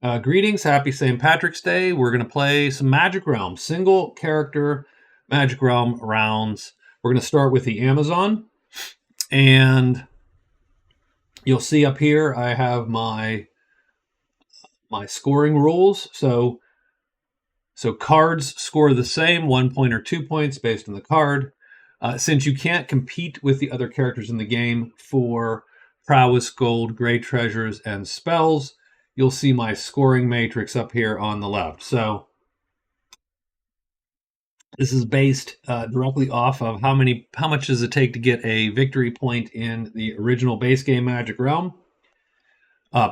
Greetings, happy St. Patrick's Day. We're going to play some Magic Realm, single character Magic Realm rounds. We're going to start with the Amazon, and you'll see up here I have my scoring rules. So cards score the same, 1 point or 2 points based on the card. Since you can't compete with the other characters in the game for prowess, gold, great treasures, and spells, you'll see my scoring matrix up here on the left. So this is based directly off of how much does it take to get a victory point in the original base game Magic Realm.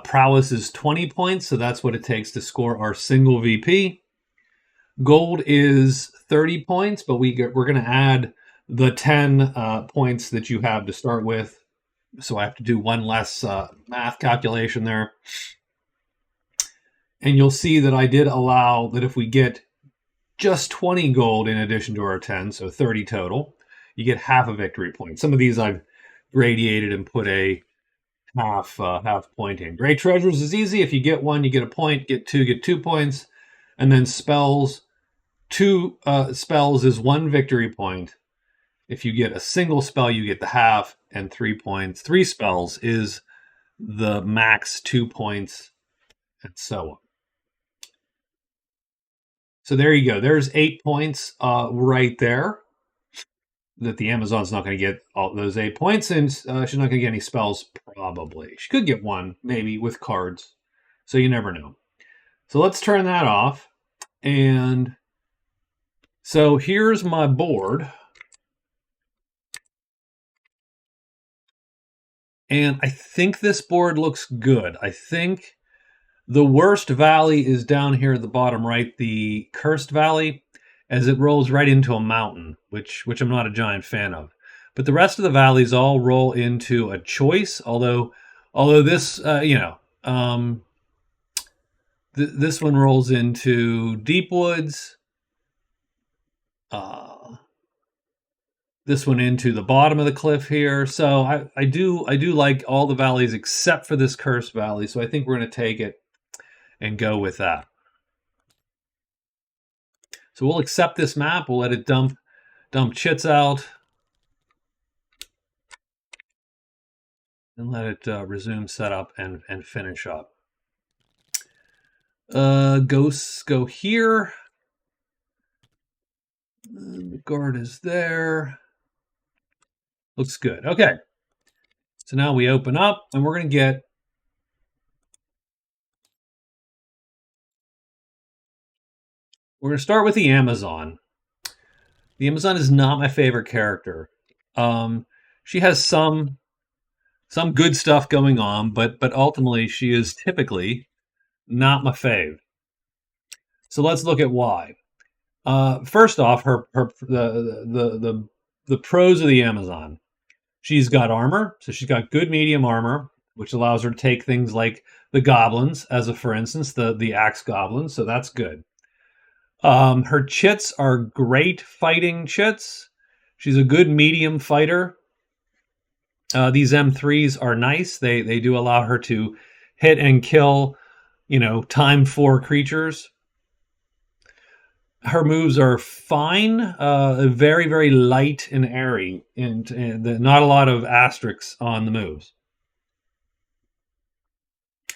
Prowess is 20 points, so that's what it takes to score our single VP. Gold is 30 points, but we're going to add the 10 points that you have to start with. So I have to do one less math calculation there. And you'll see that I did allow that if we get just 20 gold in addition to our 10, so 30 total, you get half a victory point. Some of these I've gradiated and put a half point in. Great treasures is easy. If you get one, you get a point. Get 2 points. And then spells, 2 spells is 1 victory point. If you get a single spell, you get the half, and 3 points. 3 spells is the max 2 points, and so on. So there you go. There's 8 points right there. That the Amazon's not going to get all those 8 points, and she's not going to get any spells, probably. She could get one, maybe, with cards. So you never know. So let's turn that off. And so here's my board. And I think this board looks good. I think the worst valley is down here at the bottom right, the Cursed Valley, as it rolls right into a mountain, which I'm not a giant fan of. But the rest of the valleys all roll into a choice, although this, this one rolls into Deep Woods. This one into the bottom of the cliff here. So I do like all the valleys except for this Cursed Valley. So I think we're going to take it and go with that. So we'll accept this map. We'll let it dump chits out. And let it resume setup and finish up. Ghosts go here. The guard is there. Looks good. Okay. So now we open up, and we're going to get... We're going to start with the Amazon. The Amazon is not my favorite character. She has some good stuff going on, but ultimately she is typically not my fave. So let's look at why. First off, the pros of the Amazon. She's got armor, so she's got good medium armor, which allows her to take things like the goblins, as a for instance, the axe goblins, so that's good. Her chits are great fighting chits. She's a good medium fighter. These M3s are nice. They do allow her to hit and kill, time 4 creatures. Her moves are fine, very, very light and airy, and not a lot of asterisks on the moves.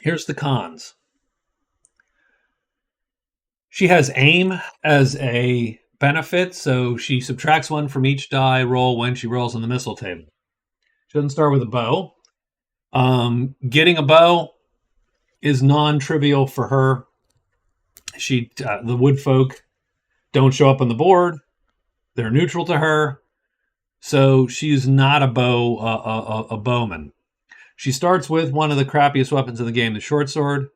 Here's the cons. She has aim as a benefit, so she subtracts 1 from each die roll when she rolls on the missile table. She doesn't start with a bow. Getting a bow is non-trivial for her. The wood folk don't show up on the board. They're neutral to her. So she's not a bowman. She starts with one of the crappiest weapons in the game, the short sword.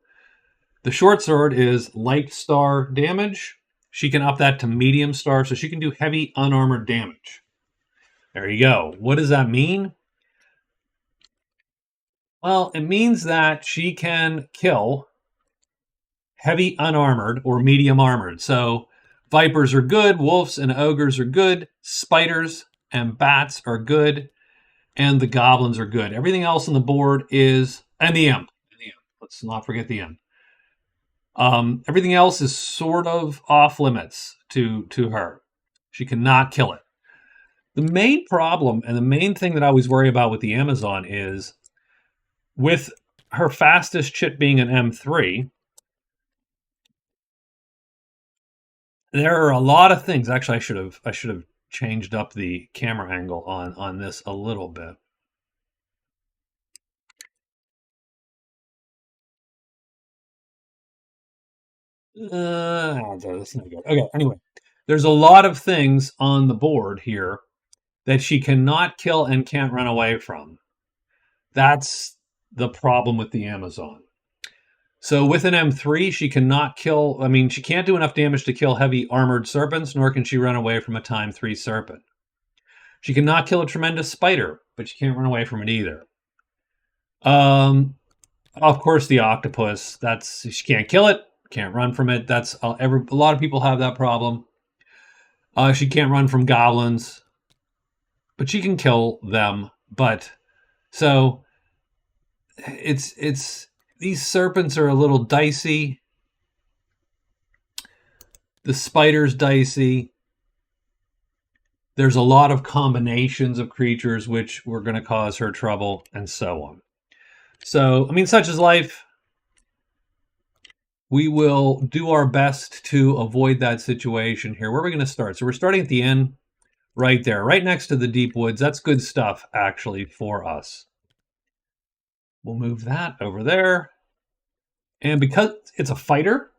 The short sword is light star damage. She can up that to medium star, so she can do heavy unarmored damage. There you go. What does that mean? Well, it means that she can kill heavy unarmored or medium armored. So vipers are good, wolves and ogres are good, spiders and bats are good, and the goblins are good. Everything else on the board is... And the imp. Let's not forget the imp. Everything else is sort of off limits to her. She cannot kill it. The main problem and the main thing that I always worry about with the Amazon is with her fastest chit being an M3, there are a lot of things. Actually, I should have changed up the camera angle on this a little bit. That's not good. Okay, anyway, there's a lot of things on the board here that she cannot kill and can't run away from. That's the problem with the Amazon. So with an M3, she cannot kill, I mean, she can't do enough damage to kill heavy armored serpents, nor can she run away from a time 3 serpent. She cannot kill a tremendous spider, but she can't run away from it either. Of course, the octopus, she can't kill it, can't run from it. That's a lot of people have that problem. She can't run from goblins, but she can kill them. But so it's these serpents are a little dicey. The spider's dicey. There's a lot of combinations of creatures which were going to cause her trouble, and so on. So, I mean, such is life. We will do our best to avoid that situation here. Where are we going to start? So we're starting at the end, right there, right next to the deep woods. That's good stuff, actually, for us. We'll move that over there. And because it's a fighter,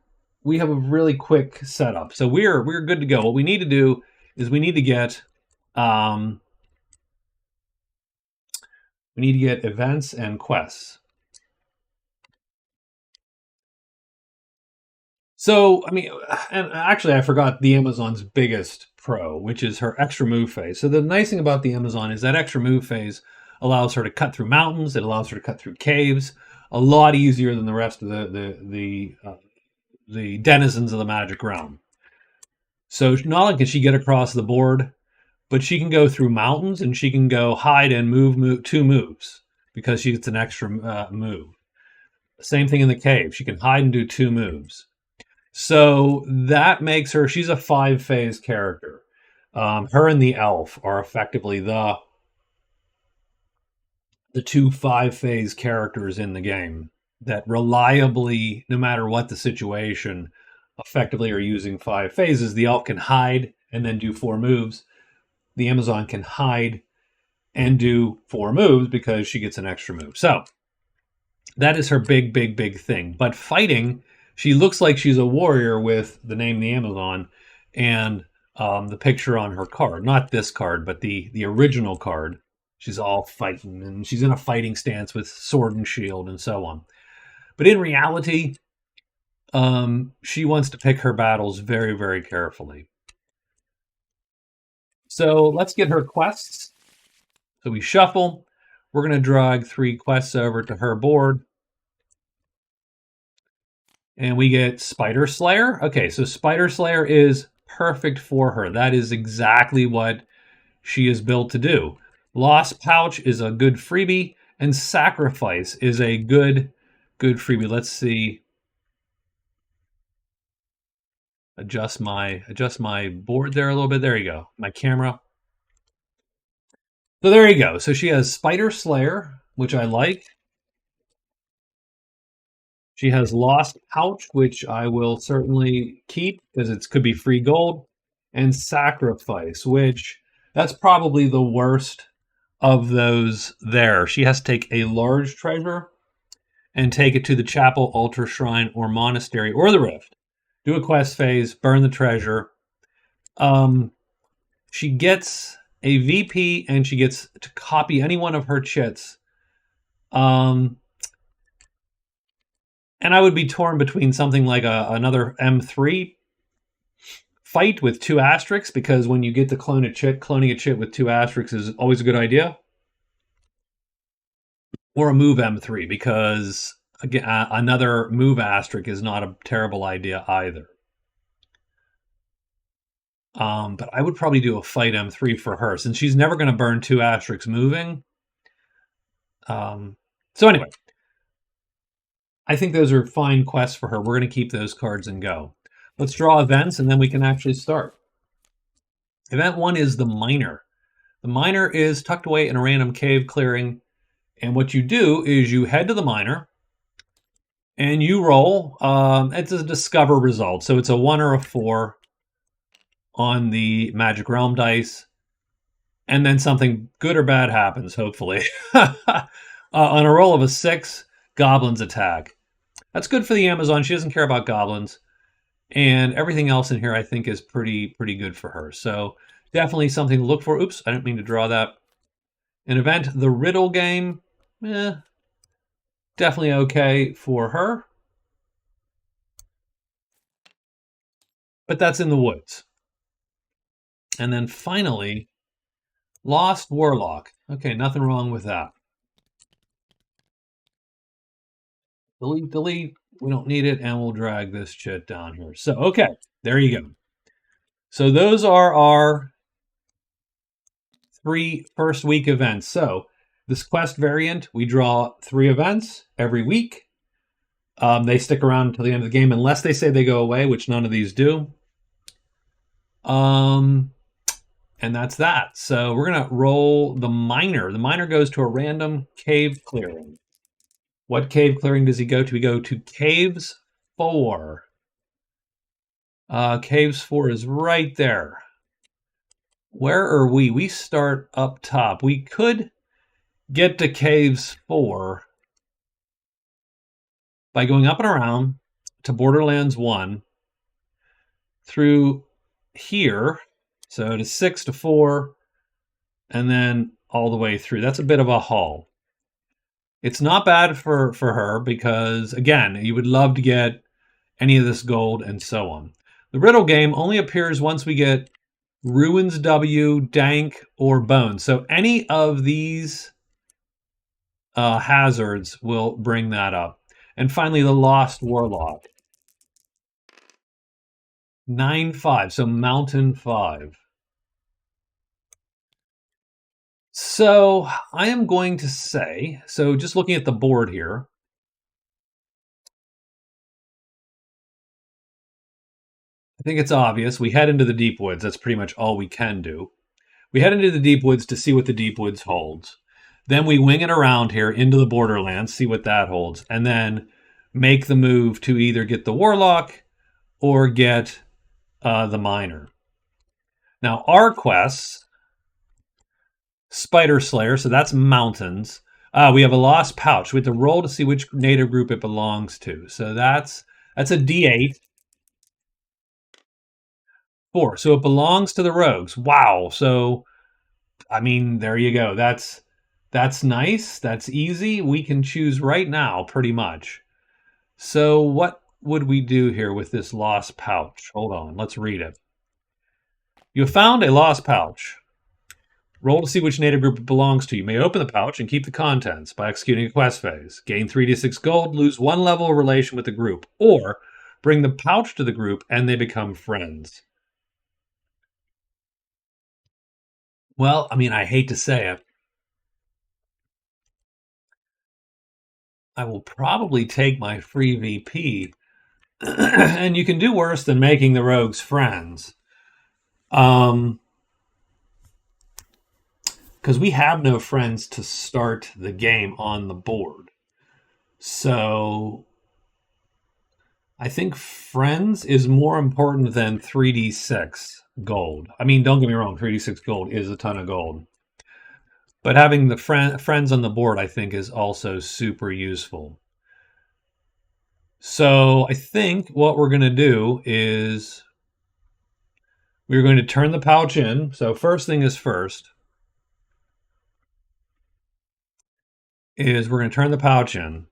we have a really quick setup. So we're good to go. What we need to do is we need to get events and quests. So, I mean, and actually I forgot the Amazon's biggest pro, which is her extra move phase. So the nice thing about the Amazon is that extra move phase allows her to cut through mountains. It allows her to cut through caves a lot easier than the rest of the denizens of the Magic Realm. So not only can she get across the board, but she can go through mountains and she can go hide and move 2 moves because she gets an extra move. Same thing in the cave. She can hide and do 2 moves. So that makes her, she's a 5-phase character. Her and the elf are effectively the 2 5-phase characters in the game that reliably, no matter what the situation, effectively are using 5 phases. The elf can hide and then do 4 moves. The Amazon can hide and do 4 moves because she gets an extra move. So that is her big thing. But fighting, she looks like she's a warrior with the name the Amazon and the picture on her card. Not this card, but the original card. She's all fighting, and she's in a fighting stance with sword and shield and so on. But in reality, she wants to pick her battles very carefully. So let's get her quests. So we shuffle. We're going to drag 3 quests over to her board. And we get Spider Slayer. Okay, so Spider Slayer is perfect for her. That is exactly what she is built to do. Lost Pouch is a good freebie, and Sacrifice is a good freebie. Let's see. Adjust my board there a little bit. There you go. My camera. So there you go. So she has Spider Slayer, which I like. She has Lost Pouch, which I will certainly keep because it could be free gold, and Sacrifice, which that's probably the worst of those there. She has to take a large treasure and take it to the chapel, altar, shrine, or monastery, or the rift. Do a quest phase, burn the treasure. She gets a VP and she gets to copy any one of her chits. And I would be torn between something like another M3 fight with 2 asterisks, because when you get to cloning a chit with 2 asterisks is always a good idea. Or a move M3, because again, another move asterisk is not a terrible idea either. But I would probably do a fight M3 for her, since she's never going to burn 2 asterisks moving. So anyway, I think those are fine quests for her. We're going to keep those cards and go. Let's draw events, and then we can actually start. Event 1 is the Miner. The Miner is tucked away in a random cave clearing, and what you do is you head to the Miner, and you roll. It's a discover result, so it's a 1 or a 4 on the Magic Realm dice, and then something good or bad happens, hopefully. On a roll of a 6, goblins attack. That's good for the Amazon. She doesn't care about goblins. And everything else in here, I think, is pretty good for her. So definitely something to look for. Oops, I didn't mean to draw that. An event, the Riddle game, definitely okay for her. But that's in the woods. And then finally, Lost Warlock. Okay, nothing wrong with that. Delete, delete. We don't need it, and we'll drag this shit down here. So, okay, there you go. So those are our 3 first week events. So this quest variant, we draw 3 events every week. They stick around until the end of the game, unless they say they go away, which none of these do. And that's that. So we're going to roll the Miner. The Miner goes to a random cave clearing. What cave clearing does he go to? We go to Caves 4. Caves 4 is right there. Where are we? We start up top. We could get to Caves 4 by going up and around to Borderlands 1 through here, so to 6 to 4, and then all the way through. That's a bit of a haul. It's not bad for her because, again, you would love to get any of this gold and so on. The Riddle game only appears once we get Ruins W, Dank, or Bones. So any of these hazards will bring that up. And finally, the Lost Warlock. 9-5, so Mountain 5. So I am going to say, so just looking at the board here, I think it's obvious. We head into the Deep Woods. That's pretty much all we can do. We head into the Deep Woods to see what the Deep Woods holds. Then we wing it around here into the Borderlands, see what that holds, and then make the move to either get the Warlock or get the Miner. Now, our quests, Spider Slayer, so that's mountains. We have a lost pouch. We have to roll to see which native group it belongs to. So that's a D8. 4. So it belongs to the rogues. Wow. So, I mean, there you go. That's nice. That's easy. We can choose right now, pretty much. So what would we do here with this lost pouch? Hold on. Let's read it. You have found a lost pouch. Roll to see which native group it belongs to. You may open the pouch and keep the contents by executing a quest phase. Gain 3d6 gold, lose 1 level of relation with the group, or bring the pouch to the group and they become friends. Well, I mean, I hate to say it. I will probably take my free VP. And you can do worse than making the rogues friends. Because we have no friends to start the game on the board. So I think friends is more important than 3d6 gold. I mean, don't get me wrong, 3d6 gold is a ton of gold. But having the friends on the board, I think, is also super useful. So I think what we're going to do is we're going to turn the pouch in. So first thing is first is we're going to turn the pouch in.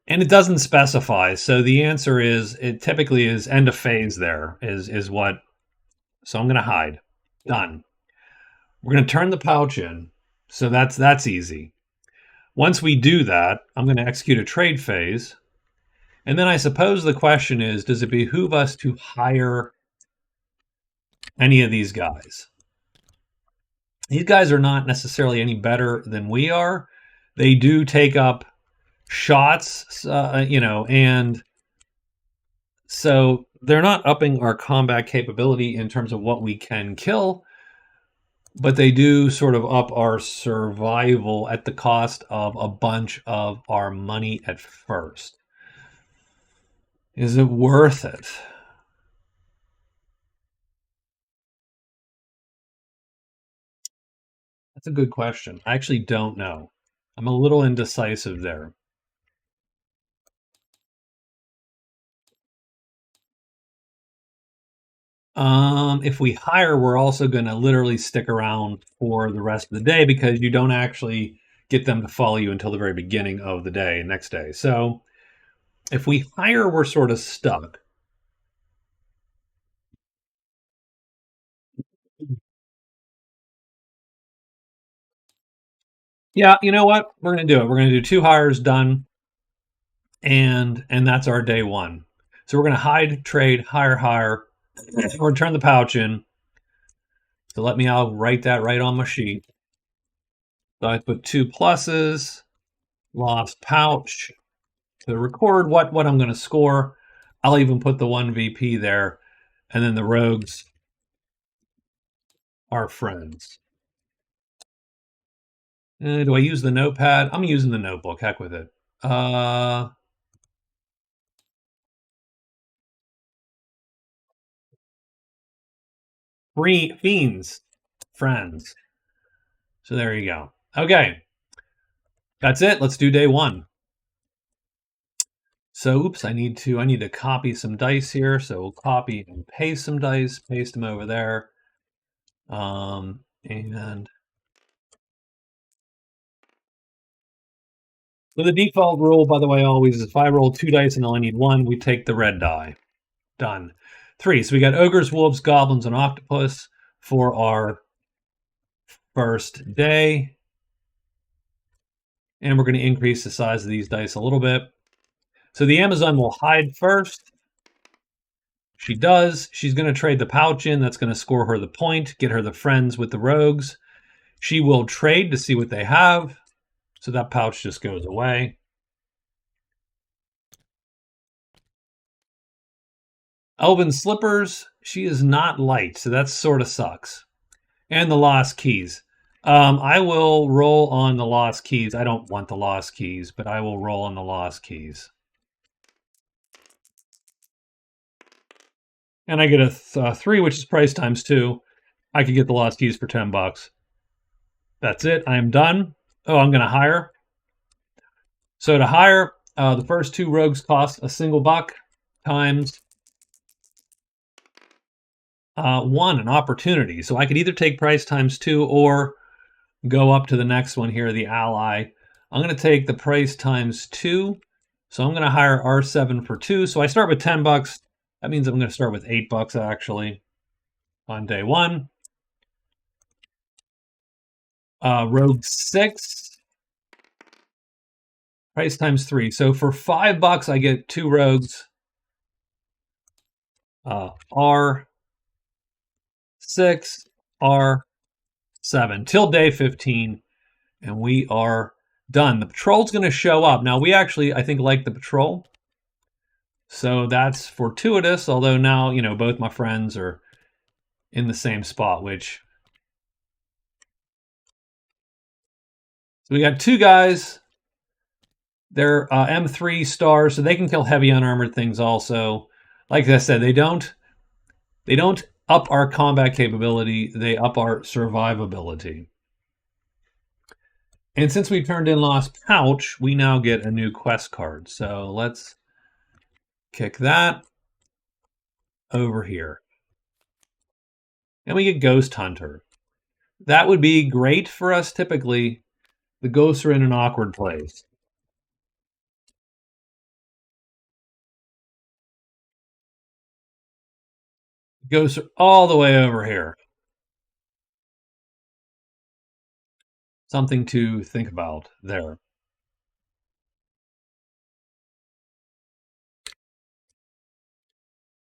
And it doesn't specify. So the answer is, it typically is end of phase there is what. So I'm going to hide. Done. We're going to turn the pouch in. So that's easy. Once we do that, I'm going to execute a trade phase. And then I suppose the question is, does it behoove us to hire any of these guys? These guys are not necessarily any better than we are. They do take up shots, and so they're not upping our combat capability in terms of what we can kill, but they do sort of up our survival at the cost of a bunch of our money at first. Is it worth it? That's a good question. I actually don't know. I'm a little indecisive there. If we hire, we're also going to literally stick around for the rest of the day because you don't actually get them to follow you until the very beginning of the day, next day. So if we hire, we're sort of stuck. Yeah, you know what? We're going to do it. We're going to do 2 hires done, and that's our day one. So we're going to hide, trade, hire, or turn the pouch in. So let me, I'll write that right on my sheet. So I put 2 pluses, lost pouch to record what I'm going to score. I'll even put the 1 VP there, and then the rogues are friends. Do I use the notepad? I'm using the notebook. Heck with it. Fiends, friends. So there you go. Okay, that's it. Let's do day one. So, oops, I need to copy some dice here. So we'll copy and paste some dice, paste them over there. And so the default rule, by the way, always is if I roll 2 dice and only need one, we take the red die. Done. 3. So we got ogres, wolves, goblins, and octopus for our first day. And we're going to increase the size of these dice a little bit. So the Amazon will hide first. She does. She's going to trade the pouch in. That's going to score her the point, get her the friends with the rogues. She will trade to see what they have. So that pouch just goes away. Elven Slippers, she is not light, so that sort of sucks. And the Lost Keys. I will roll on the Lost Keys. I don't want the Lost Keys, but I will roll on the Lost Keys. And I get a 3, which is price times 2. I could get the Lost Keys for $10. That's it. I am done. Oh, I'm going to hire. So to hire, the first 2 rogues cost a single buck times 1, an opportunity. So I could either take price times 2 or go up to the next one here, the ally. I'm going to take the price times 2. So I'm going to hire R7 for 2. So I start with $10. That means I'm going to start with $8 actually on day 1. Rogue 6. Price times 3. So for $5, I get 2 rogues. R6, R7 till day 15, and we are done. The patrol's going to show up. Now, we actually, I think, like the patrol. So that's fortuitous, although now, both my friends are in the same spot, which... So we got 2 guys. They're M3 stars, so they can kill heavy unarmored things also. Like I said, they don't up our combat capability, they up our survivability. And since we turned in Lost Pouch, we now get a new quest card. So let's kick that over here. And we get Ghost Hunter. That would be great for us typically. The ghosts are in an awkward place. Ghosts are all the way over here. Something to think about there.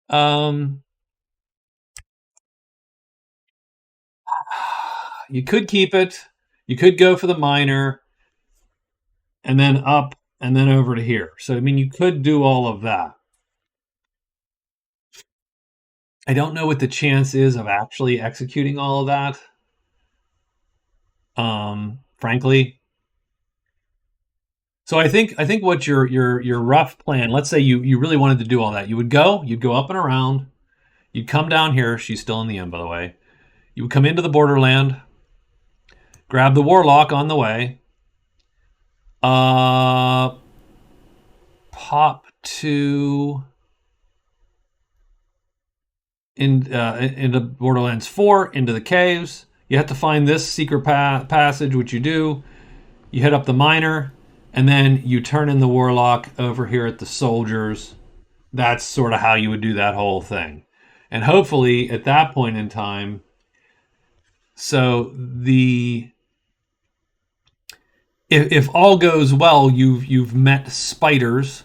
Um, You could keep it. You could go for the miner and then up and then over to here. So, I mean, you could do all of that. I don't know what the chance is of actually executing all of that. Frankly. So I think what your rough plan, let's say you really wanted to do all that, you'd go up and around, you'd come down here, she's still in the end, by the way. You would come into the borderland, grab the warlock on the way, pop to into Borderlands 4, into the caves. You have to find this secret passage, which you do. You hit up the miner, and then you turn in the warlock over here at the soldiers. That's sort of how you would do that whole thing. And hopefully, at that point in time, so if all goes well, you've met spiders,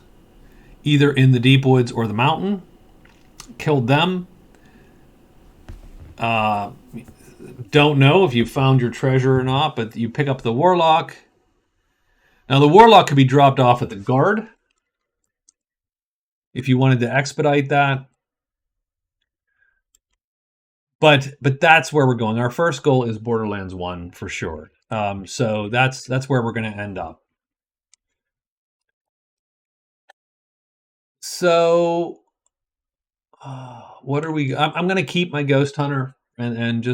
either in the deep woods or the mountain, killed them. Don't know if you found your treasure or not, but you pick up the warlock. Now, the warlock could be dropped off at the guard if you wanted to expedite that. But that's where we're going. Our first goal is Borderlands 1 for sure. So that's where we're going to end up. So what are we? I'm going to keep my Ghost Hunter and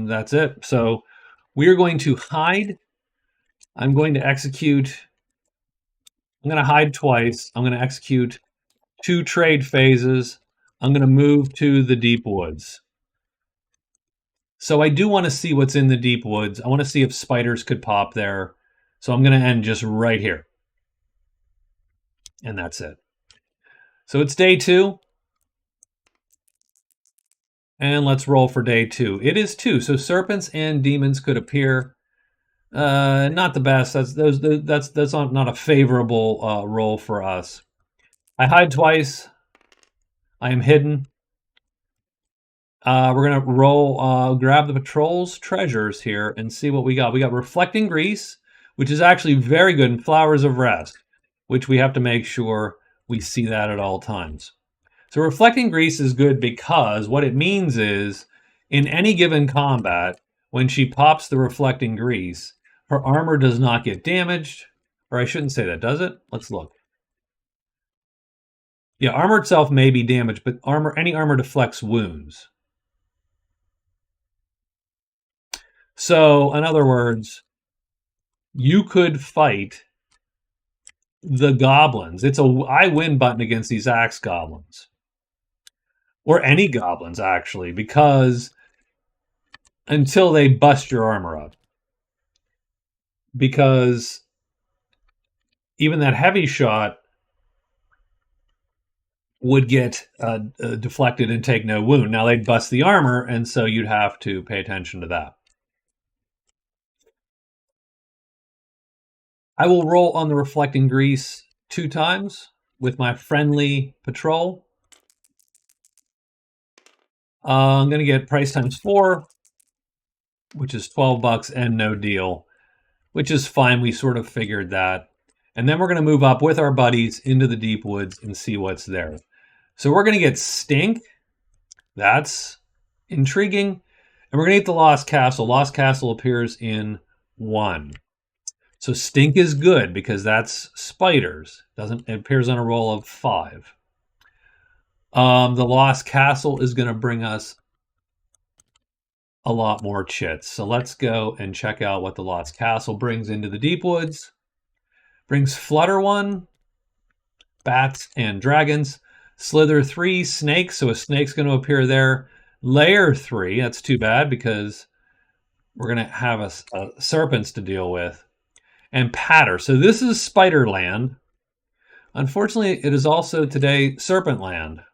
that's it. So we are going to hide. I'm going to execute. I'm going to hide twice. I'm going to execute 2 trade phases. I'm going to move to the deep woods. So I do want to see what's in the deep woods. I want to see if spiders could pop there. So I'm going to end just right here. And that's it. So it's day 2. And let's roll for day 2. It is 2. So serpents and demons could appear. Not the best. That's not a favorable roll for us. I hide twice. I am hidden. We're gonna roll, grab the patrol's treasures here and see what we got. We got Reflecting Grease, which is actually very good, and Flowers of Rest, which we have to make sure we see that at all times. So Reflecting Grease is good because what it means is, in any given combat, when she pops the Reflecting Grease, her armor does not get damaged. Or I shouldn't say that, does it? Let's look. Yeah, armor itself may be damaged, but any armor deflects wounds. So, in other words, you could fight the goblins. It's a I win button against these axe goblins. Or any goblins, actually, because until they bust your armor up. Because even that heavy shot would get deflected and take no wound. Now, they'd bust the armor, and so you'd have to pay attention to that. I will roll on the Reflecting Grease 2 times with my friendly patrol. I'm going to get price times 4, which is $12 and no deal, which is fine. We sort of figured that. And then we're going to move up with our buddies into the deep woods and see what's there. So we're going to get Stink. That's intriguing. And we're going to get the Lost Castle. Lost Castle appears in 1. So Stink is good because that's spiders. It appears on a roll of 5. The Lost Castle is going to bring us a lot more chits. So let's go and check out what the Lost Castle brings into the deep woods. Brings Flutter 1, bats and dragons. Slither 3, snakes. So a snake's going to appear there. Layer 3, that's too bad because we're going to have a serpents to deal with. And Patter. So this is Spiderland. Unfortunately, it is also today Serpentland.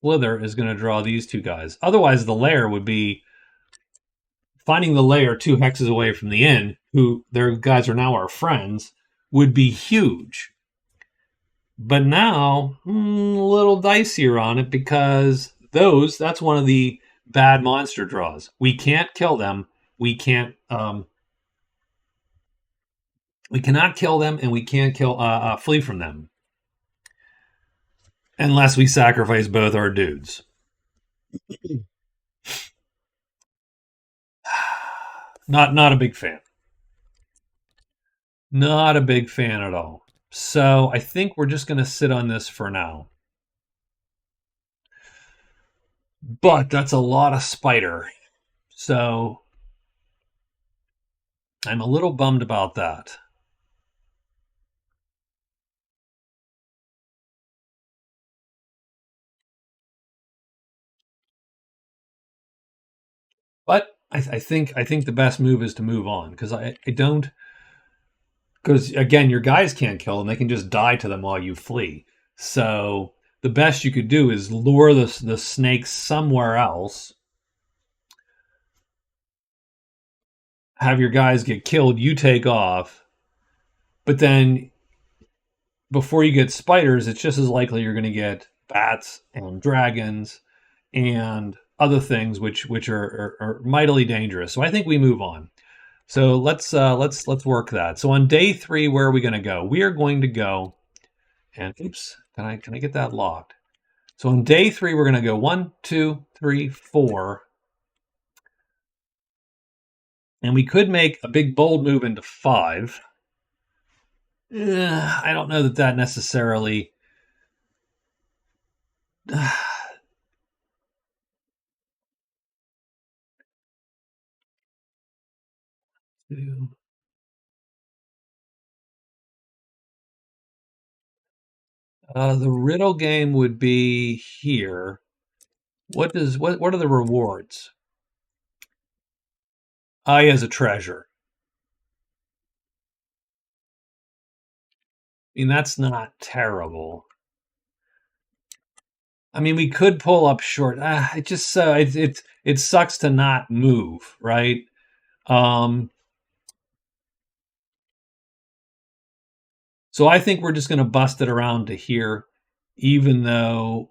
Slither is going to draw these 2 guys. Otherwise, the lair would be finding the lair 2 hexes away from the inn, who their guys are now our friends, would be huge. But now, a little dicier on it because that's one of the bad monster draws. We can't kill them. We can't. We cannot kill them, and we can't flee from them unless we sacrifice both our dudes. Not a big fan. Not a big fan at all. So I think we're just going to sit on this for now. But that's a lot of spider. So I'm a little bummed about that. But I think the best move is to move on because I don't, because again your guys can't kill them; they can just die to them while you flee. So the best you could do is lure the snakes somewhere else, have your guys get killed, you take off, but then before you get spiders, it's just as likely you're going to get bats and dragons and other things which are mightily dangerous. So I think we move on. So let's work that. So on day 3, where are we going to go? We are going to go, and oops, can I get that locked? So on day 3, we're going to go 1, 2, 3, 4, and we could make a big bold move into 5. I don't know that necessarily. The riddle game would be here. What are the rewards? I as a treasure. I mean, that's not terrible. I mean, we could pull up short. It just it sucks to not move, right? So I think we're just going to bust it around to here, even though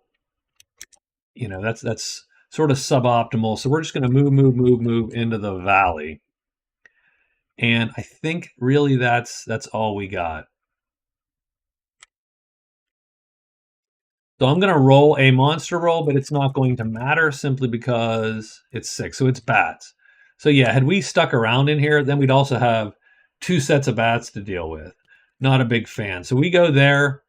that's sort of suboptimal. So we're just going to move into the valley, and I think really that's all we got. So I'm going to roll a monster roll, but it's not going to matter simply because it's 6. So it's bats. So yeah, had we stuck around in here, then we'd also have 2 sets of bats to deal with. Not a big fan. So we go there.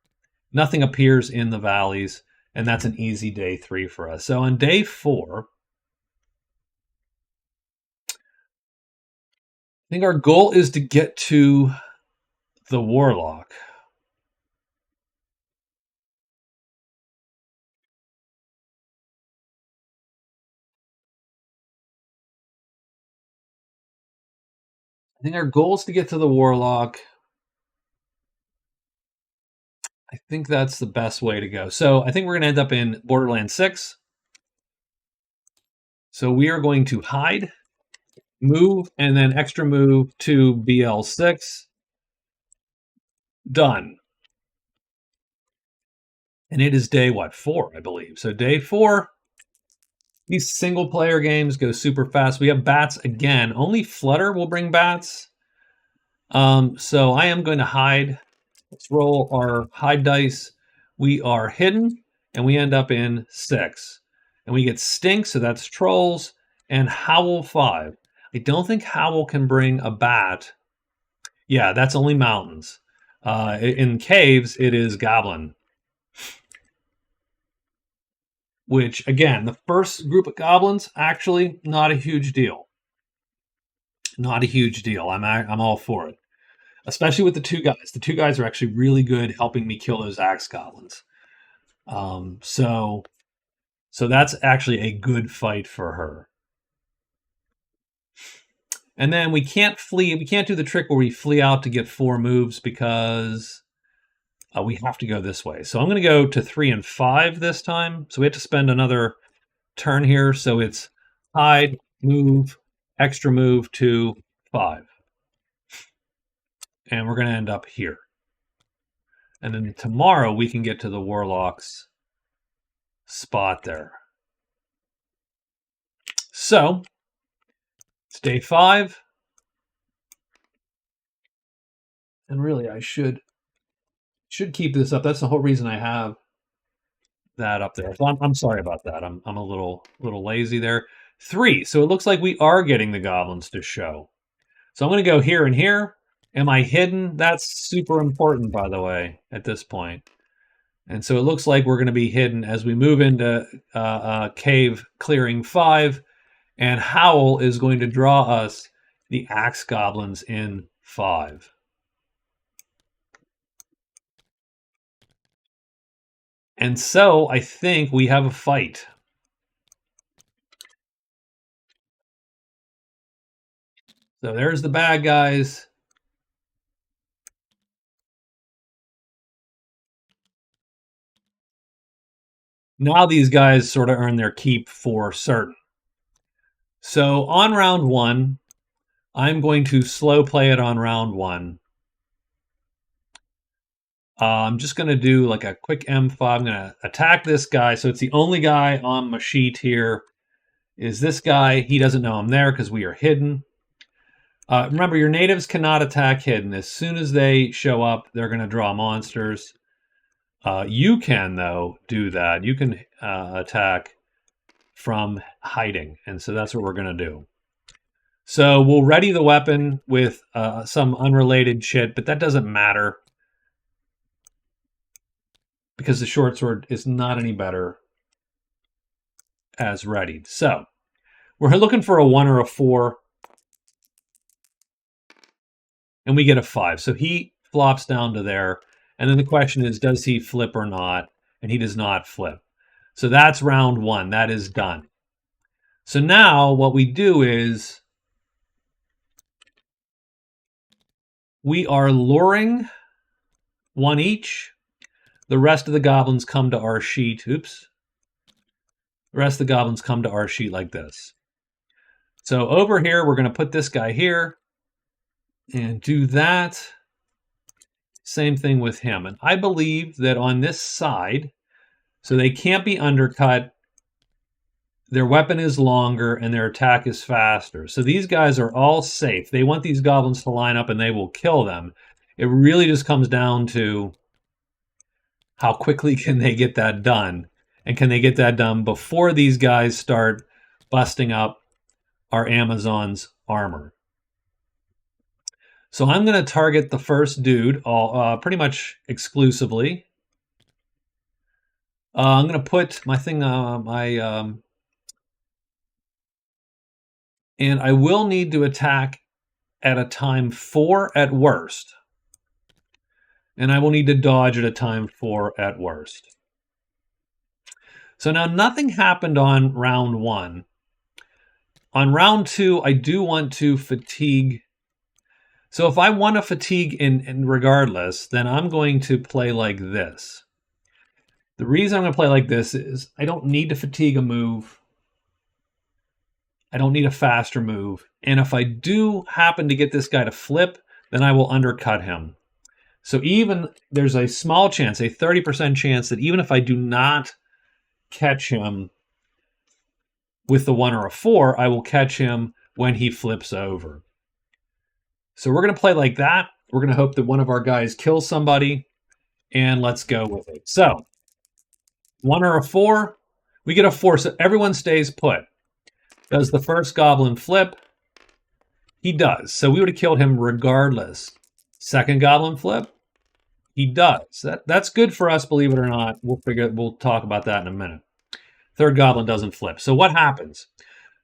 Nothing appears in the valleys, and that's an easy day 3 for us. So on day 4, I think our goal is to get to the Warlock. I think our goal is to get to the Warlock. I think that's the best way to go. So I think we're going to end up in Borderlands 6. So we are going to hide, move, and then extra move to BL6. Done. And it is day, 4, I believe. So day 4, these single-player games go super fast. We have bats again. Only Flutter will bring bats. So I am going to hide. Let's roll our hide dice. We are hidden, and we end up in 6. And we get Stink, so that's trolls, and Howl 5. I don't think Howl can bring a bat. Yeah, that's only mountains. In caves, it is Goblin. Which, again, the first group of goblins, actually not a huge deal. Not a huge deal. I'm all for it. Especially with the 2 guys. The 2 guys are actually really good helping me kill those axe goblins. So that's actually a good fight for her. And then we can't flee. We can't do the trick where we flee out to get 4 moves because we have to go this way. So I'm going to go to 3 and 5 this time. So we have to spend another turn here. So it's hide, move, extra move to 5. And we're going to end up here. And then tomorrow we can get to the Warlock's spot there. So, it's day 5. And really, I should keep this up. That's the whole reason I have that up there. So I'm sorry about that. I'm a little lazy there. 3. So it looks like we are getting the goblins to show. So I'm going to go here and here. Am I hidden? That's super important, by the way, at this point. And so it looks like we're going to be hidden as we move into cave clearing 5. And Howl is going to draw us the axe goblins in 5. And so I think we have a fight. So there's the bad guys. Now these guys sort of earn their keep for certain. So on round 1, I'm going to slow play it on round 1. I'm just going to do like a quick M5. I'm going to attack this guy. So it's the only guy on my sheet here is this guy. He doesn't know I'm there because we are hidden. Remember, your natives cannot attack hidden. As soon as they show up, they're going to draw monsters. You can, though, do that. You can attack from hiding. And so that's what we're going to do. So we'll ready the weapon with some unrelated shit, but that doesn't matter because the short sword is not any better as readied. So we're looking for a 1 or a 4, and we get a 5. So he flops down to there, and then the question is, does he flip or not? And he does not flip. So that's round 1. That is done. So now what we do is we are luring 1 each. The rest of the goblins come to our sheet. Oops. The rest of the goblins come to our sheet like this. So over here, we're going to put this guy here and do that. Same thing with him. And I believe that on this side, so they can't be undercut, their weapon is longer and their attack is faster. So these guys are all safe. They want these goblins to line up and they will kill them. It really just comes down to how quickly can they get that done? And can they get that done before these guys start busting up our Amazon's armor? So I'm going to target the first dude pretty much exclusively. I'm going to put my thing, and I will need to attack at a time 4 at worst. And I will need to dodge at a time 4 at worst. So now nothing happened on round 1. On round 2, I do want to fatigue. So if I want to fatigue in regardless, then I'm going to play like this. The reason I'm going to play like this is I don't need to fatigue a move. I don't need a faster move. And if I do happen to get this guy to flip, then I will undercut him. So even there's a small chance, a 30% chance that even if I do not catch him with the 1 or a 4, I will catch him when he flips over. So we're going to play like that. We're going to hope that one of our guys kills somebody, and let's go with it. So 1 or a 4, we get a 4, so everyone stays put. Does the first goblin flip? He does. So we would have killed him regardless. Second goblin flip? He does. That's good for us, believe it or not. We'll talk about that in a minute. Third goblin doesn't flip. So what happens?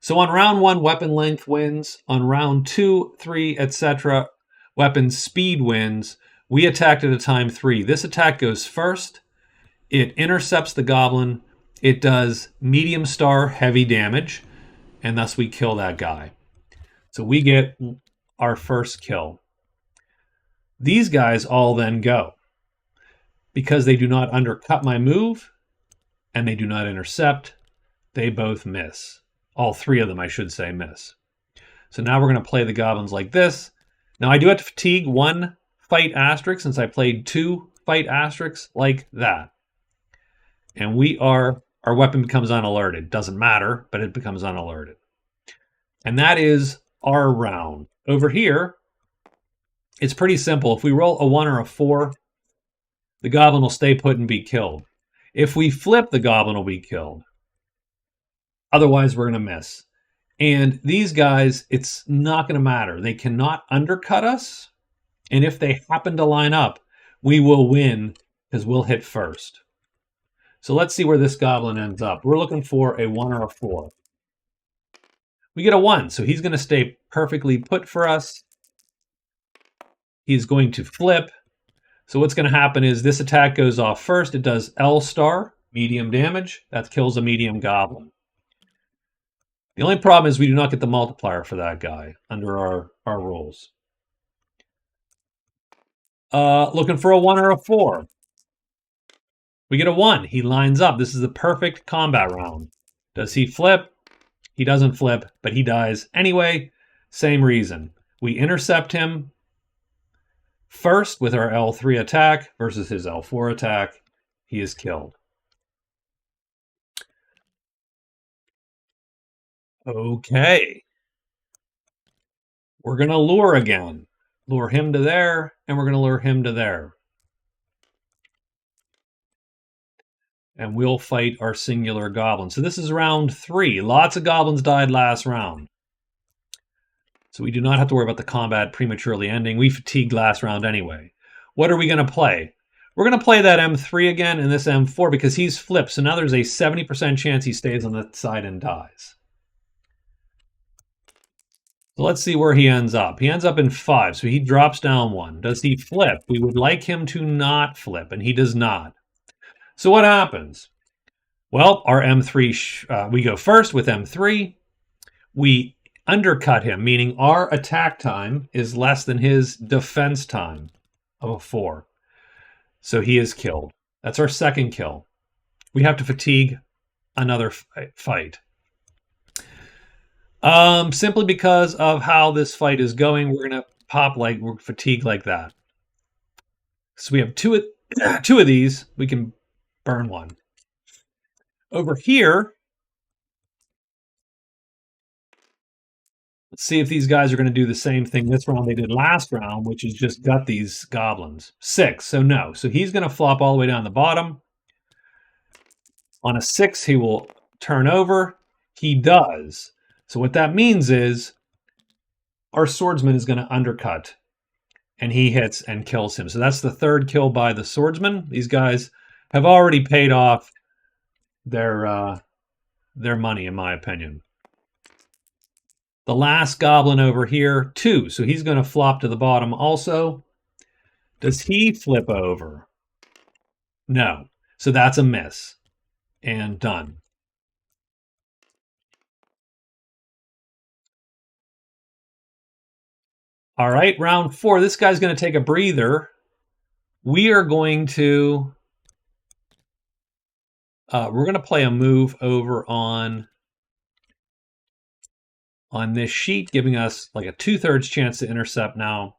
So on round 1, weapon length wins. On round 2, 3, etc., weapon speed wins. We attacked at a time 3. This attack goes first. It intercepts the goblin. It does medium star heavy damage, and thus we kill that guy. So we get our first kill. These guys all then go. Because they do not undercut my move, and they do not intercept, they both miss. All 3 of them, I should say, miss. So now we're going to play the goblins like this. Now I do have to fatigue 1 fight asterisk since I played 2 fight asterisks like that. And our weapon becomes unalerted. Doesn't matter, but it becomes unalerted. And that is our round. Over here, it's pretty simple. If we roll a 1 or a 4, the goblin will stay put and be killed. If we flip, the goblin will be killed. Otherwise, we're going to miss. And these guys, it's not going to matter. They cannot undercut us. And if they happen to line up, we will win because we'll hit first. So let's see where this goblin ends up. We're looking for a 1 or a 4. We get a 1, so he's going to stay perfectly put for us. He's going to flip. So what's going to happen is this attack goes off first. It does L star, medium damage. That kills a medium goblin. The only problem is we do not get the multiplier for that guy under our rules. Looking for a 1 or a 4. We get a 1. He lines up. This is the perfect combat round. Does he flip? He doesn't flip, but he dies anyway. Same reason. We intercept him first with our L3 attack versus his L4 attack. He is killed. Okay. We're going to lure again. Lure him to there, and we're going to lure him to there. And we'll fight our singular goblin. So this is round 3. Lots of goblins died last round. So we do not have to worry about the combat prematurely ending. We fatigued last round anyway. What are we going to play? We're going to play that M3 again and this M4 because he's flipped. So now there's a 70% chance he stays on the side and dies. So let's see where he ends up. He ends up in 5, so he drops down 1. Does he flip? We would like him to not flip, and he does not. So what happens? Well, our M3, we go first with M3. We undercut him, meaning our attack time is less than his defense time of a 4. So he is killed. That's our second kill. We have to fatigue another fight. Simply because of how this fight is going, we're going to pop like we're fatigued like that. So we have two of these. We can burn 1. Over here, let's see if these guys are going to do the same thing this round they did last round, which is just gut these goblins. 6, so no. So he's going to flop all the way down the bottom. On a 6, he will turn over. He does. So what that means is our swordsman is going to undercut, and he hits and kills him. So that's the third kill by the swordsman. These guys have already paid off their money, in my opinion. The last goblin over here, 2. So he's going to flop to the bottom also. Does he flip over? No. So that's a miss. And done. All right, round 4. This guy's going to take a breather. We are going to... we're going to play a move over on this sheet, giving us like a 2/3 chance to intercept now.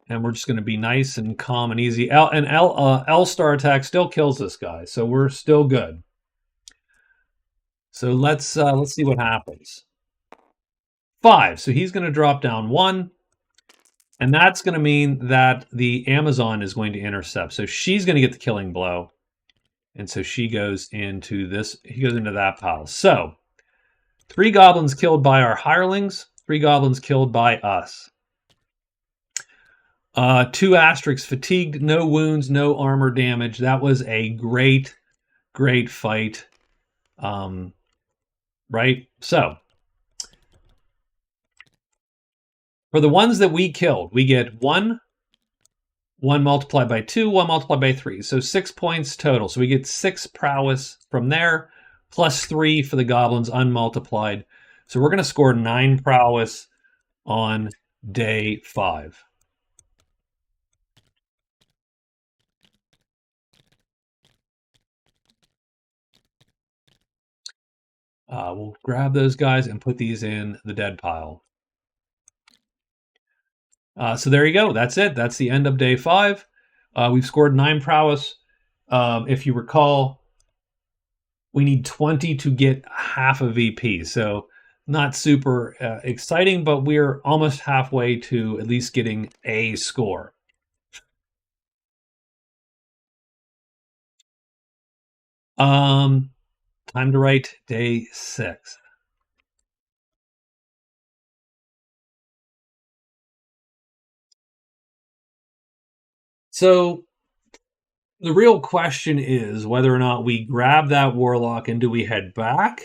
And we're just going to be nice and calm and easy. L star attack still kills this guy, so we're still good. So let's see what happens. 5, so he's going to drop down 1. And that's going to mean that the Amazon is going to intercept. So she's going to get the killing blow. And so she goes into this, he goes into that pile. So 3 goblins killed by our hirelings, 3 goblins killed by us. 2 asterisks fatigued, no wounds, no armor damage. That was a great, great fight. Right? So for the ones that we killed, we get 1 multiplied by 2, 1 multiplied by 3. So 6 points total. So we get 6 prowess from there, plus 3 for the goblins unmultiplied. So we're going to score 9 prowess on day 5. We'll grab those guys and put these in the dead pile. So there you go. That's it. That's the end of day 5. We've scored 9 prowess. If you recall, we need 20 to get half a VP. So Not super exciting, but we're almost halfway to at least getting a score. Time to write day 6. So the real question is whether or not we grab that warlock and do we head back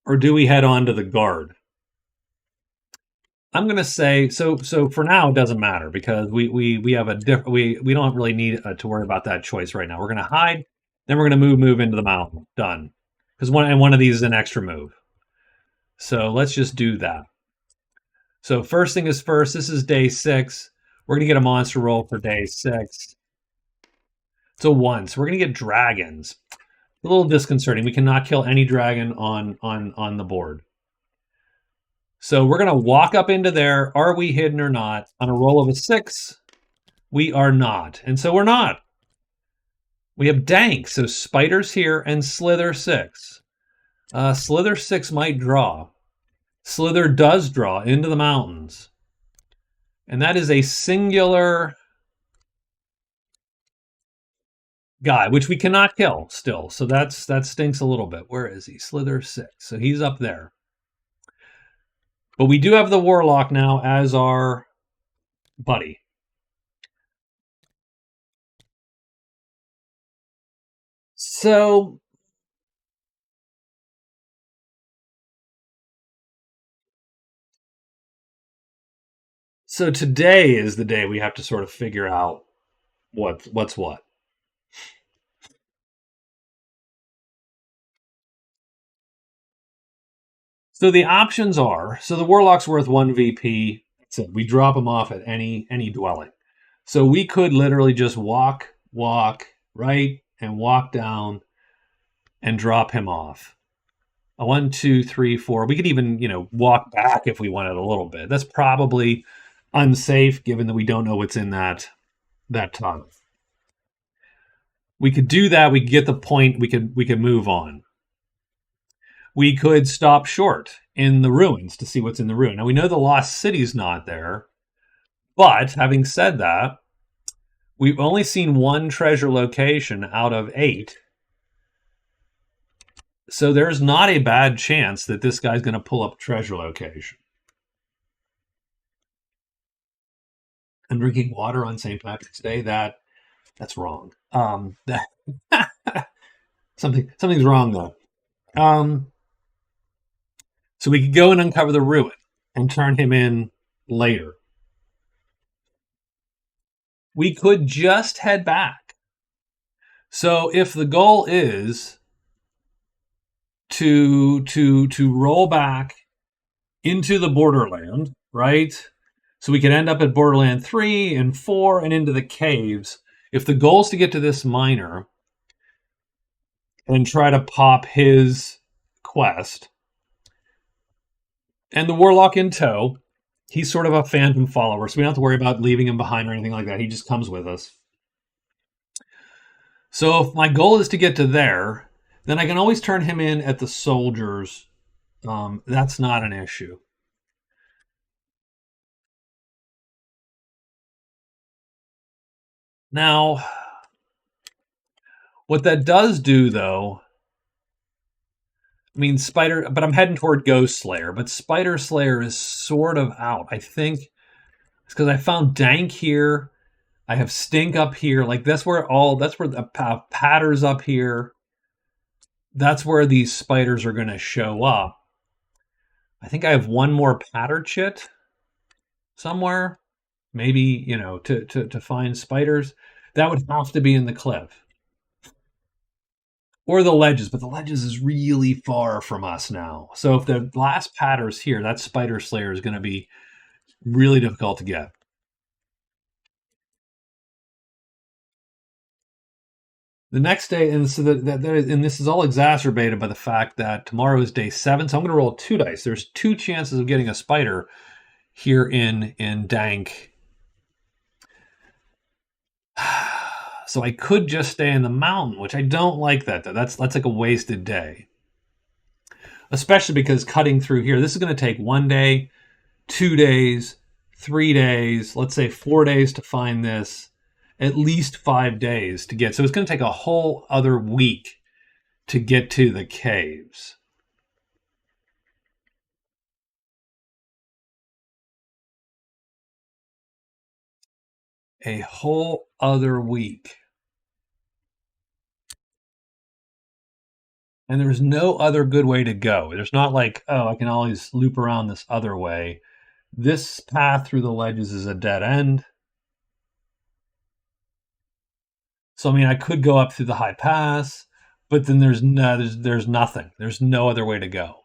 or do we head on to the guard? I'm gonna say so. So for now, it doesn't matter because we have a different we don't really need to worry about that choice right now. We're gonna hide, then we're gonna move into the mountain. Done. Because one of these is an extra move. So let's just do that. So first thing is first. This is day 6. We're gonna get a monster roll for day 6. It's a 1. So we're gonna get dragons. A little disconcerting. We cannot kill any dragon on the board. So we're going to walk up into there. Are we hidden or not? On a roll of a 6, we are not. And so we're not. We have Dank. So Spiders here and Slither 6. Slither 6 might draw. Slither does draw into the mountains. And that is a singular guy, which we cannot kill still. So that stinks a little bit. Where is he? Slither 6. So he's up there. But we do have the Warlock now as our buddy. So today is the day we have to sort of figure out what's what. So the options are, so the Warlock's worth 1 VP. So we drop him off at any dwelling. So we could literally just walk, right, and walk down and drop him off. A 1, 2, 3, 4. We could even, walk back if we wanted a little bit. That's probably unsafe given that we don't know what's in that tunnel. We could do that. We could get the point. We could move on. We could stop short in the ruins to see what's in the ruin. Now we know the lost city's not there, but having said that, we've only seen one treasure location out of 8. So there's not a bad chance that this guy's going to pull up a treasure location. And drinking water on St. Patrick's Day, that's wrong. Something's wrong though. So we could go and uncover the ruin and turn him in later. We could just head back. So if the goal is to roll back into the borderland, right? So we could end up at Borderland 3 and 4 and into the caves. If the goal is to get to this miner and try to pop his quest, and the Warlock in tow, he's sort of a phantom follower, so we don't have to worry about leaving him behind or anything like that. He just comes with us. So if my goal is to get to there, then I can always turn him in at the soldiers. That's not an issue. Now, what that does do, though, I mean, but I'm heading toward Ghost Slayer, but Spider Slayer is sort of out. I think it's because I found Dank here. I have Stink up here. Like that's where the Patter's up here. That's where these spiders are going to show up. I think I have one more Patter chit somewhere. Maybe, to find spiders. That would have to be in the cliff. Or the ledges, but the ledges is really far from us now. So if the last Patter's here, that Spider Slayer is going to be really difficult to get. The next day, and so and this is all exacerbated by the fact that tomorrow is day 7. So I'm going to roll 2 dice. There's 2 chances of getting a spider here in Dank. So I could just stay in the mountain, which I don't like that though. That's like a wasted day. especially because cutting through here, this is going to take 1 day, 2 days, 3 days, let's say 4 days to find this, at least 5 days to get. So it's going to take a whole other week to get to the caves. A whole other week. And there's no other good way to go. There's not like, oh, I can always loop around this other way. This path through the ledges is a dead end. So, I mean, I could go up through the high pass, but then there's nothing. There's no other way to go.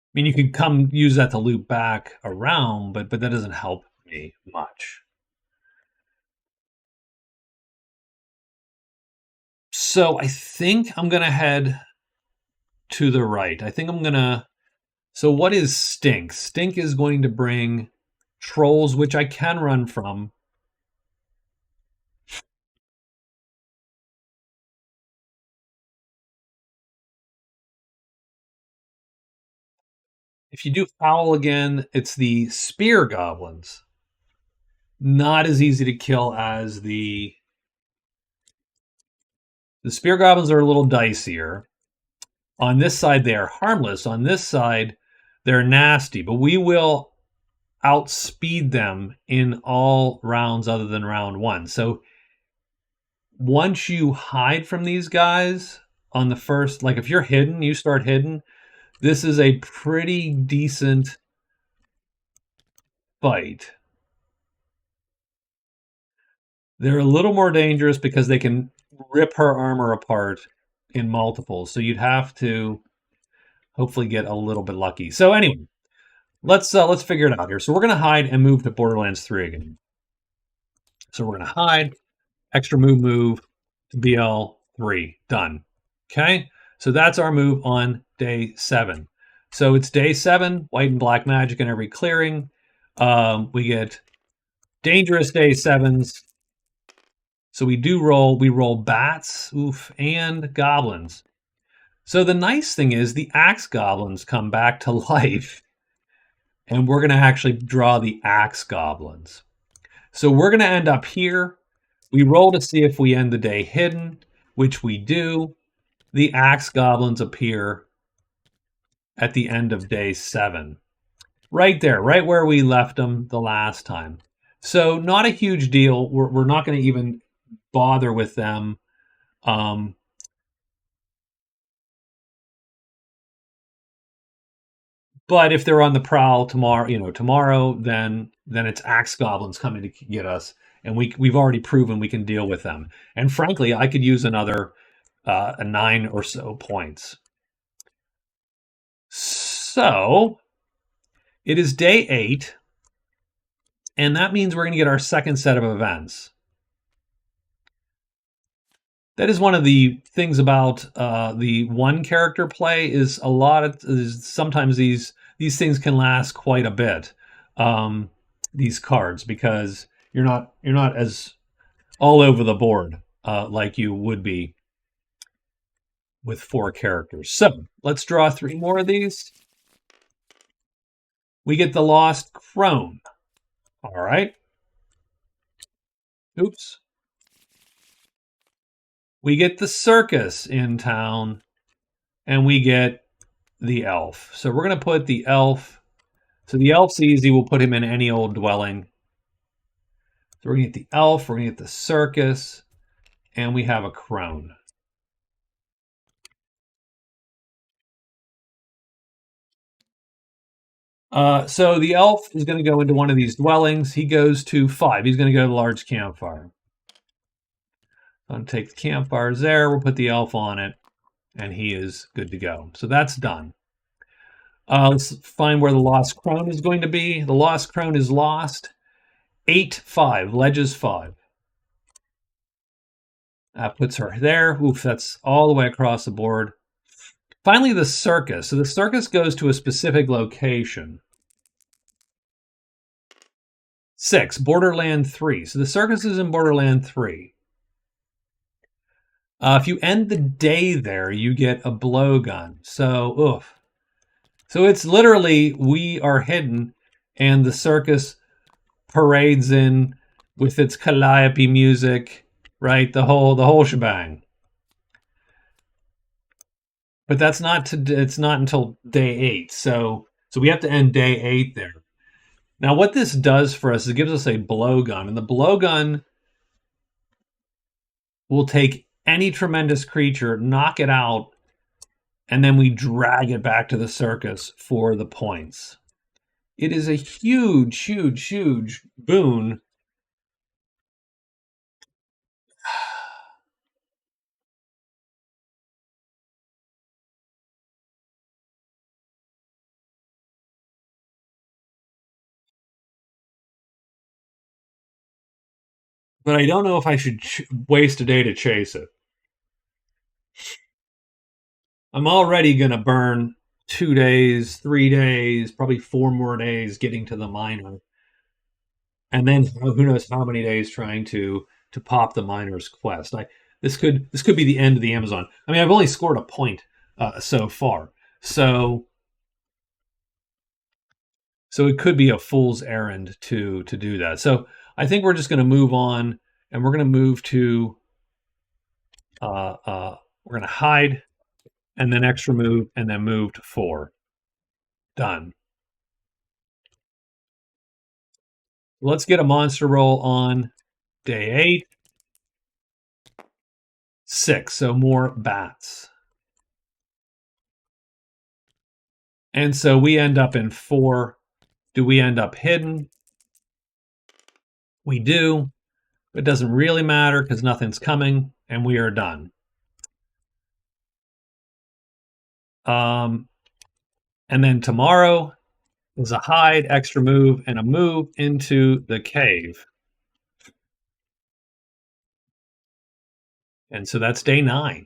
I mean, you could come use that to loop back around, but that doesn't help me much. So I think I'm going to head to the right. I think I'm going to... So what is Stink? Stink is going to bring trolls, which I can run from. If you do Foul again, it's the Spear Goblins. Not as easy to kill as the Spear Goblins are a little dicier. On this side, they are harmless. On this side, they're nasty, but we will outspeed them in all rounds other than round 1. So once you hide from these guys on the first, like if you're hidden, you start hidden, this is a pretty decent fight. They're a little more dangerous because they can rip her armor apart in multiples. So you'd have to hopefully get a little bit lucky. So anyway, let's figure it out here. So we're going to hide and move to Borderlands 3 again. So we're going to hide, extra move to BL3. Done. Okay? So that's our move on day 7. So it's day 7, white and black magic in every clearing. We get dangerous day 7s. So we roll bats, and goblins. So the nice thing is the axe goblins come back to life. And we're going to actually draw the axe goblins. So we're going to end up here. We roll to see if we end the day hidden, which we do. The axe goblins appear at the end of day 7. Right there, right where we left them the last time. So not a huge deal. We're not going to even bother with them. But if they're on the prowl tomorrow, then it's axe goblins coming to get us, and we've already proven we can deal with them. And frankly, I could use another 9 or so points. So it is day 8, and that means we're going to get our second set of events. That is one of the things about the one character play is sometimes these things can last quite a bit. These cards, because you're not as all over the board like you would be with 4 characters. So let's draw 3 more of these. We get the Lost Crone. All right. Oops. We get the circus in town, and we get the elf. So we're going to put the elf. So the elf's easy. We'll put him in any old dwelling. So we're going to get the elf. We're going to get the circus. And we have a crone. So the elf is going to go into one of these dwellings. He goes to 5. He's going to go to the large campfire. I'm going to take the campfires there. We'll put the elf on it. And he is good to go. So that's done. Let's find where the Lost Crone is going to be. The Lost Crone is lost. 8-5. Ledges 5. That puts her there. Oof, that's all the way across the board. Finally, the circus. So the circus goes to a specific location. 6. Borderland 3. So the circus is in Borderland 3. If you end the day there, you get a blowgun. So, oof. So it's literally we are hidden, and the circus parades in with its calliope music, right? The whole shebang. But that's not to. It's not until day 8. So we have to end day 8 there. Now, what this does for us is it gives us a blowgun, and the blowgun will take any tremendous creature, knock it out, and then we drag it back to the circus for the points. It is a huge, huge, huge boon. But I don't know if I should waste a day to chase it. I'm already going to burn 2 days, 3 days, probably 4 more days getting to the miner. And then who knows how many days trying to pop the miner's quest. This could be the end of the Amazon. I mean, I've only scored a point so far, so it could be a fool's errand to do that. So I think we're just going to move on, and we're going to move to we're going to hide, and then extra move, and then move to 4. Done. Let's get a monster roll on day 8. 6, so more bats. And so we end up in 4. Do we end up hidden? We do. It doesn't really matter because nothing's coming, and we are done. And then tomorrow is a hide, extra move, and a move into the cave. And so that's day 9.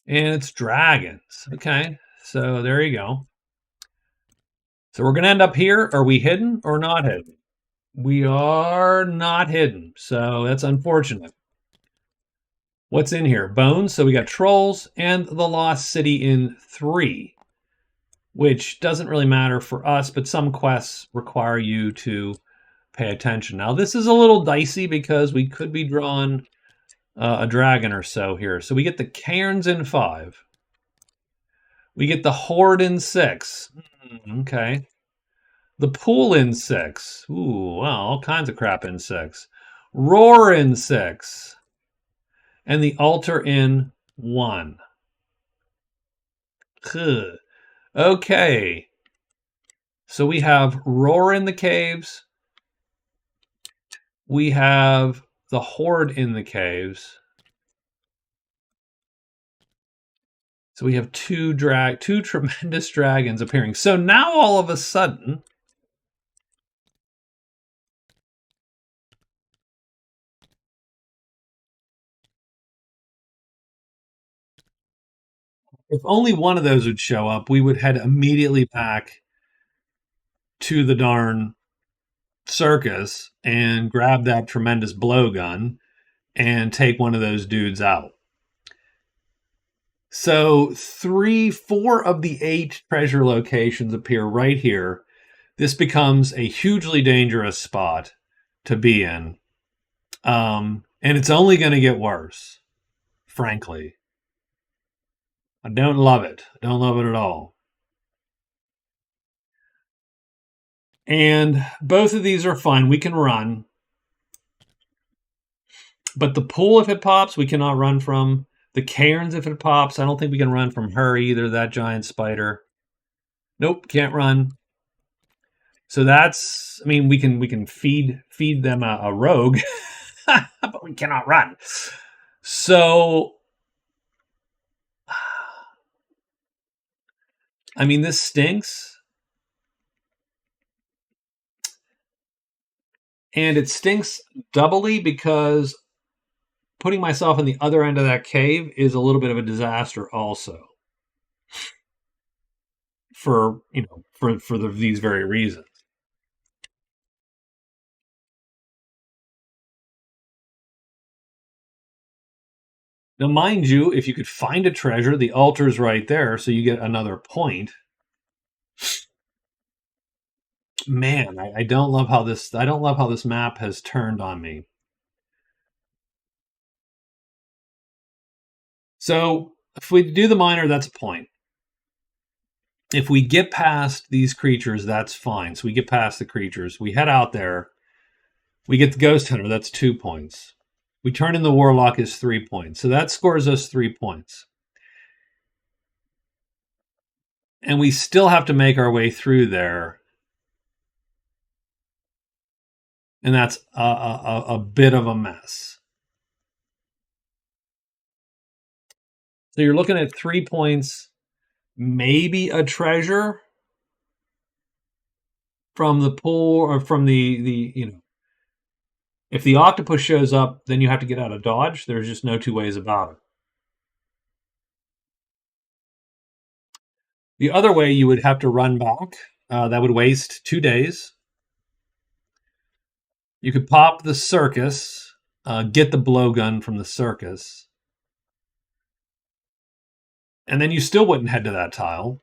And it's dragons. Okay, so there you go. So we're going to end up here. Are we hidden or not hidden? We are not hidden, so that's unfortunate. What's in here? Bones. So we got trolls and the Lost City in 3, which doesn't really matter for us, but some quests require you to pay attention. Now, this is a little dicey because we could be drawn a dragon or so here. So we get the cairns in 5. We get the horde in 6. Okay. The pool in 6. Ooh, well, all kinds of crap in 6. Roar in 6. And the altar in 1. Ugh. Okay. So we have Roar in the caves. We have the horde in the caves. So we have two tremendous dragons appearing. So now all of a sudden, if only one of those would show up, we would head immediately back to the darn circus and grab that tremendous blowgun and take one of those dudes out. So 4 of the 8 treasure locations appear right here. This becomes a hugely dangerous spot to be in. And it's only going to get worse, frankly. I don't love it. I don't love it at all. And both of these are fine. We can run. But the pool, if it pops, we cannot run from. The cairns, if it pops, I don't think we can run from her either, that giant spider. Nope, can't run. So that's, I mean, we can feed them a rogue, but we cannot run. So, I mean, this stinks. And it stinks doubly because putting myself in the other end of that cave is a little bit of a disaster also. For these very reasons. Now, mind you, if you could find a treasure, the altar's right there, so you get another point. Man, I don't love how this. I don't love how this map has turned on me. So if we do the miner, that's a point. If we get past these creatures, that's fine. So we get past the creatures. We head out there. We get the ghost hunter. That's 2 points. We turn in the warlock is 3 points. So that scores us 3 points. And we still have to make our way through there. And that's a bit of a mess. So you're looking at 3 points, maybe a treasure from the pool or from the if the octopus shows up, then you have to get out of dodge. There's just no two ways about it. The other way, you would have to run back. That would waste 2 days. You could pop the circus, get the blowgun from the circus, and then you still wouldn't head to that tile.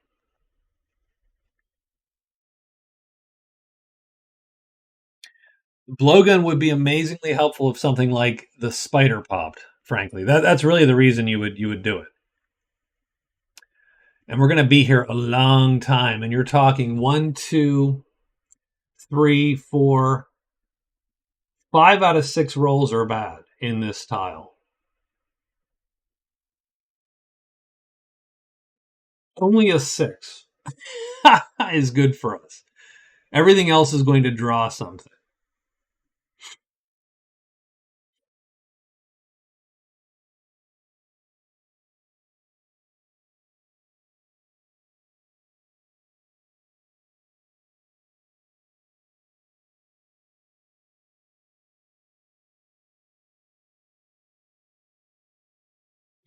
Blowgun would be amazingly helpful if something like the spider popped. Frankly, that's really the reason you would do it. And we're going to be here a long time. And you're talking 1, 2, 3, 4, 5 out of 6 rolls are bad in this tile. Only a 6 is good for us. Everything else is going to draw something.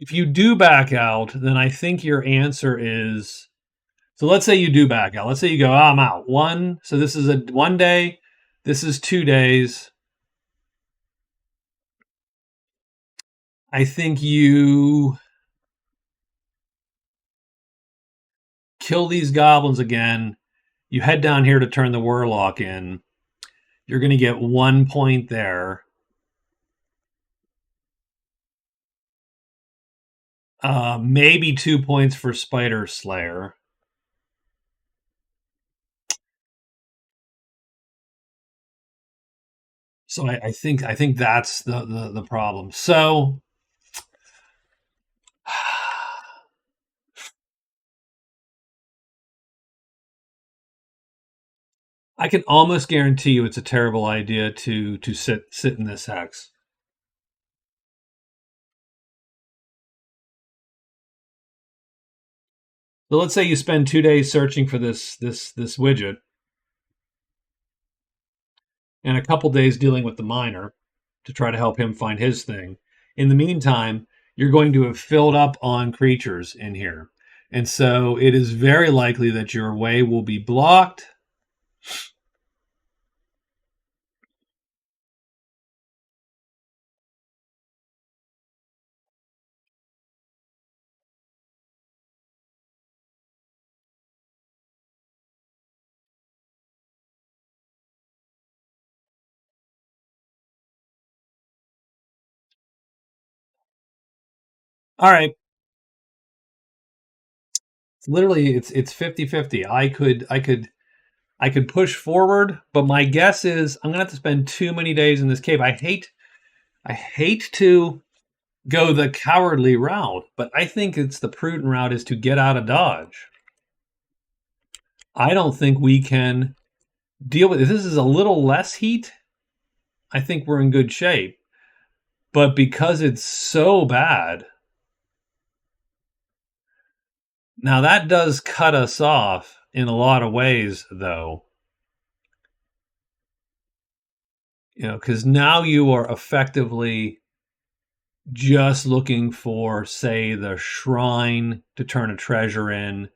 If you do back out, then I think your answer is. So let's say you do back out. Let's say you go, I'm out. So this is a 1 day. This is 2 days. I think you kill these goblins again. You head down here to turn the warlock in. You're going to get 1 point there. Maybe 2 points for Spider Slayer. So I think that's the problem. So I can almost guarantee you it's a terrible idea to sit in this hex. So let's say you spend 2 days searching for this widget, and a couple days dealing with the miner to try to help him find his thing. In the meantime, you're going to have filled up on creatures in here. And so it is very likely that your way will be blocked. All right. Literally it's 50-50. I could push forward, but my guess is I'm gonna have to spend too many days in this cave. I hate to go the cowardly route, but I think it's the prudent route is to get out of dodge. I don't think we can deal with this. This is a little less heat. I think we're in good shape. But because it's so bad, now that does cut us off in a lot of ways, though. Because now you are effectively just looking for, say, the shrine to turn a treasure in.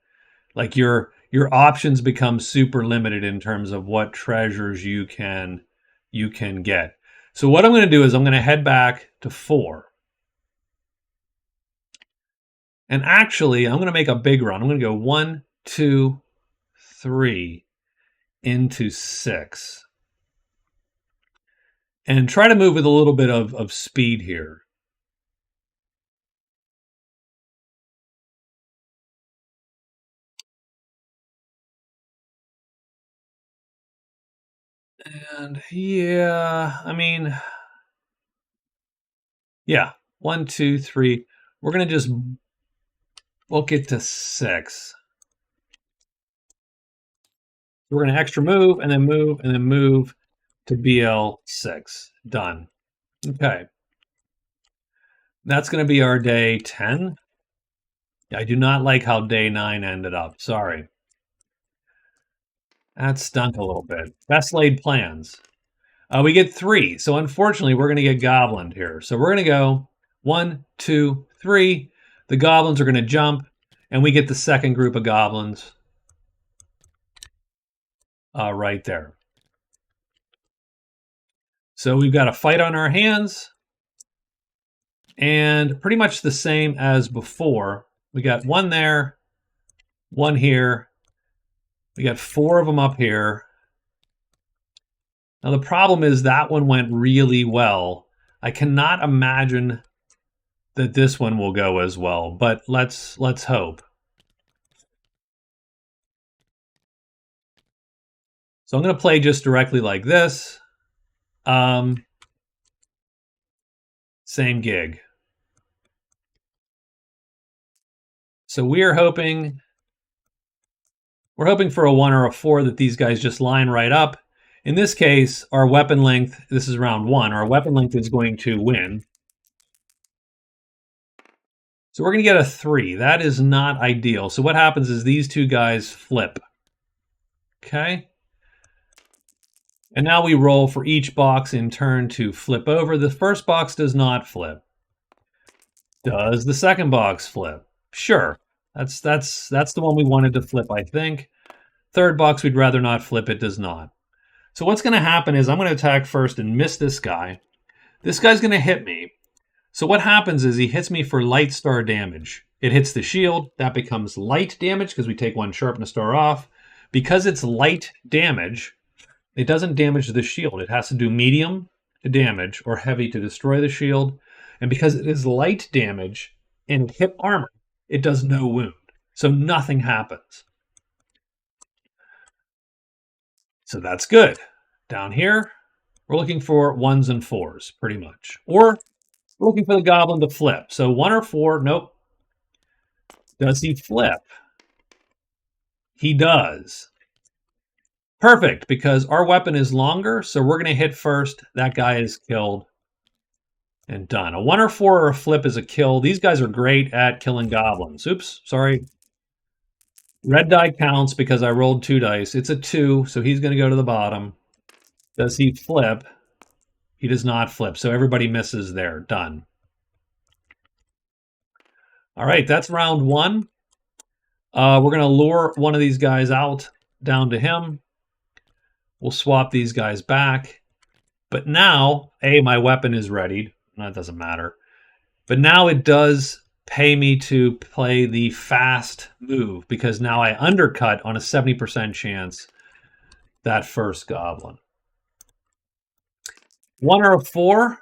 Like your options become super limited in terms of what treasures you can get. So what I'm going to do is I'm going to head back to 4. And actually, I'm going to make a big run. I'm going to go 1, 2, 3 into 6. And try to move with a little bit of speed here. And yeah, I mean, yeah, 1, 2, 3. We're going to just book it to 6. We're going to extra move and then move and then move to BL6. Done. Okay. That's going to be our day 10. I do not like how day 9 ended up. Sorry. That stunk a little bit. Best laid plans. We get 3. So unfortunately, we're going to get goblined here. So we're going to go 1, 2, 3. The goblins are going to jump, and we get the second group of goblins right there. So we've got a fight on our hands, and pretty much the same as before. We got 1 there, 1 here. We got 4 of them up here. Now the problem is that one went really well. I cannot imagine that this one will go as well, but let's hope. So I'm going to play just directly like this. Same gig. So we're hoping for a 1 or a 4 that these guys just line right up. In this case, our weapon length, this is round 1, our weapon length is going to win. So we're going to get a 3. That is not ideal. So what happens is these 2 guys flip. Okay. And now we roll for each box in turn to flip over. The first box does not flip. Does the second box flip? Sure. That's the one we wanted to flip, I think. Third box, we'd rather not flip. It does not. So what's going to happen is I'm going to attack first and miss this guy. This guy's going to hit me. So what happens is he hits me for light star damage. It hits the shield. That becomes light damage because we take 1 sharpness star off. Because it's light damage, it doesn't damage the shield. It has to do medium to damage or heavy to destroy the shield. And because it is light damage and it hit armor, it does no wound. So nothing happens. So that's good. Down here, we're looking for 1s and 4s, pretty much. Or we're looking for the goblin to flip. So 1 or 4, nope. Does he flip? He does. Perfect, because our weapon is longer, so we're going to hit first. That guy is killed and done. A 1 or 4 or a flip is a kill. These guys are great at killing goblins. Oops, sorry. Red die counts because I rolled 2 dice. It's a 2, so he's going to go to the bottom. Does he flip? He does not flip, so everybody misses there. Done. All right, that's round 1. We're going to lure one of these guys out down to him. We'll swap these guys back. But now, my weapon is readied. That doesn't matter. But now it does pay me to play the fast move because now I undercut on a 70% chance that first goblin. 1 or a 4,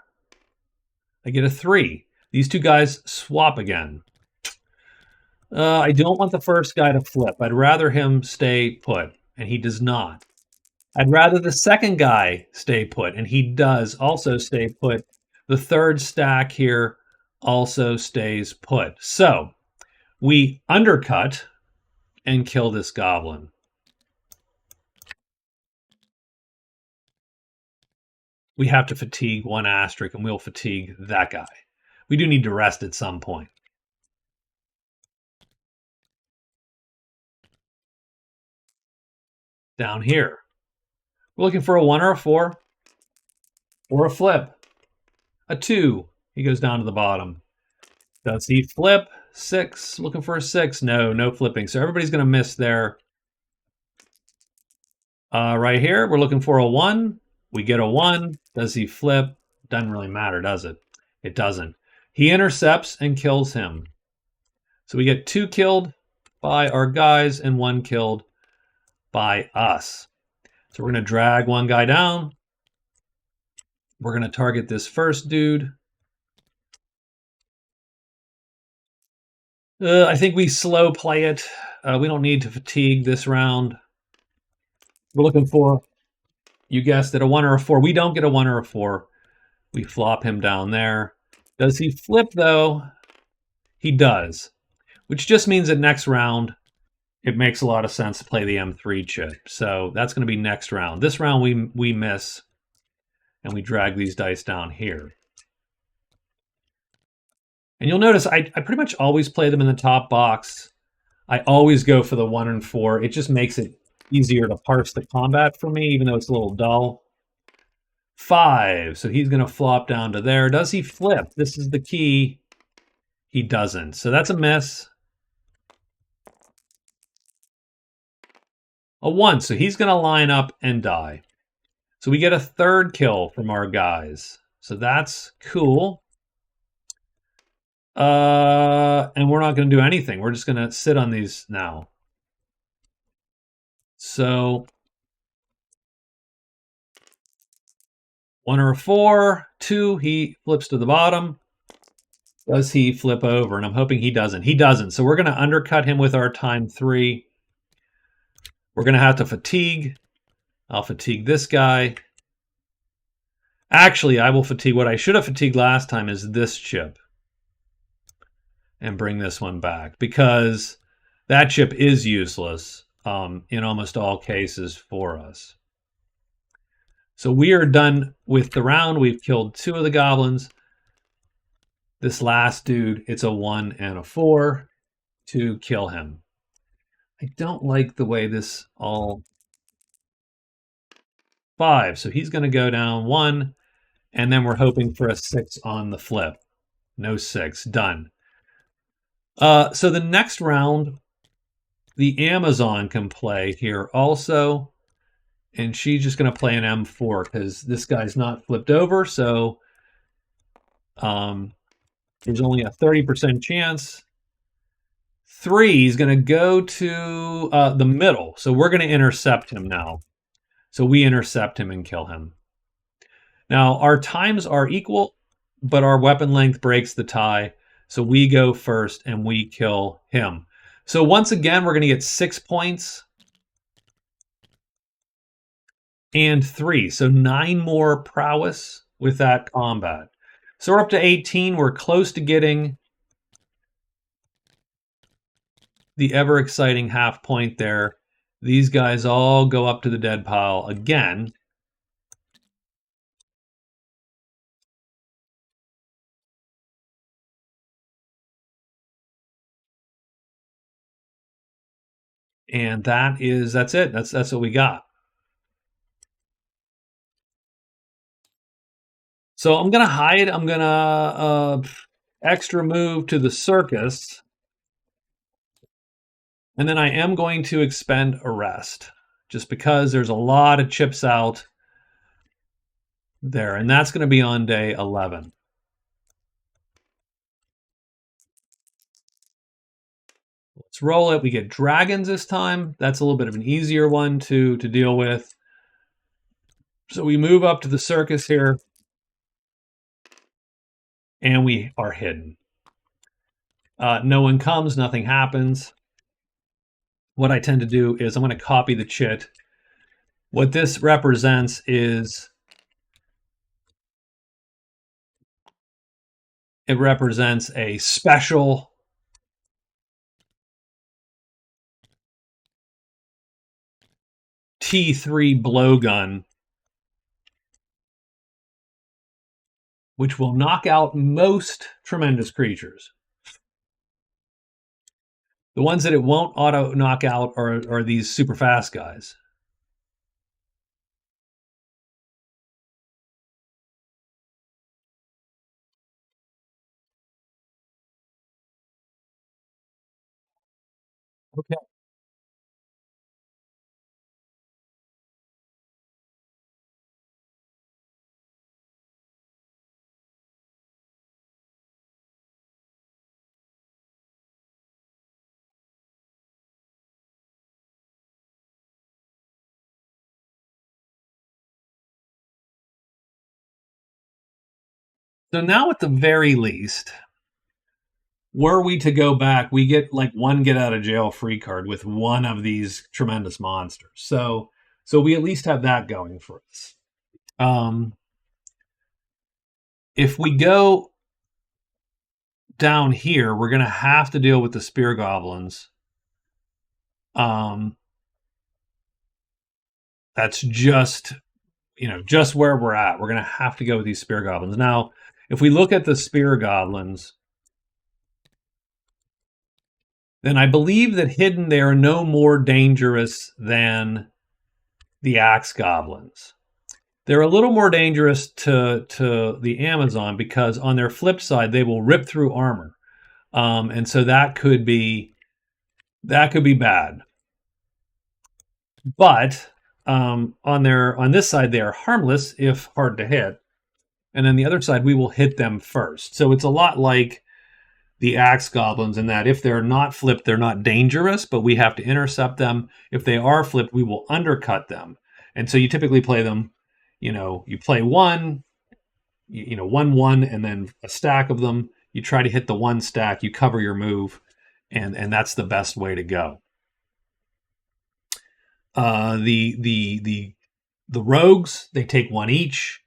I get a 3. These 2 guys swap again. I don't want the first guy to flip. I'd rather him stay put, and he does not. I'd rather the second guy stay put, and he does also stay put. The third stack here also stays put. So we undercut and kill this goblin. We have to fatigue 1 asterisk, and we'll fatigue that guy. We do need to rest at some point. Down here, we're looking for a 1 or a 4 or a flip. A 2, he goes down to the bottom. Does he flip? 6, looking for a 6. No flipping. So everybody's going to miss there. Right here, we're looking for a 1. We get a 1. Does he flip? Doesn't really matter, does it? It doesn't. He intercepts and kills him. So we get 2 killed by our guys and 1 killed by us. So we're going to drag one guy down. We're going to target this first dude. I think we slow play it. We don't need to fatigue this round. We're looking for, you guessed it, a 1 or a 4. We don't get a 1 or a 4. We flop him down there. Does he flip, though? He does, which just means that next round it makes a lot of sense to play the M3 chip. So that's going to be next round. This round we miss, and we drag these dice down here. And you'll notice I pretty much always play them in the top box. I always go for the 1 and 4. It just makes it easier to parse the combat for me, even though it's a little dull. 5. So he's going to flop down to there. Does he flip? This is the key. He doesn't. So that's a miss. A 1. So he's going to line up and die. So we get a 3rd kill from our guys. So that's cool. And we're not going to do anything. We're just going to sit on these now. So 1 or a 4, 2, he flips to the bottom. Does he flip over? And I'm hoping he doesn't. He doesn't. So we're going to undercut him with our time 3. We're going to have to fatigue. I'll fatigue this guy. Actually, I will fatigue. What I should have fatigued last time is this chip. And bring this one back. Because that chip is useless in almost all cases for us. So we are done with the round. We've killed 2 of the goblins. This last dude, it's a 1 and a 4 to kill him. I don't like the way this all... 5. So he's going to go down 1, and then we're hoping for a 6 on the flip. No 6. Done. So the next round, the Amazon can play here also, and she's just going to play an M4 because this guy's not flipped over, so there's only a 30% chance. 3 is going to go to the middle, so we're going to intercept him now. So we intercept him and kill him. Now, our times are equal, but our weapon length breaks the tie. So we go first and we kill him. So once again, we're going to get 6 points and 3. So 9 more prowess with that combat. So we're up to 18. We're close to getting the ever exciting half point there. These guys all go up to the dead pile again. And that's it. That's what we got. So I'm going to hide. I'm going to extra move to the circus. And then I am going to expend arrest just because there's a lot of chips out there. And that's going to be on day 11. Let's roll it. We get dragons this time. That's a little bit of an easier one to deal with. So we move up to the circus here. And we are hidden. No one comes. Nothing happens. What I tend to do is I'm going to copy the chit. What this represents is it represents a special T3 blowgun, which will knock out most tremendous creatures. The ones that it won't auto knock out are these super fast guys. Okay. So now at the very least, were we to go back, we get like one get out of jail free card with one of these tremendous monsters. So we at least have that going for us. If we go down here, we're going to have to deal with the spear goblins. That's just, just where we're at. We're going to have to go with these spear goblins. Now, if we look at the spear goblins, then I believe that hidden they are no more dangerous than the axe goblins. They're a little more dangerous to the Amazon because on their flip side, they will rip through armor. And so that could be bad. But on this side, they are harmless if hard to hit. And then the other side, we will hit them first. So it's a lot like the axe goblins in that if they're not flipped, they're not dangerous, but we have to intercept them. If they are flipped, we will undercut them. And so you typically play them, you play one, 1, and then a stack of them. You try to hit the one stack, you cover your move, and that's the best way to go. The rogues, they take one each,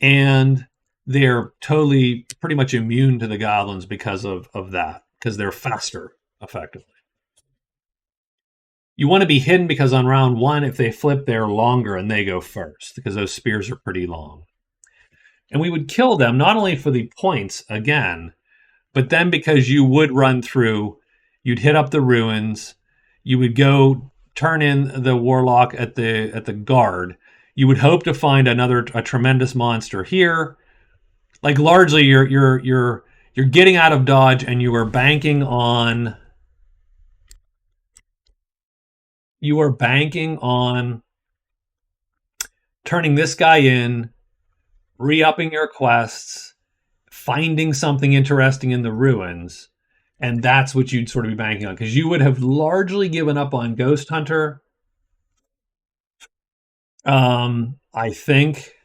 and they're pretty much immune to the goblins because of that, because they're faster, effectively. You want to be hidden because on round 1, if they flip, they're longer and they go first because those spears are pretty long. And we would kill them not only for the points again, but then because you would run through, you'd hit up the ruins, you would go turn in the warlock at the guard. You would hope to find a tremendous monster here. Like largely, you're getting out of dodge, and you are banking on turning this guy in, re-upping your quests, finding something interesting in the ruins, and that's what you'd sort of be banking on, because you would have largely given up on Ghost Hunter. I think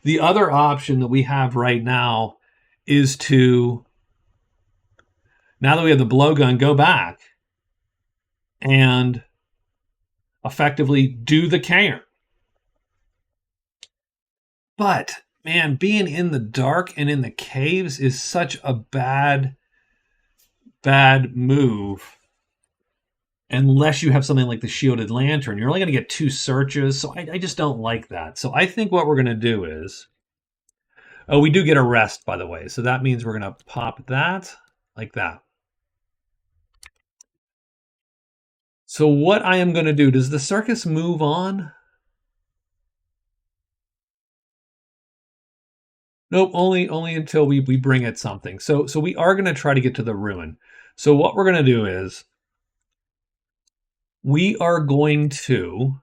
the other option that we have right now is to, now that we have the blowgun, go back and effectively do the cairn. But man, being in the dark and in the caves is such a bad move unless you have something like the Shielded Lantern. You're only going to get 2 searches, so I just don't like that. So I think what we're going to do is, we do get a rest, by the way, so that means we're going to pop that like that. So what I am going to do, does the circus move on? Nope, only until we bring it something. So we are going to try to get to the ruin. So what we're going to do is we're going to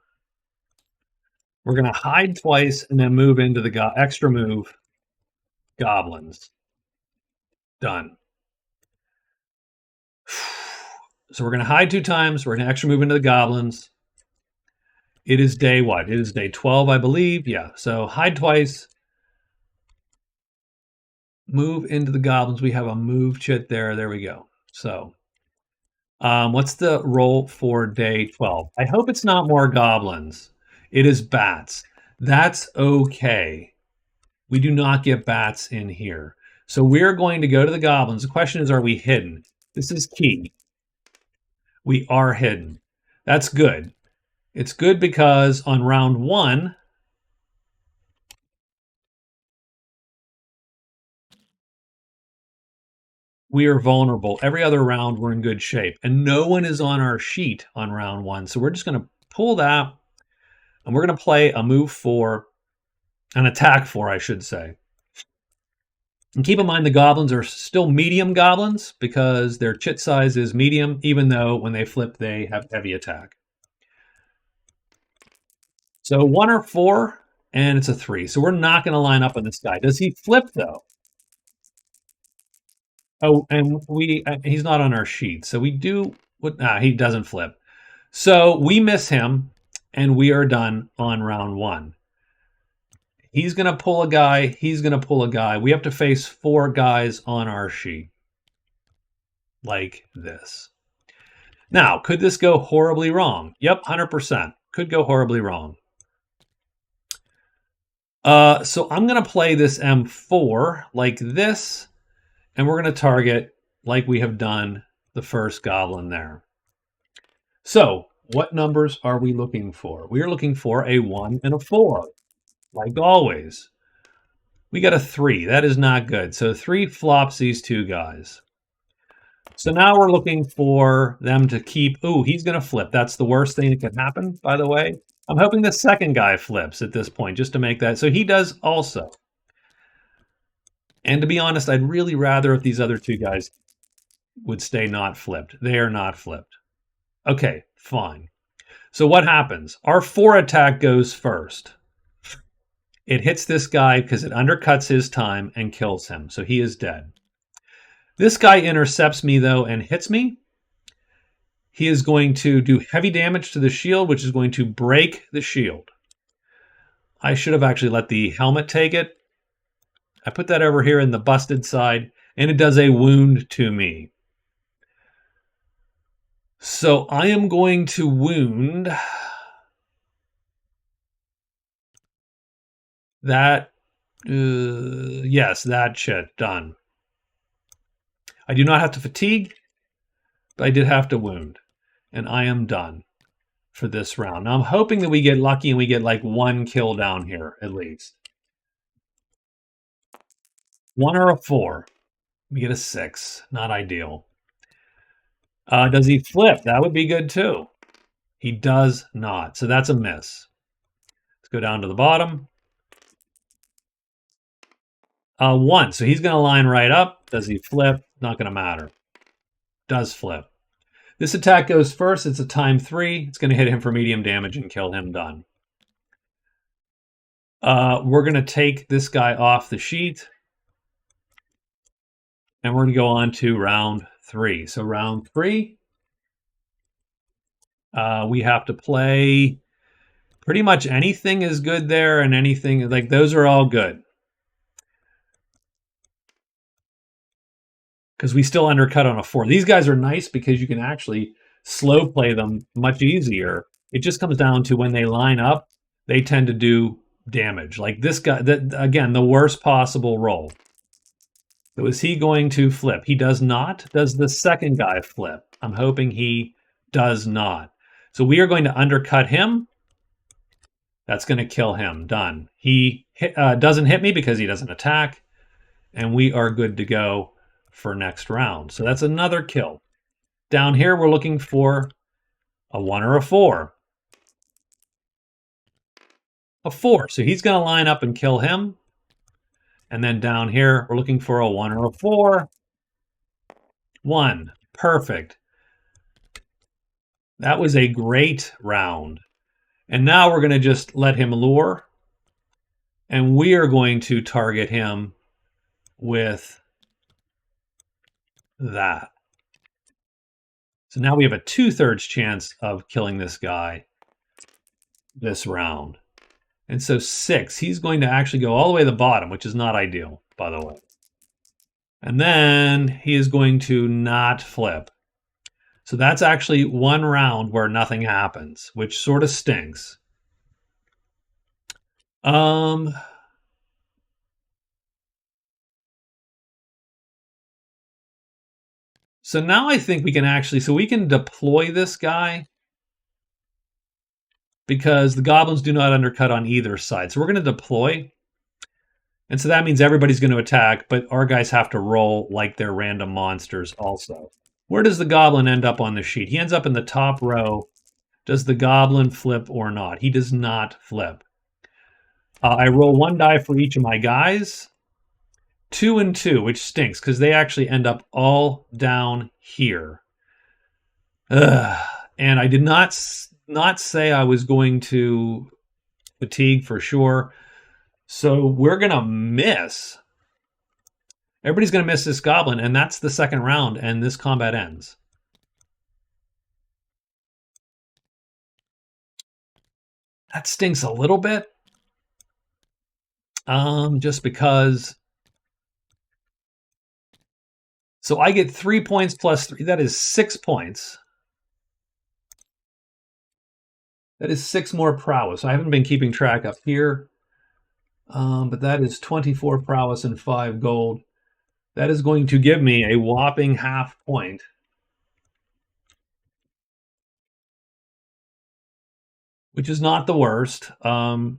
hide twice and then move into the extra move goblins. Done. So we're going to hide 2 times. We're going to extra move into the goblins. It is day what? It is day 12, I believe. Yeah. So hide twice. Move into the goblins. We have a move chit there. There we go. So what's the roll for day 12? I hope it's not more goblins. It is bats. That's okay. We do not get bats in here. So we're going to go to the goblins. The question is, are we hidden? This is key. We are hidden. That's good. It's good because on round 1, we are vulnerable. Every other round, we're in good shape. And no one is on our sheet on round 1. So we're just going to pull that, and we're going to play a move 4, an attack 4, I should say. And keep in mind the goblins are still medium goblins because their chit size is medium, even though when they flip, they have heavy attack. So 1 or 4, and it's a 3. So we're not going to line up on this guy. Does he flip, though? Oh, and he's not on our sheet. So we do, he doesn't flip. So we miss him, and we are done on round 1. He's going to pull a guy. He's going to pull a guy. We have to face 4 guys on our sheet. Like this. Now, could this go horribly wrong? Yep, 100%. Could go horribly wrong. So I'm going to play this M4 like this, and we're going to target like we have done the first goblin there. So what numbers are we looking for? We are looking for a 1 and a 4, like always. We got a 3. That is not good. So 3 flops these 2 guys. So now we're looking for them to keep... Ooh, he's going to flip. That's the worst thing that could happen, by the way. I'm hoping the second guy flips at this point, just to make that... So he does also. And to be honest, I'd really rather if these other 2 guys would stay not flipped. They are not flipped. Okay, fine. So what happens? Our 4 attack goes first. It hits this guy because it undercuts his time and kills him. So he is dead. This guy intercepts me, though, and hits me. He is going to do heavy damage to the shield, which is going to break the shield. I should have actually let the helmet take it. I put that over here in the busted side, and it does a wound to me. So I am going to wound that. Yes, that shit. Done. I do not have to fatigue, but I did have to wound. And I am done for this round. Now I'm hoping that we get lucky and we get like 1 kill down here, at least. 1 or a 4. We get a 6. Not ideal. Does he flip? That would be good too. He does not. So that's a miss. Let's go down to the bottom. 1. So he's going to line right up. Does he flip? Not going to matter. Does flip. This attack goes first. It's a time 3. It's going to hit him for medium damage and kill him. Done. We're going to take this guy off the sheet. And we're going to go on to round 3. So round 3, we have to play pretty much anything is good there, and anything, like those are all good. Because we still undercut on a 4. These guys are nice because you can actually slow play them much easier. It just comes down to when they line up, they tend to do damage. Like this guy, that again, the worst possible roll. So is he going to flip? He does not. Does the second guy flip? I'm hoping he does not. So we are going to undercut him. That's going to kill him. Done. He doesn't hit me because he doesn't attack. And we are good to go for next round. So that's another kill. Down here, we're looking for a 1 or a 4. A 4. So he's going to line up and kill him. And then down here, we're looking for a 1 or a 4. 1. Perfect. That was a great round. And now we're going to just let him lure. And we are going to target him with that. So now we have a 2/3 chance of killing this guy this round. And so 6, he's going to actually go all the way to the bottom, which is not ideal, by the way. And then he is going to not flip. So that's actually 1 round where nothing happens, which sort of stinks. So now I think we can actually, so we can deploy this guy because the goblins do not undercut on either side. So we're going to deploy. And so that means everybody's going to attack, but our guys have to roll like they're random monsters also. Where does the goblin end up on the sheet? He ends up in the top row. Does the goblin flip or not? He does not flip. I roll 1 die for each of my guys. 2 and 2, which stinks because they actually end up all down here. And I did not say I was going to fatigue for sure. So we're going to miss. Everybody's going to miss this goblin, and that's the second round, and this combat ends. That stinks a little bit. Just because. So I get 3 points plus 3. That is 6 points. That is 6 more prowess. I haven't been keeping track up here. But that is 24 prowess and 5 gold. That is going to give me a whopping half point. Which is not the worst. The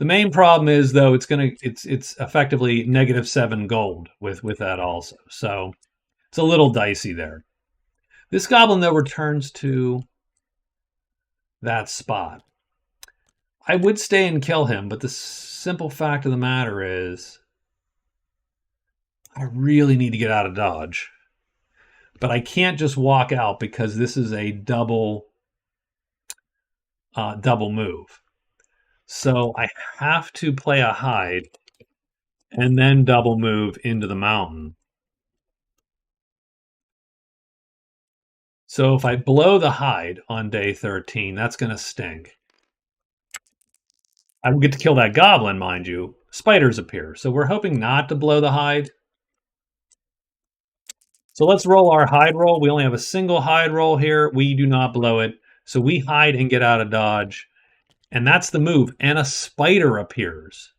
main problem is though it's effectively -7 gold with that also. So it's a little dicey there. This goblin though returns to that spot. I would stay and kill him, but the simple fact of the matter is I really need to get out of dodge. But I can't just walk out because this is a double move. So I have to play a hide and then double move into the mountain. So if I blow the hide on day 13, that's going to stink. I will get to kill that goblin, mind you. Spiders appear. So we're hoping not to blow the hide. So let's roll our hide roll. We only have a single hide roll here. We do not blow it. So we hide and get out of dodge. And that's the move. And a spider appears.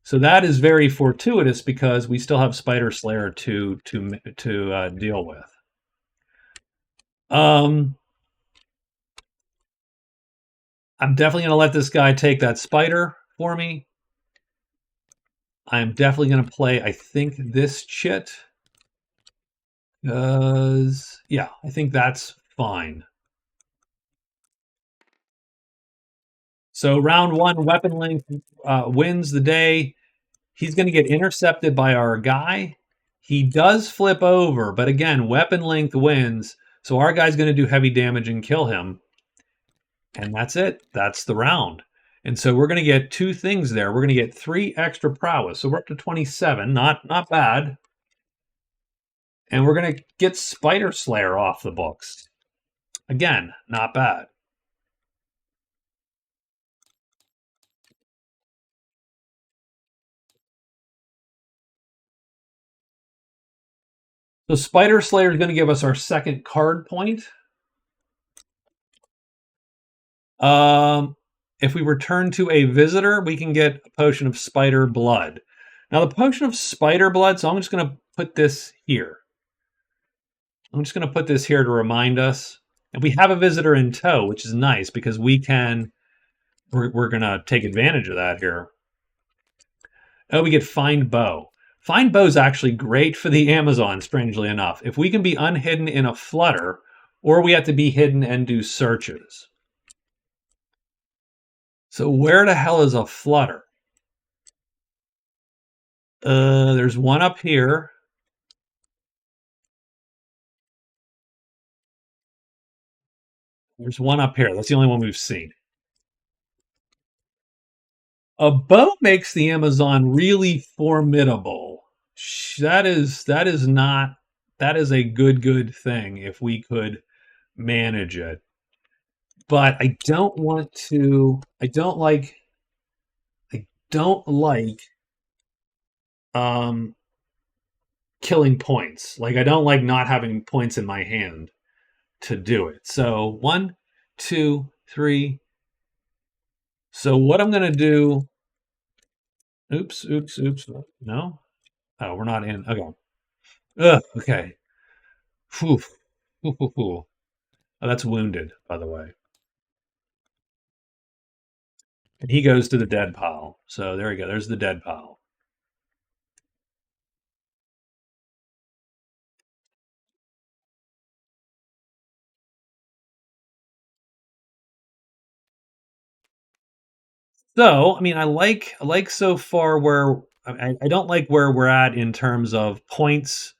So that is very fortuitous because we still have Spider Slayer to deal with. I'm definitely going to let this guy take that spider for me. I'm definitely going to play, I think, this chit. Yeah, I think that's fine. So round 1, Weapon Link wins the day. He's going to get intercepted by our guy. He does flip over, but again, Weapon Length wins. So our guy's going to do heavy damage and kill him. And that's it. That's the round. And so we're going to get 2 things there. We're going to get 3 extra prowess. So we're up to 27. Not bad. And we're going to get Spider Slayer off the books. Again, not bad. So Spider Slayer is going to give us our second card point. If we return to a visitor, we can get a potion of spider blood. Now the potion of spider blood, so I'm just going to put this here. I'm just going to put this here to remind us. And we have a visitor in tow, which is nice because we're going to take advantage of that here. Oh, we get Find Bow. Find Bow is actually great for the Amazon, strangely enough. If we can be unhidden in a flutter, or we have to be hidden and do searches. So where the hell is a flutter? There's one up here. There's one up here. That's the only one we've seen. A bow makes the Amazon really formidable. That is a good thing if we could manage it. But I don't like killing points. Like I don't like not having points in my hand to do it. So 1, 2, 3. So what I'm going to do. Oops. No. Oh, we're not in. Okay. Ugh, okay. Whew. Oh, that's wounded, by the way. And he goes to the dead pile. So there we go. There's the dead pile. So, I mean, I like so far where I don't like where we're at in terms of points.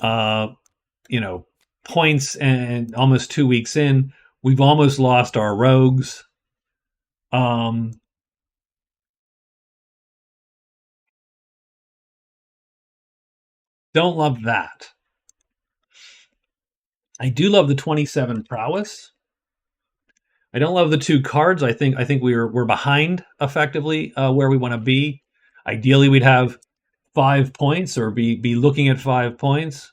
You know, points, and almost 2 weeks in, we've almost lost our rogues. Don't love that. I do love the 27 prowess. I don't love the 2 cards. I think we're behind effectively where we want to be. Ideally, we'd have 5 points or be looking at 5 points.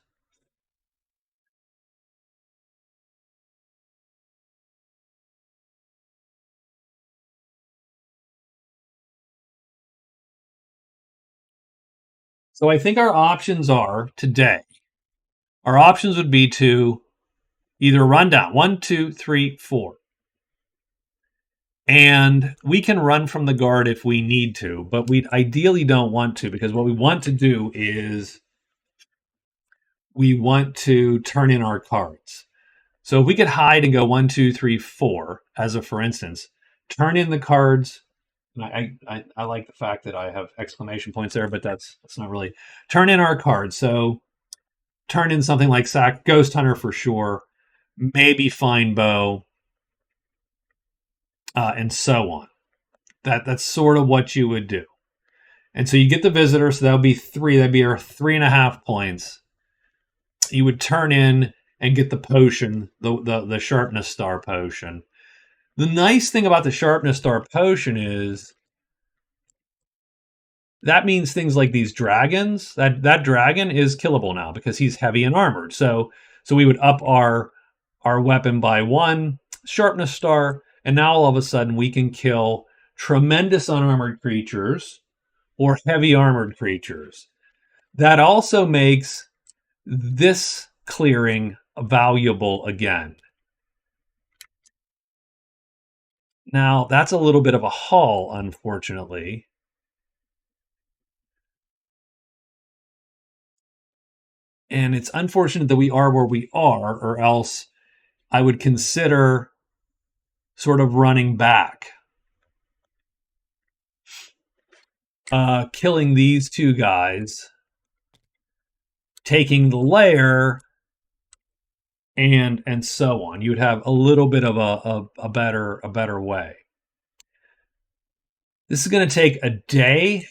So I think our options are today. Our options would be to either run down 1, 2, 3, 4. And we can run from the guard if we need to, but we ideally don't want to, because what we want to do is we want to turn in our cards. So if we could hide and go 1, 2, 3, 4, as a for instance, turn in the cards. I like the fact that I have exclamation points there, but that's not really turn in our cards. So turn in something like Ghost Hunter for sure, maybe Fine Bow, and so on. That's sort of what you would do. And so you get the visitor, so that would be 3. That'd be our 3.5 points. You would turn in and get the potion, the Sharpness Star potion. The nice thing about the Sharpness Star potion is that means things like these dragons. That dragon is killable now because he's heavy and armored. So we would up our weapon by 1 Sharpness Star, and now all of a sudden we can kill tremendous unarmored creatures or heavy armored creatures. That also makes this clearing valuable again. Now, that's a little bit of a haul, unfortunately. And it's unfortunate that we are where we are, or else I would consider sort of running back. Killing these 2 guys, taking the lair, and so on. You would have a little bit of a better way. This is going to take a day.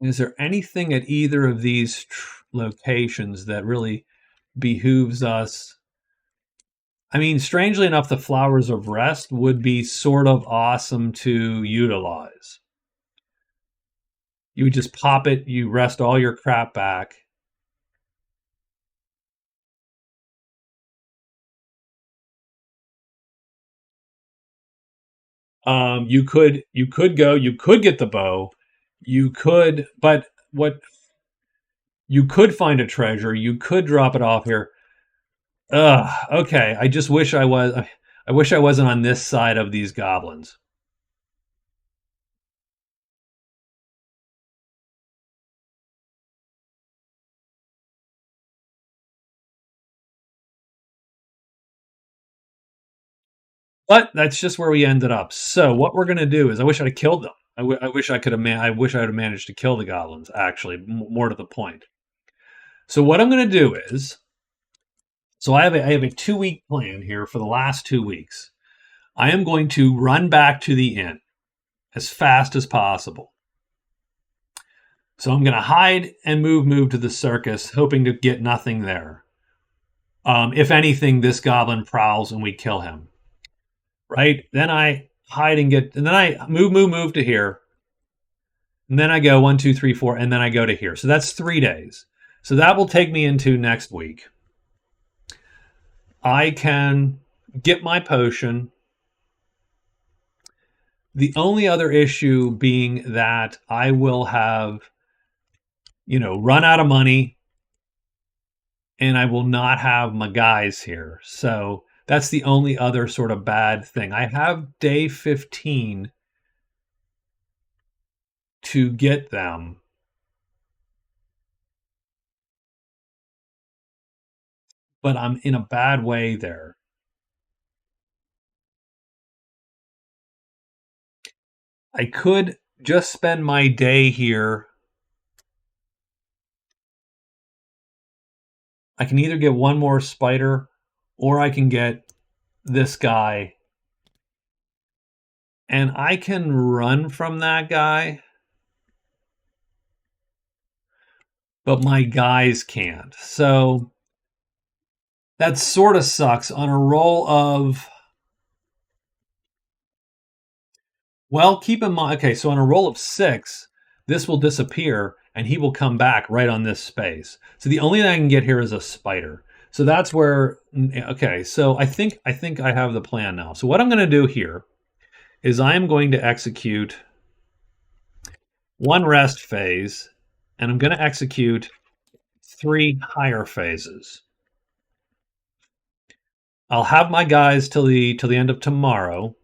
Is there anything at either of these locations that really behooves us? I mean, strangely enough, the Flowers of Rest would be sort of awesome to utilize. You would just pop it, you rest all your crap back. You could get the bow. You could, but what you could find a treasure. You could drop it off here. Ugh, okay. I just wish I was. I wish I wasn't on this side of these goblins. But that's just where we ended up. So what we're gonna do is, I wish I'd have killed them. I wish I could have. I wish I'd have managed to kill the goblins. Actually, more to the point. So what I'm gonna do is, so I have a 2-week plan here for the last 2 weeks. I am going to run back to the inn as fast as possible. So I'm going to hide and move to the circus, hoping to get nothing there. If anything, this goblin prowls and we kill him. Right? Then I hide and then I move to here. And then I go 1, 2, 3, 4, and then I go to here. So that's 3 days. So that will take me into next week. I can get my potion. The only other issue being that I will have, run out of money, and I will not have my guys here. So that's the only other sort of bad thing. I have day 15 to get them. But I'm in a bad way there. I could just spend my day here. I can either get one more spider, or I can get this guy And I can run from that guy, but my guys can't. So that sort of sucks. On a roll of, well, keep in mind, okay, so on a roll of 6, this will disappear and he will come back right on this space. So the only thing I can get here is a spider. So that's where, okay, so I think I have the plan now. So what I'm going to do here is I am going to execute one rest phase, and I'm going to execute 3 higher phases. I'll have my guys till the end of tomorrow.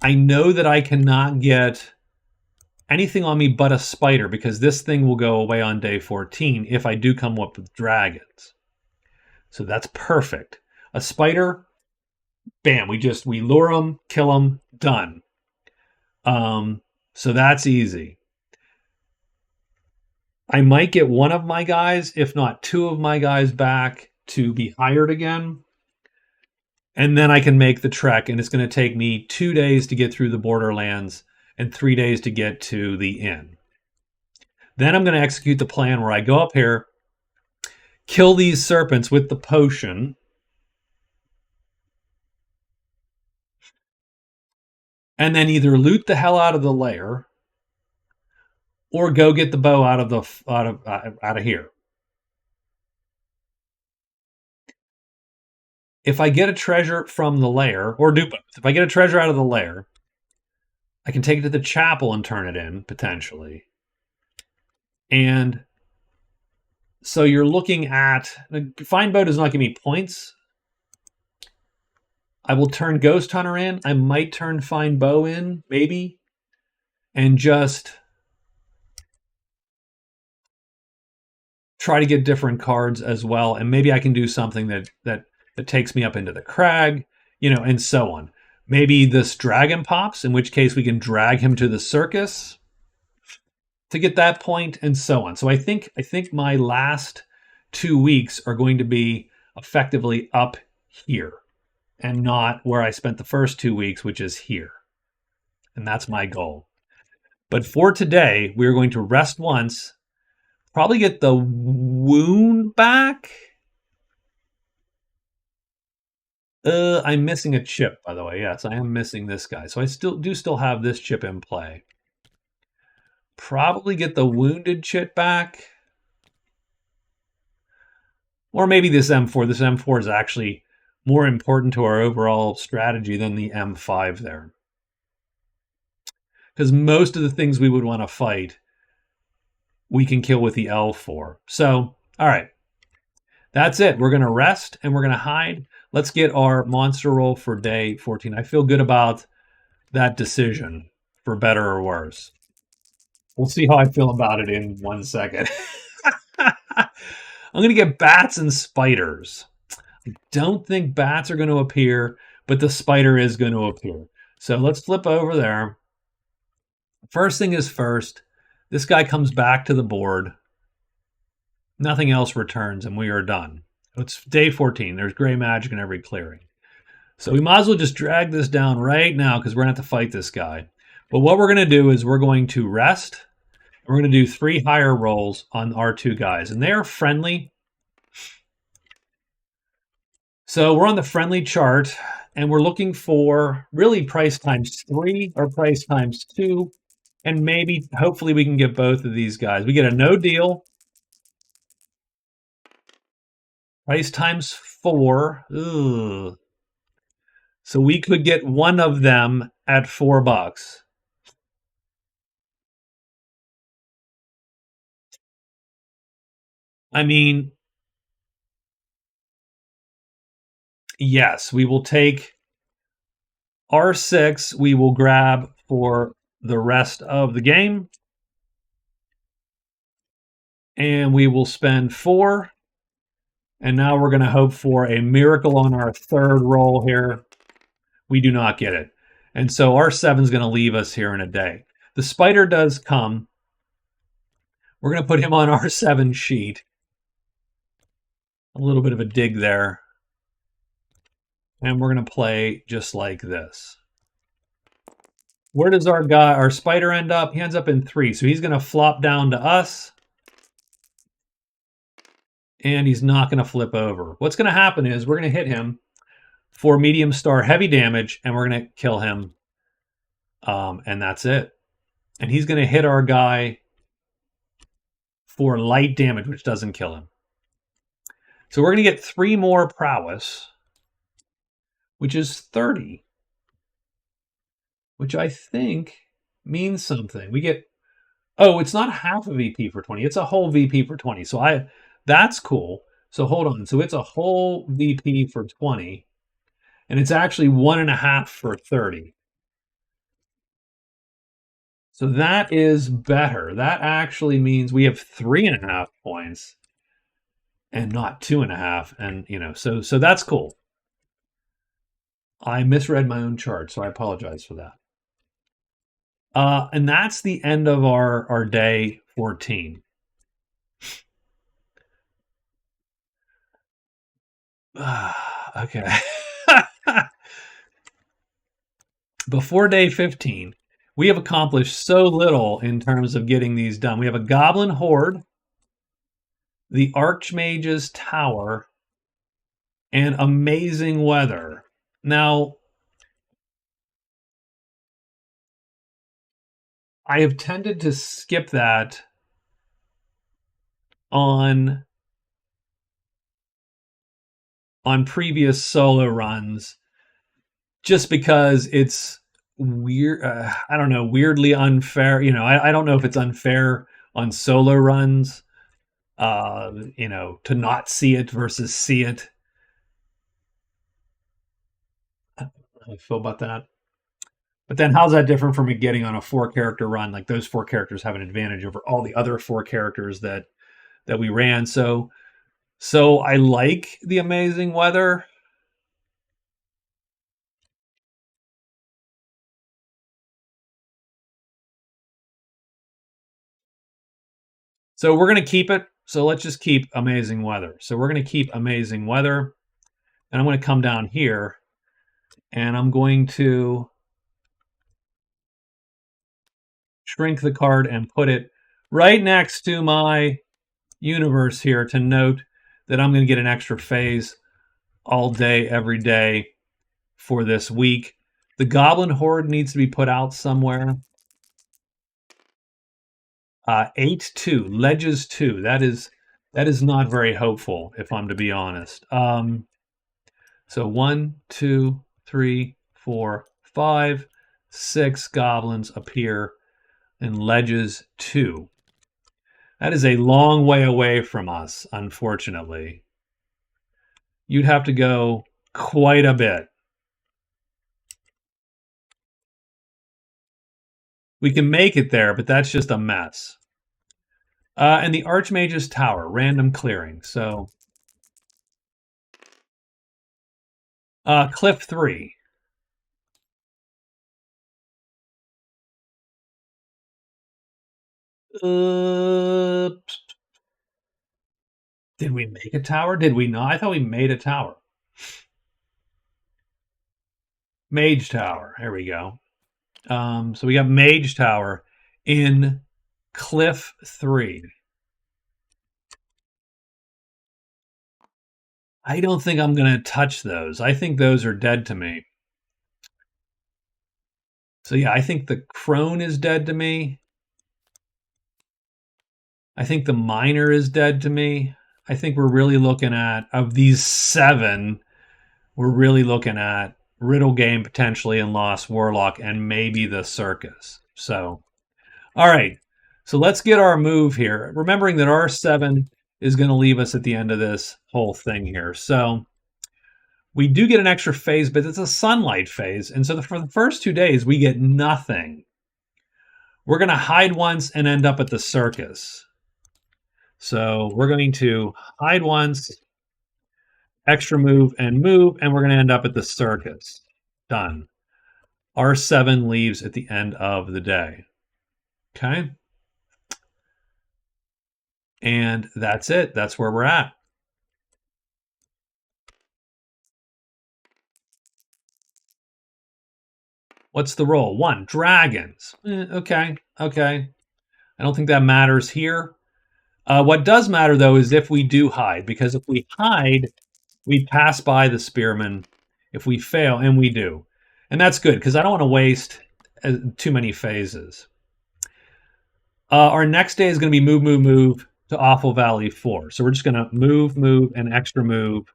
I know that I cannot get anything on me but a spider because this thing will go away on day 14 if I do come up with dragons. So that's perfect. A spider, bam, we lure them, kill them, done. So that's easy. I might get one of my guys, if not 2 of my guys back to be hired again. And then I can make the trek, and it's going to take me 2 days to get through the Borderlands and 3 days to get to the inn. Then I'm going to execute the plan where I go up here, kill these serpents with the potion, and then either loot the hell out of the lair or go get the bow out of here. If I get a treasure from the lair, or do both, if I get a treasure out of the lair, I can take it to the chapel and turn it in, potentially. And so you're looking at, Find Bow does not give me points. I will turn Ghost Hunter in. I might turn Find Bow in, maybe. And just try to get different cards as well. And maybe I can do something that takes me up into the crag, and so on. Maybe this dragon pops, in which case we can drag him to the circus to get that point, and so on. So I think my last 2 weeks are going to be effectively up here and not where I spent the first 2 weeks, which is here. And that's my goal. But for today, we're going to rest once, probably get the wound back. I'm missing a chip, by the way. Yes, I am missing this guy. So I still have this chip in play. Probably get the wounded chip back. Or maybe this M4. This M4 is actually more important to our overall strategy than the M5 there. Because most of the things we would want to fight, we can kill with the L4. So, all right. That's it. We're going to rest and we're going to hide. Let's get our monster roll for day 14. I feel good about that decision, for better or worse. We'll see how I feel about it in 1 second. I'm going to get bats and spiders. I don't think bats are going to appear, but the spider is going to appear. So let's flip over there. First thing is first, this guy comes back to the board. Nothing else returns, and we are done. It's day 14. There's gray magic in every clearing. So we might as well just drag this down right now because we're going to have to fight this guy. But what we're going to do is we're going to rest. We're going to do 3 higher rolls on our 2 guys. And they're friendly. So we're on the friendly chart. And we're looking for really price times 3 or price times 2. And maybe, hopefully, we can get both of these guys. We get a no deal. Price times 4. Ugh. So we could get one of them at $4. I mean, yes, we will take R6. We will grab for the rest of the game. And we will spend 4. And now we're going to hope for a miracle on our 3rd roll here. We do not get it. And so R7 is going to leave us here in a day. The spider does come. We're going to put him on R7 sheet. A little bit of a dig there. And we're going to play just like this. Where does our spider end up? He ends up in 3. So he's going to flop down to us. And he's not going to flip over. What's going to happen is we're going to hit him for medium star heavy damage, and we're going to kill him. And that's it. And he's going to hit our guy for light damage, which doesn't kill him. So we're going to get 3 more prowess, which is 30, which I think means something. We get, oh, it's not half a VP for 20. It's a whole VP for 20. So that's cool. So hold on. So it's a whole VP for 20, and it's actually 1.5 for 30. So that is better. That actually means we have 3.5 points and not 2.5. And, you know, so that's cool. I misread my own chart, so I apologize for that. And that's the end of our day 14. Okay. Before day 15, we have accomplished so little in terms of getting these done. We have a Goblin Horde, the Archmage's Tower, and Amazing Weather. Now, I have tended to skip that on previous solo runs just because it's weird. I don't know, weirdly unfair. You know, I don't know if it's unfair on solo runs, you know, to not see it versus see it. I don't know how I feel about that. But then how's that different from it getting on a 4-character run? Like those 4 characters have an advantage over all the other 4 characters that we ran. So I like the Amazing Weather. So we're going to keep it. So let's just keep Amazing Weather. So we're going to keep Amazing Weather. And I'm going to come down here. And I'm going to shrink the card and put it right next to my universe here to note that I'm going to get an extra phase all day, every day for this week. The Goblin Horde needs to be put out somewhere. 8-2, Ledges 2. That is not very hopeful, if I'm to be honest. So 1, 2, 3, 4, 5, 6 goblins appear in Ledges 2. That is a long way away from us, unfortunately. You'd have to go quite a bit. We can make it there, but that's just a mess. And the Archmage's Tower, random clearing. So Cliff 3. Did we make a tower? Did we not? I thought we made a tower. Mage Tower. There we go. So we got Mage Tower in Cliff 3. I don't think I'm going to touch those. I think those are dead to me. So yeah, I think the Crone is dead to me. I think the Miner is dead to me. I think we're really looking at, of these 7, we're really looking at Riddle Game potentially and Lost Warlock and maybe the Circus. So, all right. So let's get our move here. Remembering that R7 is going to leave us at the end of this whole thing here. So we do get an extra phase, but it's a sunlight phase. And so for the first 2 days, we get nothing. We're going to hide once and end up at the Circus. So we're going to hide once, extra move, and we're going to end up at the Circus. Done. R7 leaves at the end of the day. Okay? And that's it. That's where we're at. What's the roll? 1. Dragons. Okay. I don't think that matters here. What does matter, though, is if we do hide, because if we hide, we pass by the spearmen. If we fail, and we do. And that's good, because I don't want to waste too many phases. Our next day is going to be move to Awful Valley 4. So we're just going to move, and extra move.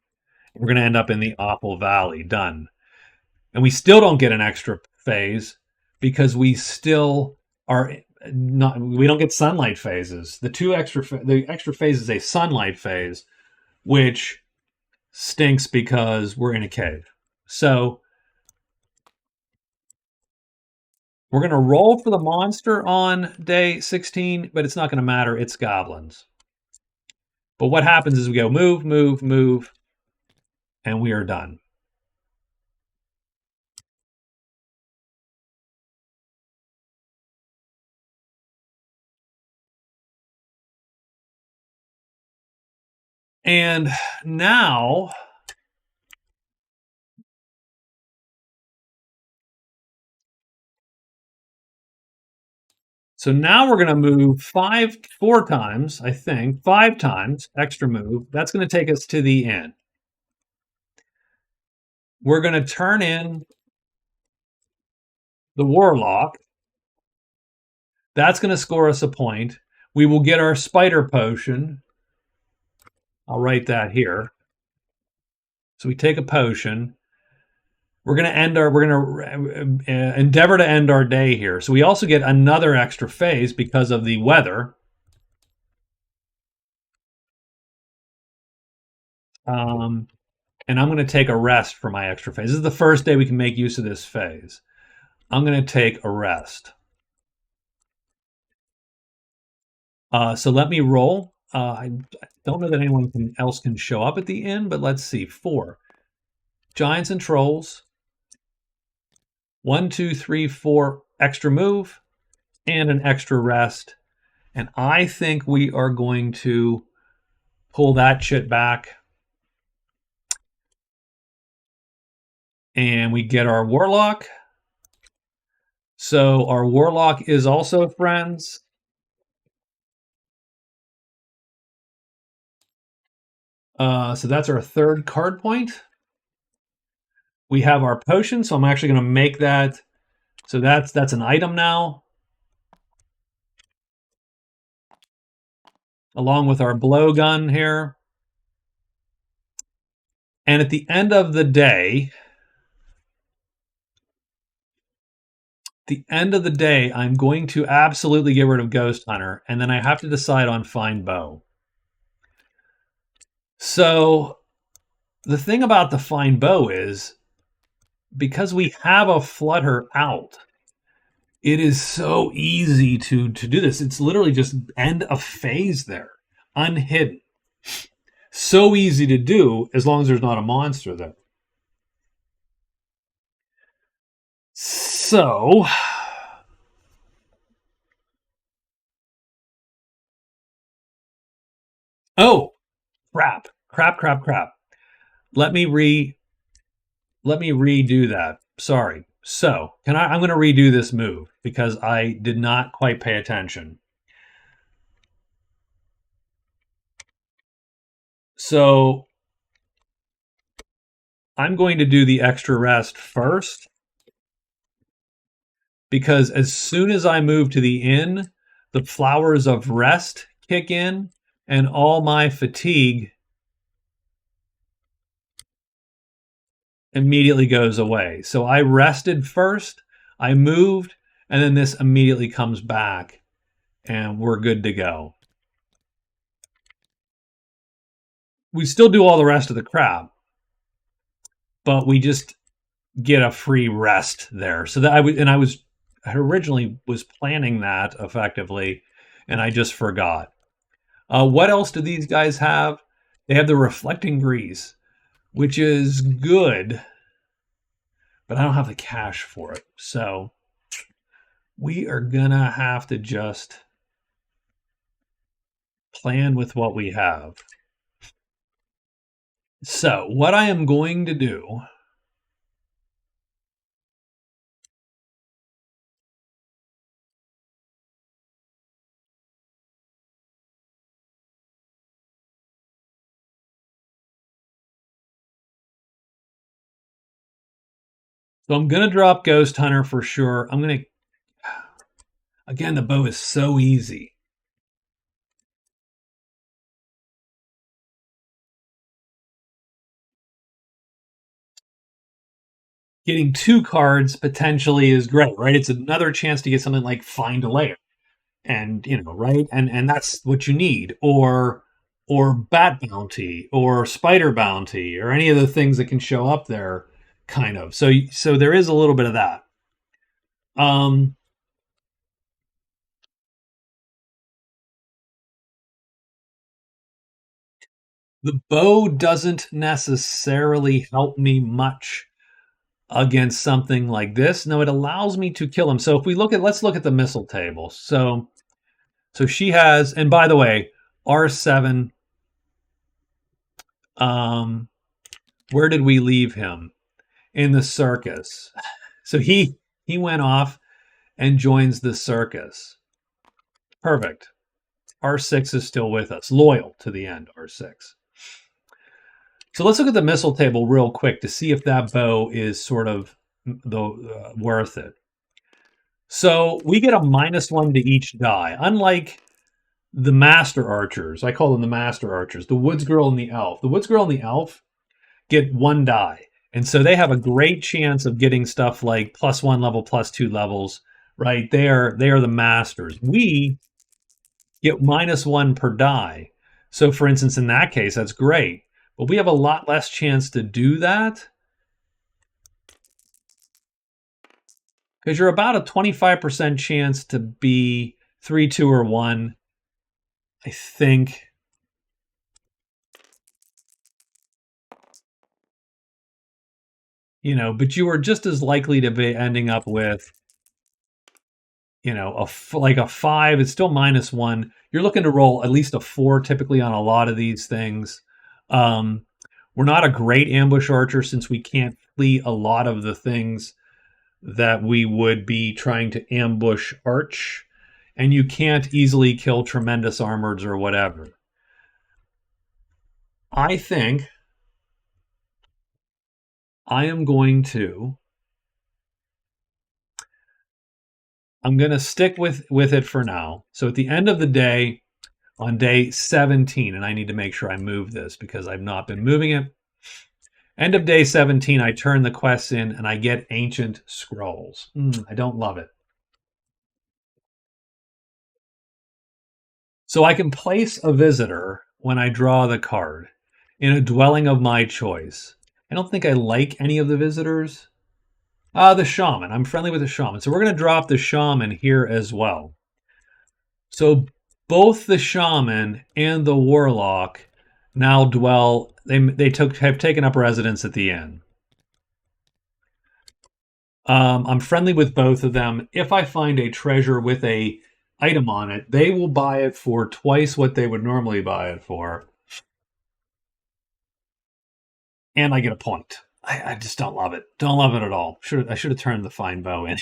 We're going to end up in the Awful Valley. Done. And we still don't get an extra phase because we still are not. We don't get sunlight phases. The extra phase is a sunlight phase, which stinks because we're in a cave. So we're going to roll for the monster on day 16, but it's not going to matter. It's goblins. But what happens is we go move, and we are done. And now, so now we're going to move 4 times, I think, 5 times, extra move. That's going to take us to the end. We're going to turn in the Warlock. That's going to score us a point. We will get our Spider Potion. I'll write that here. So we take a potion. We're going to endeavor to end our day here. So we also get another extra phase because of the weather. And I'm going to take a rest for my extra phase. This is the first day we can make use of this phase. I'm going to take a rest. So let me roll. I don't know that anyone else can show up at the end, but let's see. 4. Giants and Trolls. 1, 2, 3, 4 extra move and an extra rest. And I think we are going to pull that shit back. And we get our Warlock. So our Warlock is also friends. So that's our 3rd card point. We have our potion, so I'm actually going to make that. So that's an item now. Along with our blowgun here. And at the end of the day, I'm going to absolutely get rid of Ghost Hunter, and then I have to decide on Find Bow. So the thing about the Find Bow is, because we have a Flutter out, it is so easy to do this. It's literally just end a phase there, unhidden. So easy to do as long as there's not a monster there. So oh, crap. Let me redo that. Sorry. So, I'm going to redo this move because I did not quite pay attention. So, I'm going to do the extra rest first because as soon as I move to the inn, the flowers of rest kick in and all my fatigue immediately goes away. So I rested first, I moved, and then this immediately comes back and we're good to go. We still do all the rest of the crap, but we just get a free rest there. So that I originally was planning that effectively, and I just forgot. What else do these guys have? They have the Reflecting Grease, which is good, but I don't have the cash for it. So we are gonna have to just plan with what we have. So what I am going to do So I'm going to drop Ghost Hunter for sure. I'm going to... Again, the bow is so easy. Getting 2 cards potentially is great, right? It's another chance to get something like Find a Lair. And, right? And that's what you need. Or Bat Bounty or Spider Bounty or any of the things that can show up there, kind of. So there is a little bit of that. The bow doesn't necessarily help me much against something like this. No, it allows me to kill him. So if we let's look at the missile table. So she has, and by the way, R7, where did we leave him? In the circus. So he went off and joins the circus. Perfect. R6 is still with us, loyal to the end, R6. So let's look at the missile table real quick to see if that bow is sort of worth it. So we get a -1 to each die. Unlike the Master Archers, I call them the Master Archers, the Woods Girl and the Elf. The Woods Girl and the Elf get 1 die. And so they have a great chance of getting stuff like +1 level, +2 levels, right? They are the masters. We get -1 per die. So for instance, in that case, that's great. But we have a lot less chance to do that because you're about a 25% chance to be 3, 2, or 1, I think. But you are just as likely to be ending up with, like a 5. It's still -1. You're looking to roll at least a 4 typically on a lot of these things. We're not a great ambush archer since we can't flee a lot of the things that we would be trying to ambush arch, and you can't easily kill tremendous armoreds or whatever. I think I am going to... I'm going to stick with it for now. So at the end of the day, on day 17, and I need to make sure I move this because I've not been moving it. End of day 17, I turn the quests in and I get Ancient Scrolls. I don't love it. So I can place a visitor when I draw the card in a dwelling of my choice. I don't think I like any of the visitors. The shaman. I'm friendly with the shaman. So we're going to drop the shaman here as well. So both the shaman and the warlock now dwell. Have taken up residence at the inn. I'm friendly with both of them. If I find a treasure with a item on it, they will buy it for twice what they would normally buy it for. And I get a point. I just don't love it. Don't love it at all. I should have turned the fine bow in.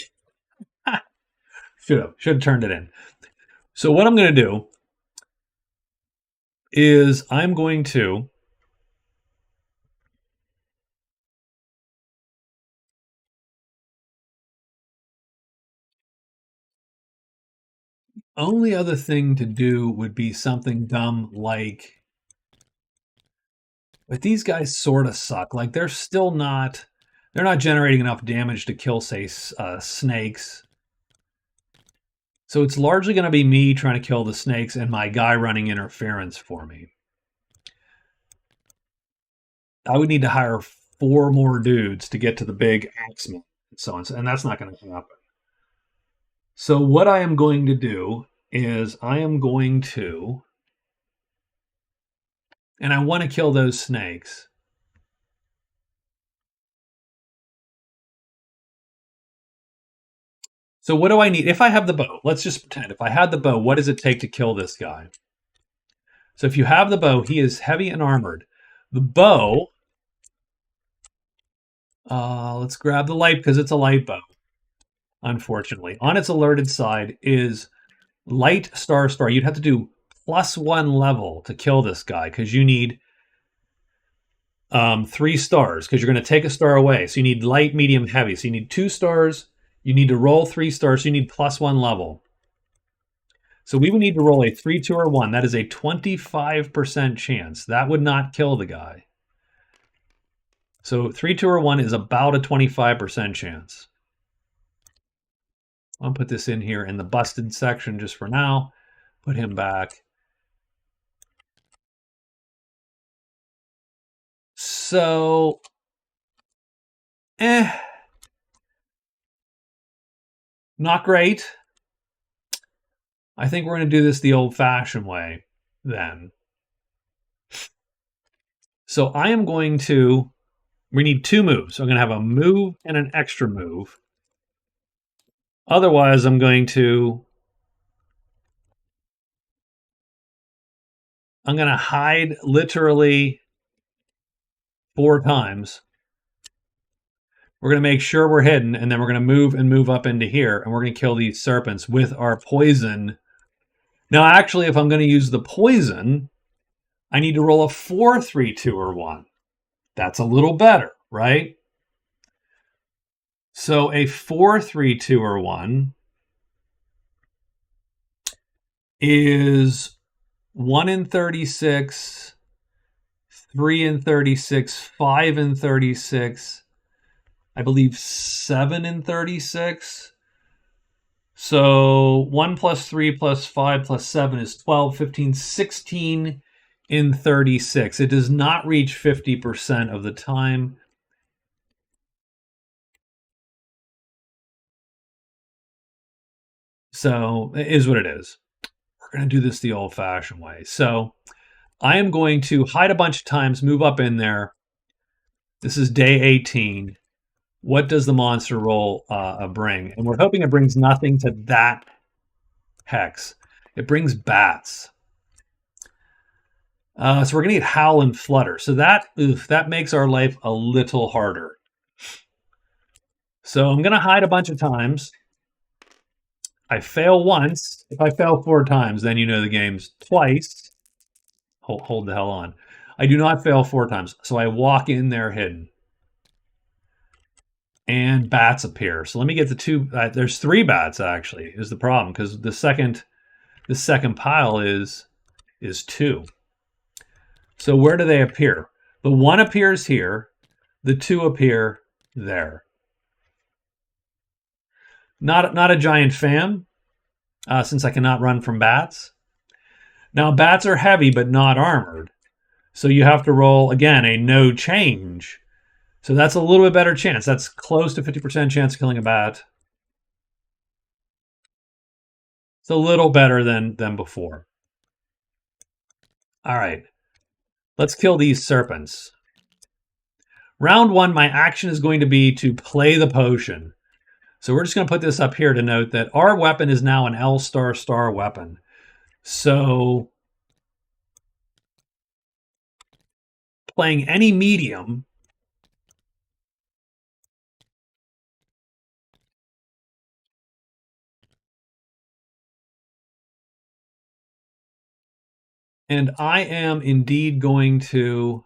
Should have turned it in. So what I'm going to do is I'm going to only other thing to do would be something dumb like, but these guys sort of suck. Like they're not generating enough damage to kill, say, snakes. So it's largely going to be me trying to kill the snakes and my guy running interference for me. I would need to hire 4 more dudes to get to the big axeman and so on, and that's not going to happen. So what I am going to do is I am going to, and I want to kill those snakes. So what do I need? If I have the bow, let's just pretend. If I had the bow, what does it take to kill this guy? So if you have the bow, he is heavy and armored. The bow, let's grab the light because it's a light bow, unfortunately. On its alerted side is light star. You'd have to do +1 level to kill this guy because you need 3 stars because you're going to take a star away. So you need light, medium, heavy. So you need 2 stars. You need to roll 3 stars. So you need +1 level. So we would need to roll a 3, 2, or 1. That is a 25% chance. That would not kill the guy. So 3, 2, or 1 is about a 25% chance. I'll put this in here in the busted section just for now. Put him back. So, not great. I think we're going to do this the old-fashioned way then. So I am going to, we need 2 moves. So I'm going to have a move and an extra move. Otherwise, I'm going to hide literally 4 times. We're going to make sure we're hidden, and then we're going to move and move up into here, and we're going to kill these serpents with our poison. Now, actually, if I'm going to use the poison, I need to roll a 4, 3, 2, or 1. That's a little better, right? So a 4, 3, 2, or 1 is 1 in 36, 3 in 36, 5 in 36, I believe 7 in 36. So 1 plus 3 plus 5 plus 7 is 12, 15, 16 in 36. It does not reach 50% of the time. So it is what it is. We're going to do this the old-fashioned way. So I am going to hide a bunch of times, move up in there. This is day 18. What does the monster roll bring? And we're hoping it brings nothing to that hex. It brings bats. So we're going to get Howl and Flutter. So that makes our life a little harder. So I'm going to hide a bunch of times. I fail once. If I fail 4 times, then you know the game's twice. Hold the hell on. I do not fail 4 times. So I walk in there hidden. And bats appear. So let me get the 2. There's 3 bats actually is the problem because the second pile is 2. So where do they appear? The 1 appears here. The 2 appear there. Not a giant fan, since I cannot run from bats. Now bats are heavy but not armored, so you have to roll again a no change. So that's a little bit better chance. That's close to 50% chance of killing a bat. It's a little better than before. All right, let's kill these serpents. Round 1, my action is going to be to play the potion. So we're just going to put this up here to note that our weapon is now an L star star weapon. So playing any medium and I am indeed going to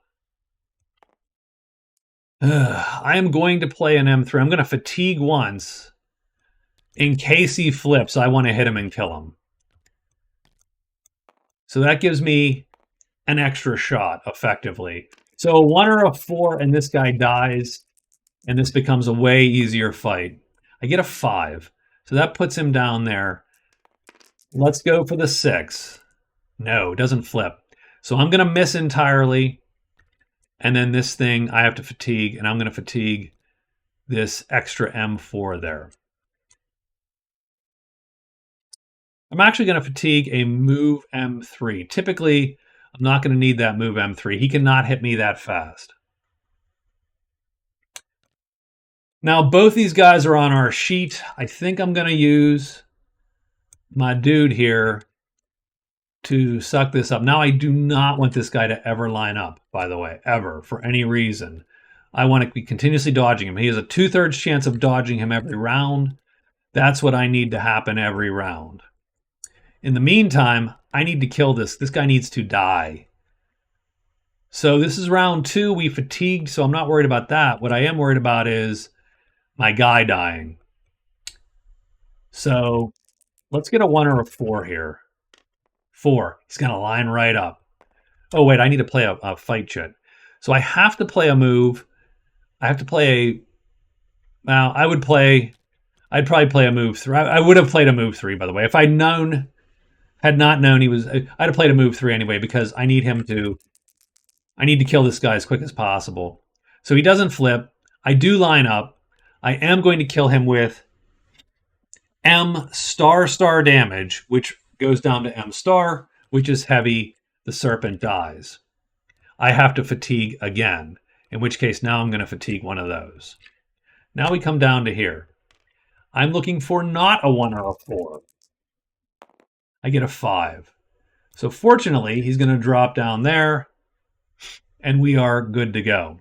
I am going to play an M3. I'm going to fatigue once in case he flips. I want to hit him and kill him. So that gives me an extra shot, effectively. So a 1 or a 4, and this guy dies, and this becomes a way easier fight. I get a 5. So that puts him down there. Let's go for the 6. No, it doesn't flip. So I'm going to miss entirely. And then this thing I have to fatigue, and I'm going to fatigue this extra M4 there. I'm actually going to fatigue a move M3. Typically, I'm not going to need that move M3. He cannot hit me that fast. Now, both these guys are on our sheet. I think I'm going to use my dude here to suck this up. Now, I do not want this guy to ever line up, by the way, ever, for any reason. I want to be continuously dodging him. He has a 2/3 chance of dodging him every round. That's what I need to happen every round. In the meantime, I need to kill this. This guy needs to die. So this is round 2. We fatigued, so I'm not worried about that. What I am worried about is my guy dying. So let's get a 1 or a 4 here. 4. He's going to line right up. Oh, wait, I need to play a fight chit. So I have to play a move. I have to play a... Well, I'd probably play a move 3. I would have played a move 3, by the way. If I'd had not known he was... I'd have played a move 3 anyway, because I need to kill this guy as quick as possible. So he doesn't flip. I do line up. I am going to kill him with M star damage, which goes down to M star, which is heavy. The serpent dies. I have to fatigue again, in which case now I'm going to fatigue one of those. Now we come down to here. I'm looking for not a 1 or a 4. I get a 5. So fortunately, he's going to drop down there, and we are good to go.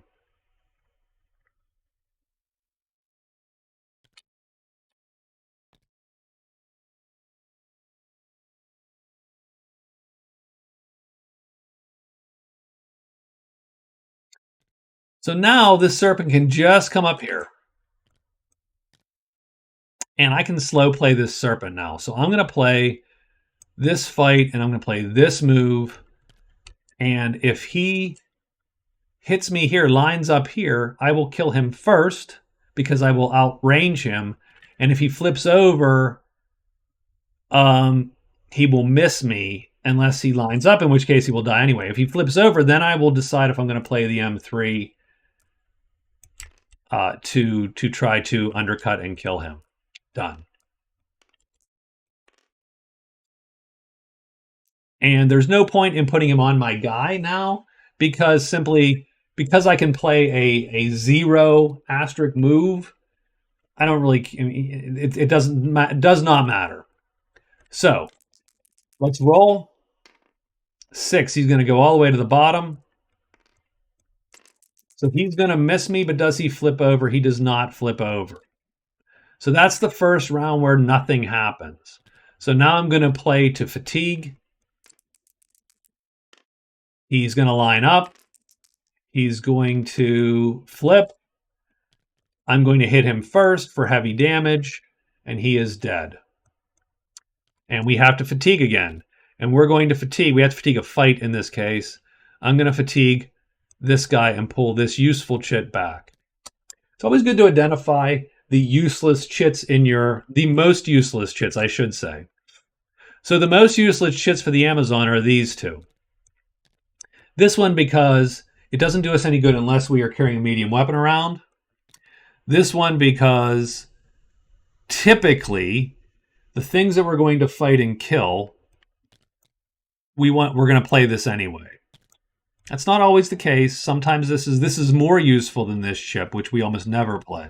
So now this serpent can just come up here. And I can slow play this serpent now. So I'm going to play this fight, and I'm going to play this move. And if he hits me here, lines up here, I will kill him first because I will outrange him. And if he flips over, he will miss me unless he lines up, in which case he will die anyway. If he flips over, then I will decide if I'm going to play the M3 to try to undercut and kill him. Done. And there's no point in putting him on my guy now, because I can play a 0 asterisk move. I don't really. It does not matter. So let's roll. 6. He's going to go all the way to the bottom. So he's going to miss me, but does he flip over? He does not flip over. So that's the first round where nothing happens. So now I'm going to play to fatigue. He's going to line up. He's going to flip. I'm going to hit him first for heavy damage, and he is dead. And we have to fatigue again. And we're going to fatigue. We have to fatigue a fight in this case. I'm going to fatigue this guy and pull this useful chit back. It's always good to identify the useless chits the most useless chits, I should say. So the most useless chits for the Amazon are these two. This one, because it doesn't do us any good unless we are carrying a medium weapon around. This one, because typically the things that we're going to fight and kill, we're going to play this anyway. That's not always the case. Sometimes this is more useful than this chip, which we almost never play.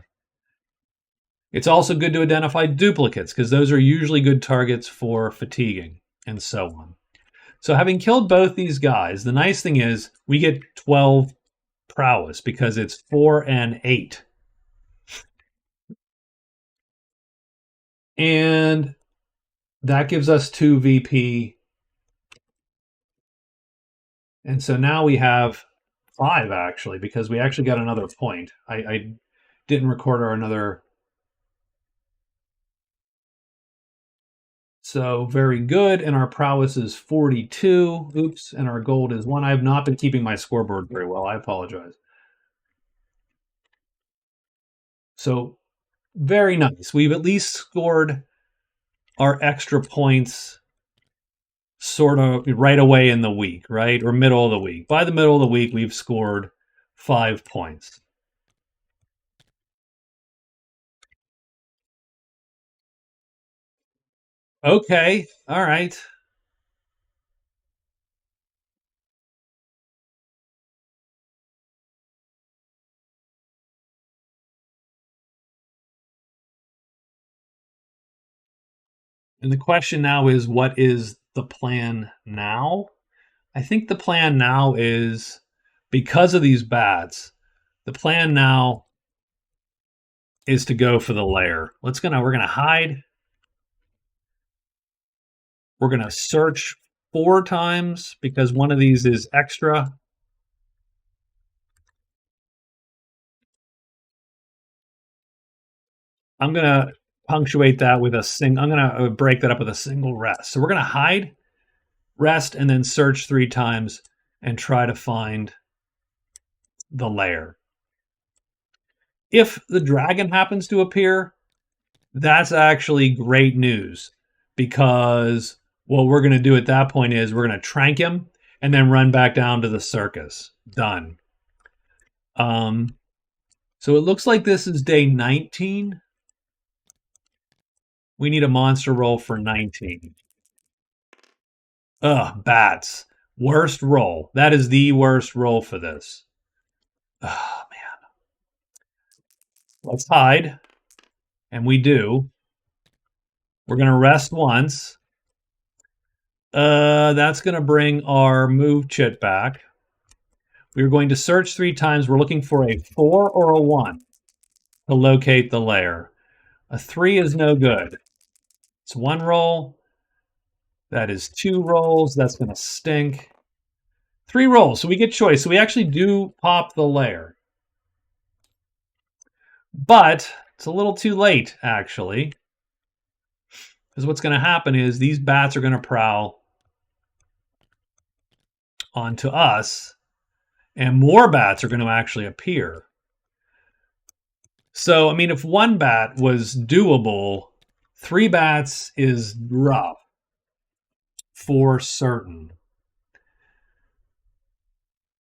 It's also good to identify duplicates, because those are usually good targets for fatiguing, and so on. So having killed both these guys, the nice thing is we get 12 prowess, because it's 4 and 8. And that gives us 2 VP. And so now we have 5, actually, because we actually got another point. I didn't record our another. So very good. And our prowess is 42. Oops. And our gold is 1. I have not been keeping my scoreboard very well. I apologize. So very nice. We've at least scored our extra points sort of right away in the week, right? Or middle of the week. By the middle of the week, we've scored 5 points. Okay. All right. And the question now is, what is the plan now? I think the plan now is, because of these bats, the plan now is to go for the lair. We're gonna hide. We're gonna search 4 times because one of these is extra. I'm going to punctuate that with a single. I'm going to break that up with a single rest. So we're going to hide, rest, and then search 3 times and try to find the lair. If the dragon happens to appear, that's actually great news, because what we're going to do at that point is we're going to trank him and then run back down to the circus. Done. So it looks like this is day 19. We need a monster roll for 19. Ugh, bats. Worst roll. That is the worst roll for this. Oh, man. Let's hide. And we do. We're going to rest once. That's going to bring our move chit back. We're going to search 3 times. We're looking for a 4 or a 1 to locate the lair. A 3 is no good. It's 1 roll. That is 2 rolls. That's going to stink. 3 rolls. So we get choice. So we actually do pop the lair. But it's a little too late, actually. Because what's going to happen is these bats are going to prowl onto us, and more bats are going to actually appear. So, I mean, if 1 bat was doable, 3 bats is rough for certain.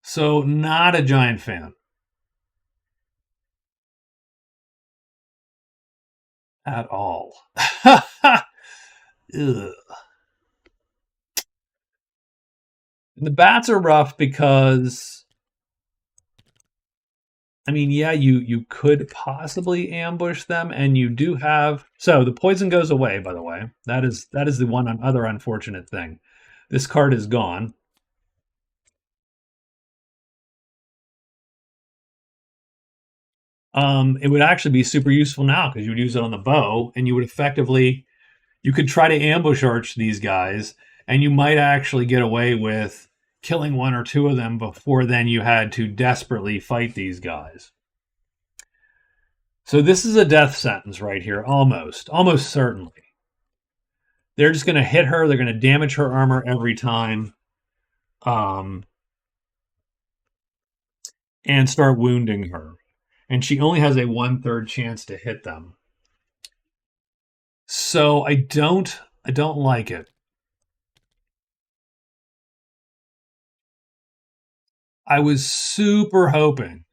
So, not a giant fan at all. Ugh. The bats are rough because, I mean, yeah, you could possibly ambush them, and you do have. So the poison goes away. By the way, that is the one other unfortunate thing. This card is gone. It would actually be super useful now because you would use it on the bow, and you would effectively, you could try to ambush arch these guys, and you might actually get away with killing 1 or 2 of them before then you had to desperately fight these guys. So this is a death sentence right here, almost certainly. They're just going to hit her. They're going to damage her armor every time, and start wounding her. And she only has a 1/3 chance to hit them. So I don't like it. I was super hoping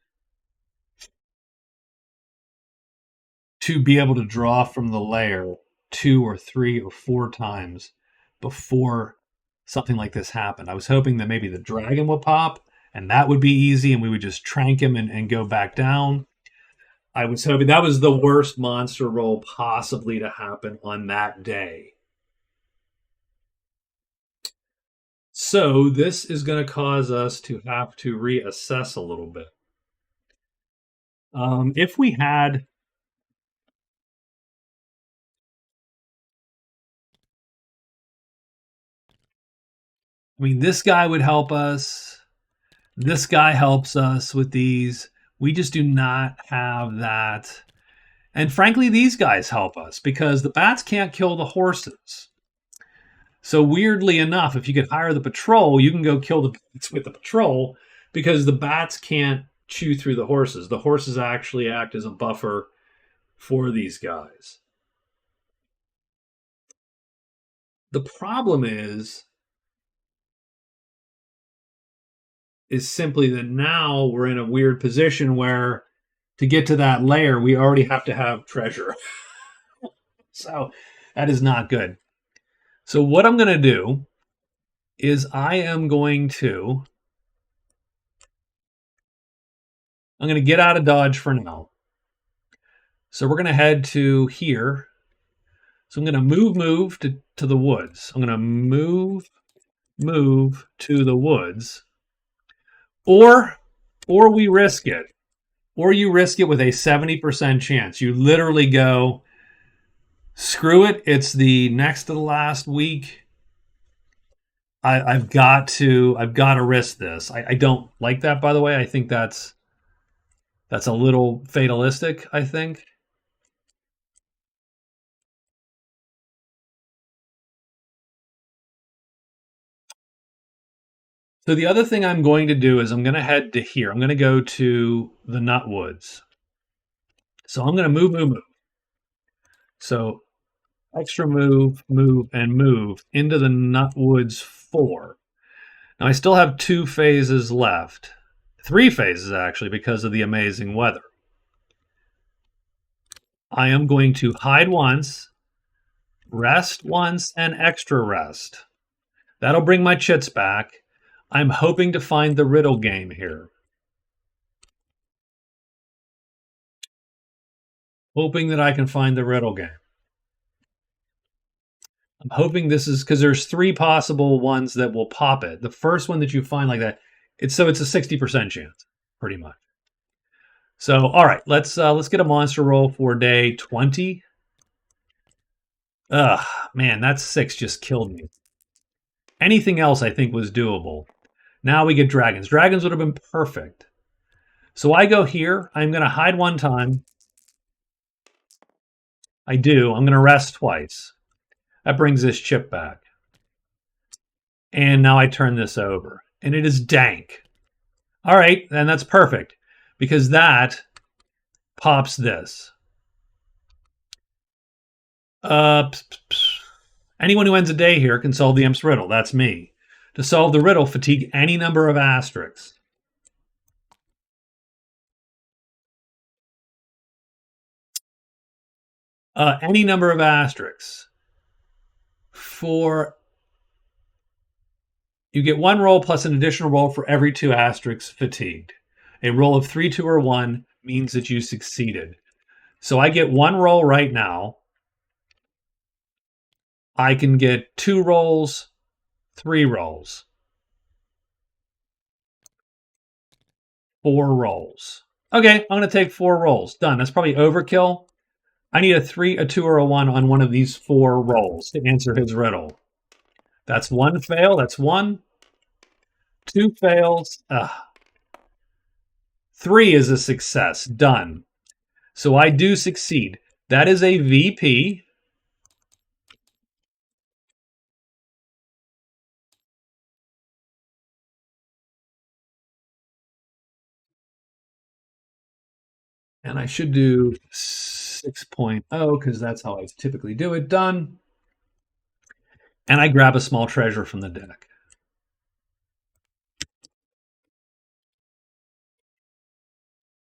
to be able to draw from the lair 2 or 3 or 4 times before something like this happened. I was hoping that maybe the dragon would pop, and that would be easy, and we would just trank him and go back down. I was hoping that was the worst monster roll possibly to happen on that day. So this is going to cause us to have to reassess a little bit. If we had, I mean, this guy would help us. This guy helps us with these. We just do not have that. And frankly, these guys help us because the bats can't kill the horses. So weirdly enough, if you could hire the patrol, you can go kill the bats with the patrol because the bats can't chew through the horses. The horses actually act as a buffer for these guys. The problem is simply that now we're in a weird position where to get to that lair, we already have to have treasure. So that is not good. So what I'm going to do is I'm going to get out of Dodge for now. So we're going to head to here. So I'm going to move to the woods. I'm going to move to the woods. Or we risk it. Or you risk it with a 70% chance. You literally go, screw it. It's the next to the last week. I've got to risk this. I don't like that, by the way. I think that's a little fatalistic, I think. So the other thing I'm going to do is I'm going to head to here. I'm going to go to the Nutwoods. So I'm going to move. So extra move, and move into the Nutwoods 4. Now I still have 2 phases left. 3 phases, actually, because of the amazing weather. I am going to hide once, rest once, and extra rest. That'll bring my chits back. I'm hoping to find the riddle game here. Hoping that I can find the riddle game. I'm hoping this is because there's 3 possible ones that will pop it. The first one that you find like that, it's a 60% chance, pretty much. So, all right, let's get a monster roll for day 20. Ugh, man, that 6 just killed me. Anything else I think was doable. Now we get dragons. Dragons would have been perfect. So I go here. I'm going to hide 1 time. I do. I'm going to rest twice. That brings this chip back. And now I turn this over. And it is dank. All right, and that's perfect. Because that pops this. Anyone who ends a day here can solve the Imp's riddle. That's me. To solve the riddle, fatigue any number of asterisks. Any number of asterisks. You get 1 roll plus an additional roll for every 2 asterisks fatigued. A roll of 3, 2, or 1 means that you succeeded. So I get 1 roll right now. I can get 2 rolls, 3 rolls, 4 rolls. Okay, I'm going to take 4 rolls. Done. That's probably overkill. I need a 3, a 2, or a 1 on one of these 4 rolls to answer his riddle. That's 1 fail. That's 1. 2 fails. 3 is a success. Done. So I do succeed. That is a VP. And I should do 6.0 because that's how I typically do it. Done. And I grab a small treasure from the deck.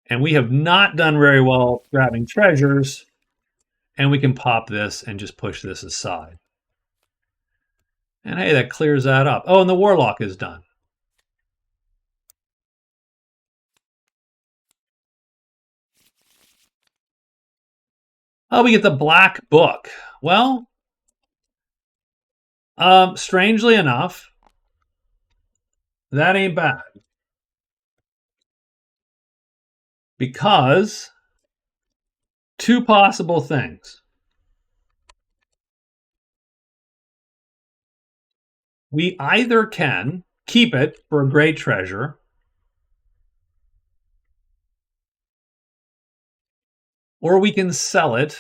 And we have not done very well grabbing treasures. And we can pop this and just push this aside. And hey, that clears that up. Oh, and the Warlock is done. Oh, we get the Black Book. Well, strangely enough, that ain't bad. Because 2 possible things. We either can keep it for a great treasure, or we can sell it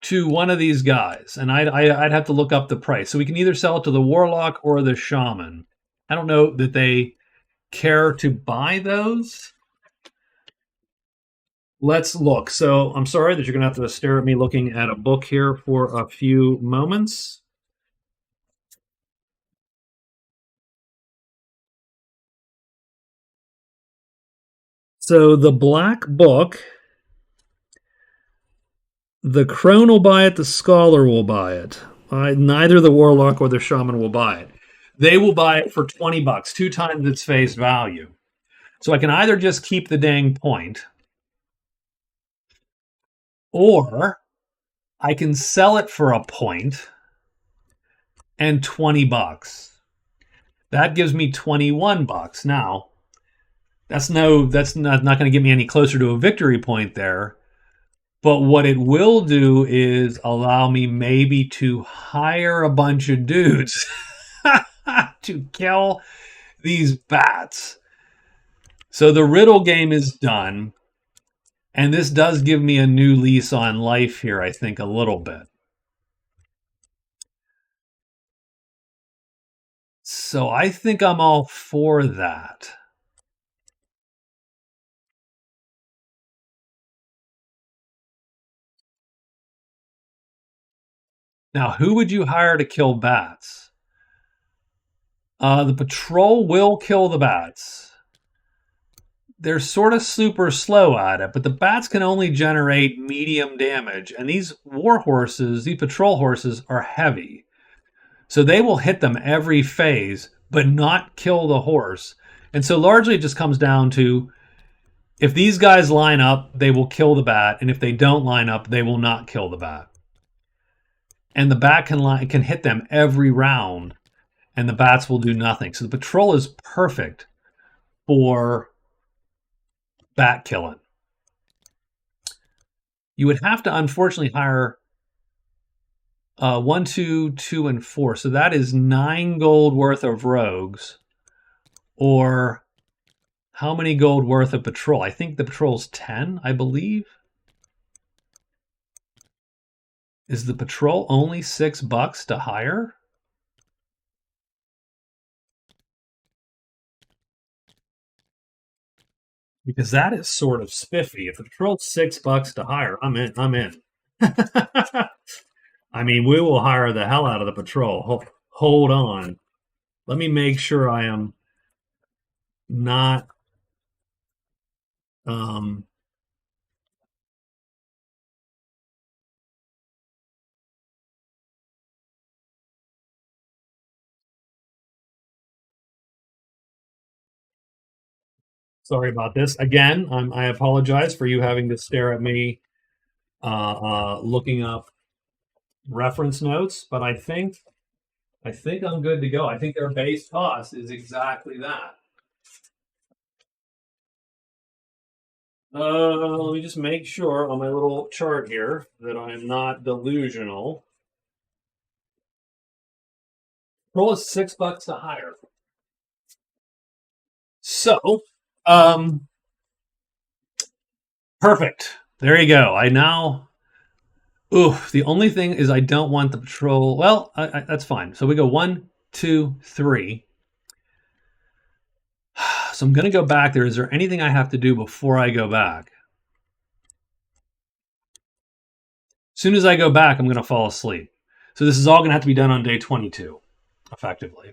to one of these guys. And I'd have to look up the price. So we can either sell it to the Warlock or the Shaman. I don't know that they care to buy those. Let's look. So I'm sorry that you're going to have to stare at me looking at a book here for a few moments. So the Black Book, the Crone will buy it, the Scholar will buy it. Neither the Warlock or the Shaman will buy it. They will buy it for $20, 2 times its face value. So I can either just keep the dang point, or I can sell it for a point and $20. That gives me $21. Now, that's not going to get me any closer to a victory point there. But what it will do is allow me maybe to hire a bunch of dudes to kill these bats. So the riddle game is done. And this does give me a new lease on life here, I think, a little bit. So I think I'm all for that. Now, who would you hire to kill bats? The patrol will kill the bats. They're sort of super slow at it, but the bats can only generate medium damage. And these war horses, these patrol horses, are heavy. So they will hit them every phase, but not kill the horse. And so largely it just comes down to if these guys line up, they will kill the bat. And if they don't line up, they will not kill the bat. And the bat can hit them every round, and the bats will do nothing. So the patrol is perfect for bat killing. You would have to unfortunately hire 1, 2, 2, and 4. So that is 9 gold worth of rogues. Or how many gold worth of patrol? I think the patrol's 10, I believe. Is the patrol only $6 to hire? Because that is sort of spiffy. If the patrol's $6 to hire, I'm in. I'm in. I mean, we will hire the hell out of the patrol. Hold on. Let me make sure I am not sorry about this. Again, I apologize for you having to stare at me looking up reference notes, but I think I'm good to go. I think their base cost is exactly that. Let me just make sure on my little chart here that I am not delusional. Roll is $6 to hire. So, perfect. There you go. I now. Ooh, the only thing is I don't want the patrol. Well, that's fine. So we go 1, 2, 3. So I'm going to go back there. Is there anything I have to do before I go back? As soon as I go back, I'm going to fall asleep. So this is all going to have to be done on day 22, effectively.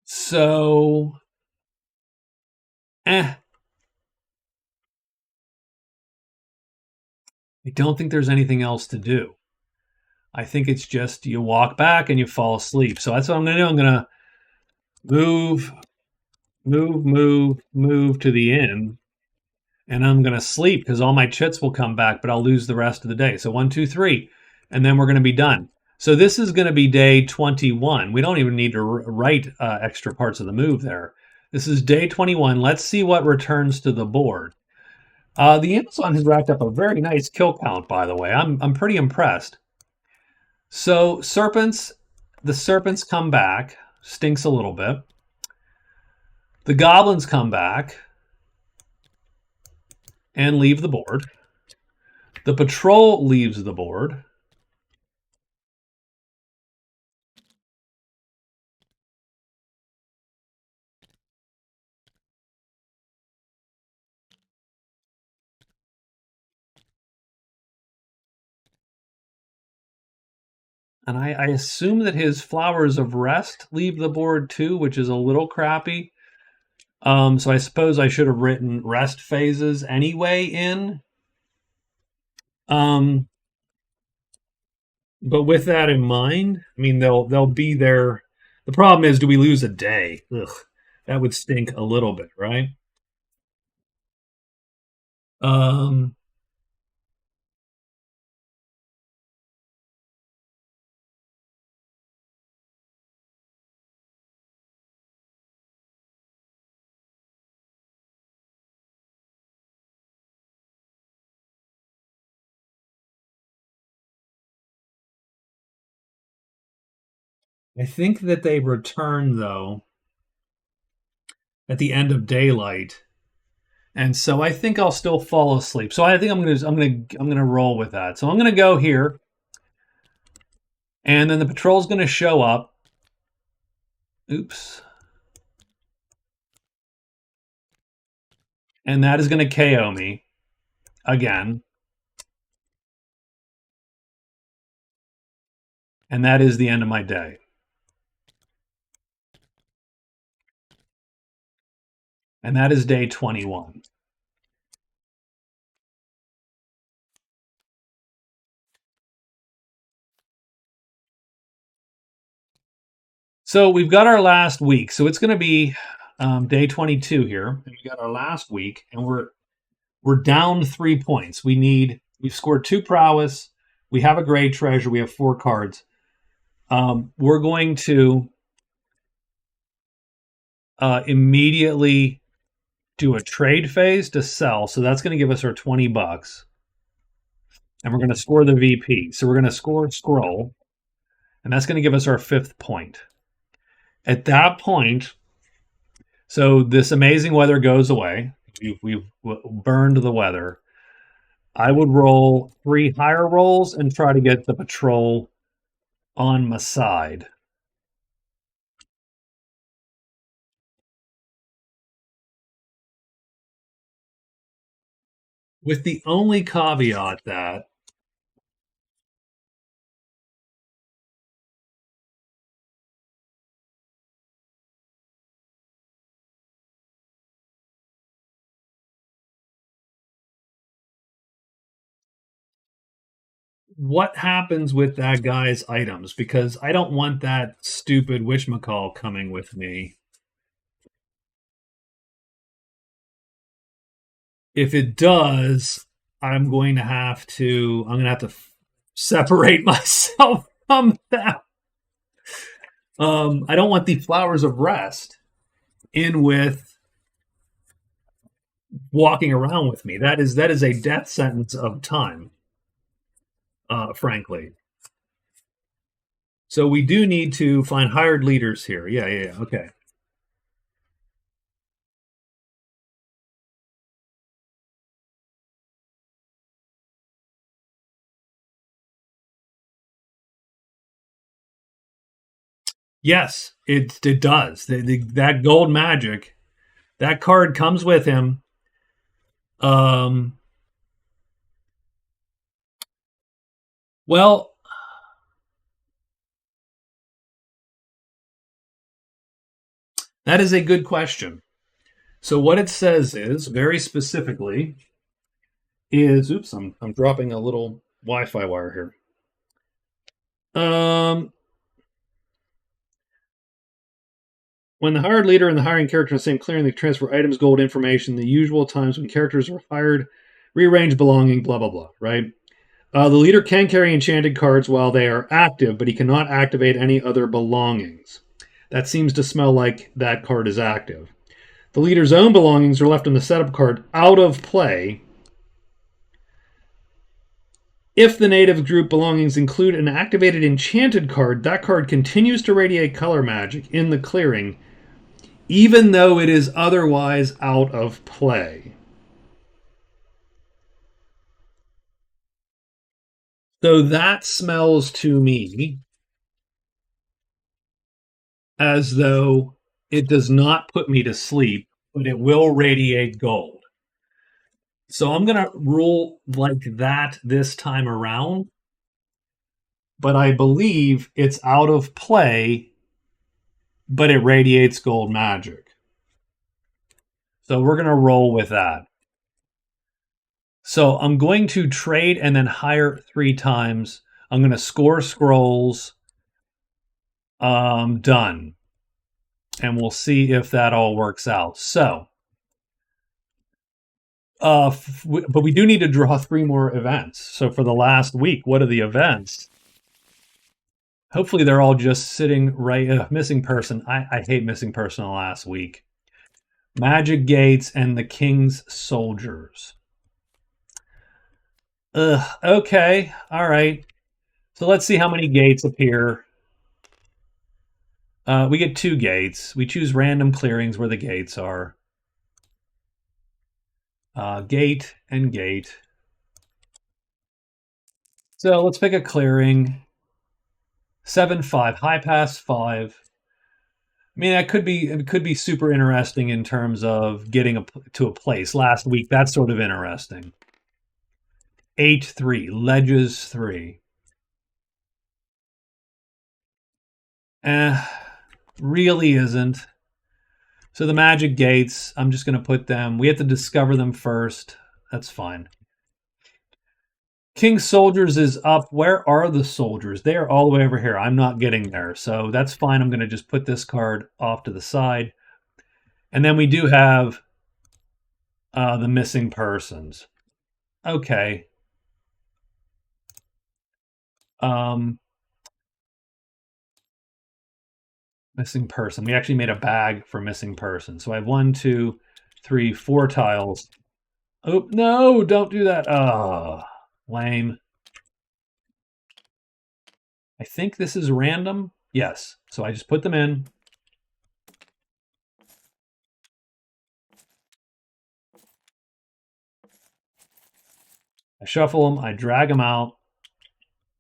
So, I don't think there's anything else to do. I think it's just you walk back and you fall asleep. So that's what I'm going to do. I'm going to move to the end, and I'm going to sleep because all my chits will come back, but I'll lose the rest of the day. So 1, 2, 3, and then we're going to be done. So this is going to be day 21. We don't even need to write extra parts of the move there. This is day 21. Let's see what returns to the board. The Amazon has racked up a very nice kill count, by the way. I'm pretty impressed. So the serpents come back, stinks a little bit. The goblins come back and leave the board. The patrol leaves the board. And I assume that his flowers of rest leave the board too, which is a little crappy. So I suppose I should have written rest phases anyway in. But with that in mind, I mean they'll be there. The problem is, do we lose a day? Ugh, that would stink a little bit, right? Um, I think that they return though at the end of daylight, And so I think I'll still fall asleep. So I think I'm gonna roll with that. So I'm gonna go here, and then the patrol's gonna show up. Oops. And that is gonna KO me again. And that is the end of my day. And that is day 21. So we've got our last week. So it's going to be day 22 here. And we got our last week, and we're down 3 points. We've scored 2 prowess. We have a great treasure. We have 4 cards. We're going to immediately do a trade phase to sell. So that's going to give us our $20. And we're going to score the VP. So we're going to score scroll. And that's going to give us our 5th point. At that point, so this amazing weather goes away. We've burned the weather. I would roll 3 higher rolls and try to get the patrol on my side. With the only caveat that what happens with that guy's items, because I don't want that stupid wishmacall coming with me. If it does, I'm going to have to separate myself from that. I don't want the flowers of rest in with walking around with me. That is a death sentence of time, frankly. So we do need to find hired leaders here. Yeah. Okay. Yes, it does. That gold magic, that card comes with him. Well, that is a good question. So what it says is very specifically is oops, I'm dropping a little Wi-Fi wire here. When the hired leader and the hiring character are the same clearing, they transfer items, gold, information, the usual times when characters are hired, rearrange belonging, blah, blah, blah, right? The leader can carry enchanted cards while they are active, but he cannot activate any other belongings. That seems to smell like that card is active. The leader's own belongings are left on the setup card out of play. If the native group belongings include an activated enchanted card, that card continues to radiate color magic in the clearing, even though it is otherwise out of play. So that smells to me as though it does not put me to sleep, but it will radiate gold. So I'm going to rule like that this time around, but I believe it's out of play, but it radiates gold magic. So we're going to roll with that. So I'm going to trade and then hire 3 times. I'm going to score scrolls. Done. And we'll see if that all works out. So, but we do need to draw 3 more events. So for the last week, what are the events? Hopefully they're all just sitting right. Missing person. I hate missing person the last week. Magic Gates and the King's Soldiers. Okay. All right. So let's see how many gates appear. We get 2 gates. We choose random clearings where the gates are. Gate and gate. So let's pick a clearing. 7-5, high pass 5. I mean, it could be super interesting in terms of getting to a place. Last week, that's sort of interesting. 8-3, ledges 3. Really isn't. So the magic gates, I'm just going to put them. We have to discover them first. That's fine. King Soldiers is up. Where are the soldiers? They are all the way over here. I'm not getting there. So that's fine. I'm going to just put this card off to the side. And then we do have the missing persons. Okay. Missing person. We actually made a bag for missing person. So I have 1, 2, 3, 4 tiles. Oh, no, don't do that. Oh, lame. I think this is random. Yes. So I just put them in. I shuffle them. I drag them out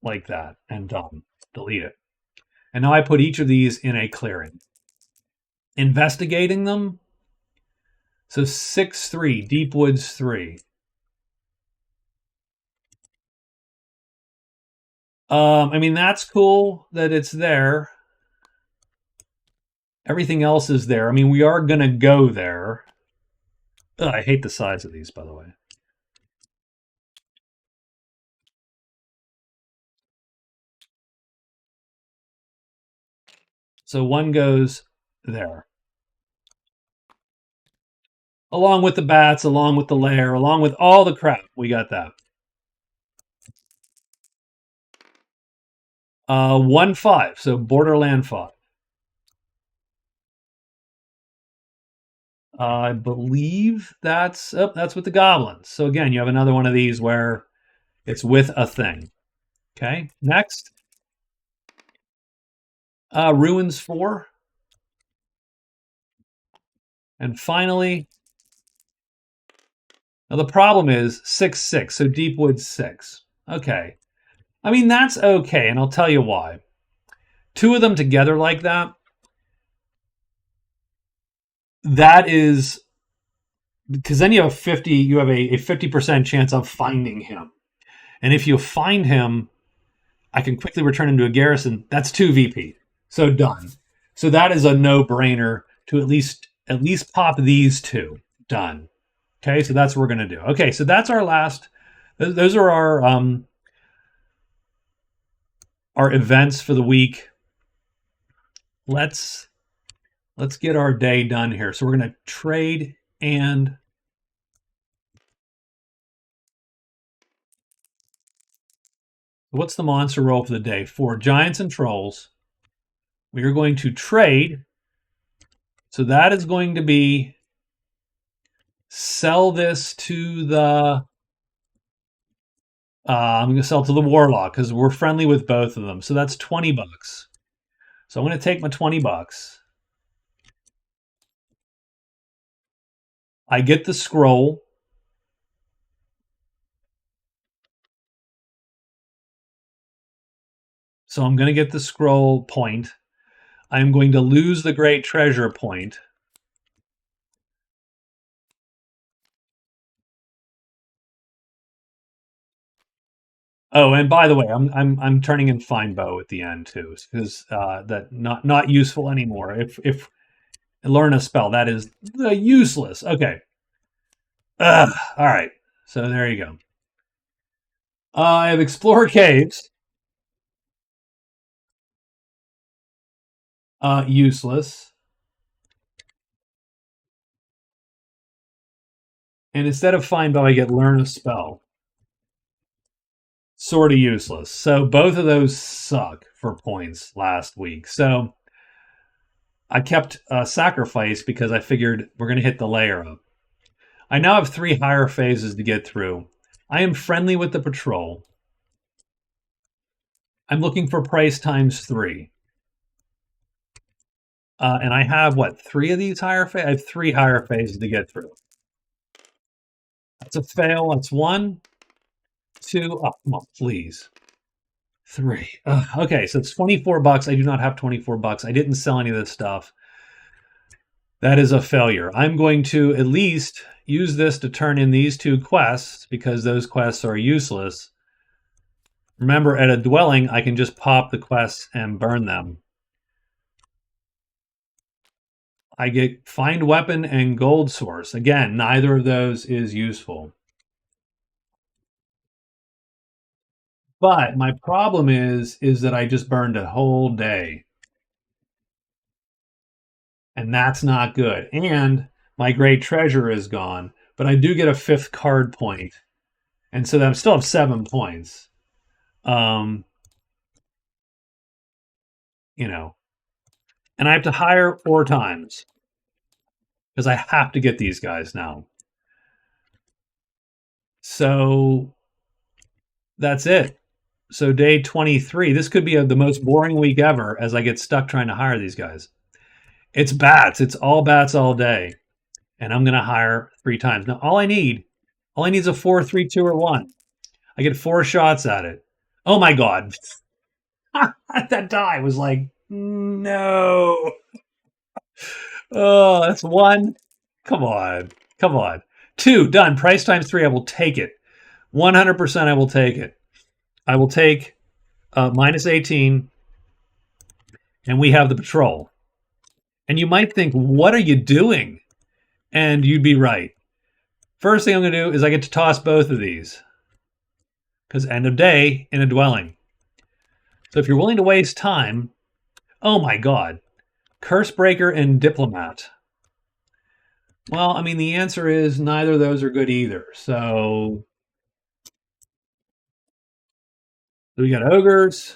like that and done. Delete it. And now I put each of these in a clearing. Investigating them. So 6-3, Deep Woods 3. I mean, that's cool that it's there. Everything else is there. I mean, we are going to go there. Ugh, I hate the size of these, by the way. So one goes there. Along with the bats, along with the lair, along with all the crap. We got that. 1-5, so Borderland 5. I believe that's with the goblins. So again, you have another one of these where it's with a thing. Okay, next. Ruins 4. And finally, now the problem is 6-6, so Deepwood 6. Okay. I mean, that's okay, and I'll tell you why. 2 of them together like that, that is because then you have a 50% chance of finding him. And if you find him, I can quickly return him to a garrison. That's 2 VP. So done. So that is a no-brainer to at least pop these 2. Done. Okay, so that's what we're going to do. Okay, so that's our last. Those are our events for the week. Let's get our day done here. So we're going to trade and what's the monster roll for the day? For giants and trolls, we are going to trade. So that is going to be sell this to the I'm going to sell to the warlock because we're friendly with both of them. So that's $20. So I'm going to take my $20. I get the scroll. So I'm going to get the scroll point. I'm going to lose the great treasure point. Oh, and by the way, I'm turning in Find Bow at the end too, because that not useful anymore. If learn a spell that is useless. Okay. All right. So there you go. I have Explore Caves. Useless. And instead of Find Bow, I get Learn a Spell. Sort of useless. So both of those suck for points last week. So I kept Sacrifice because I figured we're going to hit the layer up. I now have 3 higher phases to get through. I am friendly with the patrol. I'm looking for price times 3. And I have, 3 of these higher phases? I have 3 higher phases to get through. That's a fail. That's 1, 2. Oh, come on, please. 3. Okay, so it's 24 bucks. I do not have 24 bucks. I didn't sell any of this stuff. That is a failure. I'm going to at least use this to turn in these 2 quests because those quests are useless. Remember, at a dwelling, I can just pop the quests and burn them. I get find weapon and gold source. Again, neither of those is useful. But my problem is that I just burned a whole day. And that's not good. And my great treasure is gone, but I do get a 5th card point. And so I still have 7 points. You know, and I have to hire 4 times because I have to get these guys now. So that's it. So day 23, this could be the most boring week ever as I get stuck trying to hire these guys. It's bats. It's all bats all day. And I'm going to hire 3 times. Now, all I need is a 4, 3, 2, or 1. I get 4 shots at it. Oh my God. That die was like, no. Oh, that's 1. Come on. Come on. 2, done. Price times 3. I will take it. 100% I will take it. I will take minus 18. And we have the patrol. And you might think, what are you doing? And you'd be right. First thing I'm going to do is I get to toss both of these. Because end of day in a dwelling. So if you're willing to waste time, oh my God. Cursebreaker and Diplomat. Well, I mean, the answer is neither of those are good either. So we got Ogres.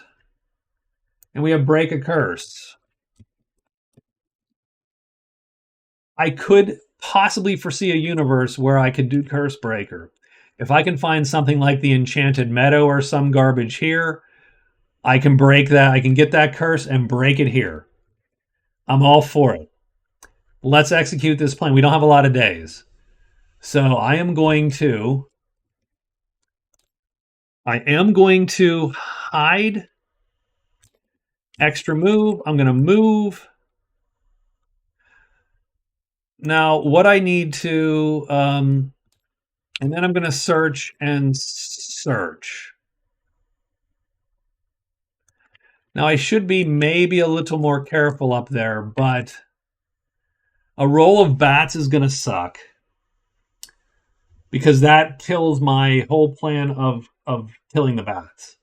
And we have Break a Curse. I could possibly foresee a universe where I could do Cursebreaker. If I can find something like the Enchanted Meadow or some garbage here, I can break that. I can get that curse and break it here. I'm all for it. Let's execute this plan. We don't have a lot of days. So I am going to hide extra move. I'm going to move. Now, what I need to, and then I'm going to search and search. Now, I should be maybe a little more careful up there, but a roll of bats is going to suck because that kills my whole plan of killing the bats.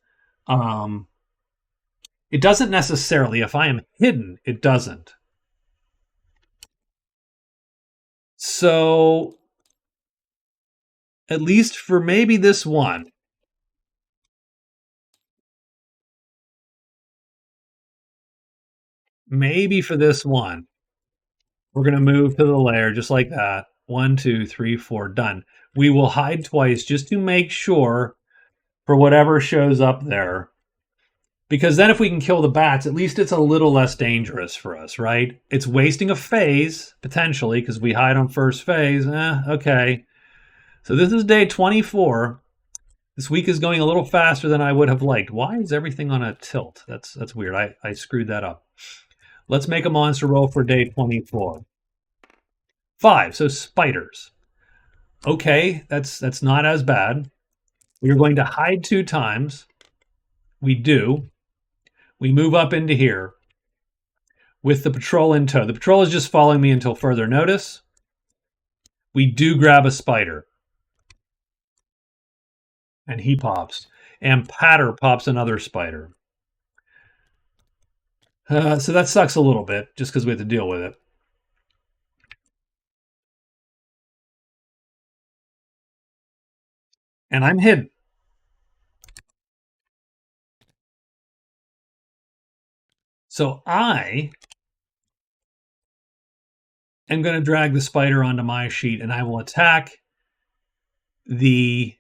It doesn't necessarily. If I am hidden, it doesn't. So, at least for maybe this one, maybe for this one, we're going to move to the lair just like that. 1, 2, 3, 4, done. We will hide twice just to make sure for whatever shows up there. Because then if we can kill the bats, at least it's a little less dangerous for us, right? It's wasting a phase, potentially, because we hide on first phase. Okay. So this is day 24. This week is going a little faster than I would have liked. Why is everything on a tilt? That's weird. I screwed that up. Let's make a monster roll for day 24. 5, so spiders. Okay, that's not as bad. We are going to hide 2 times. We do. We move up into here with the patrol in tow. The patrol is just following me until further notice. We do grab a spider. And he pops. And Patter pops another spider. So that sucks a little bit, just because we have to deal with it. And I'm hidden. So I am going to drag the spider onto my sheet, and I will attack the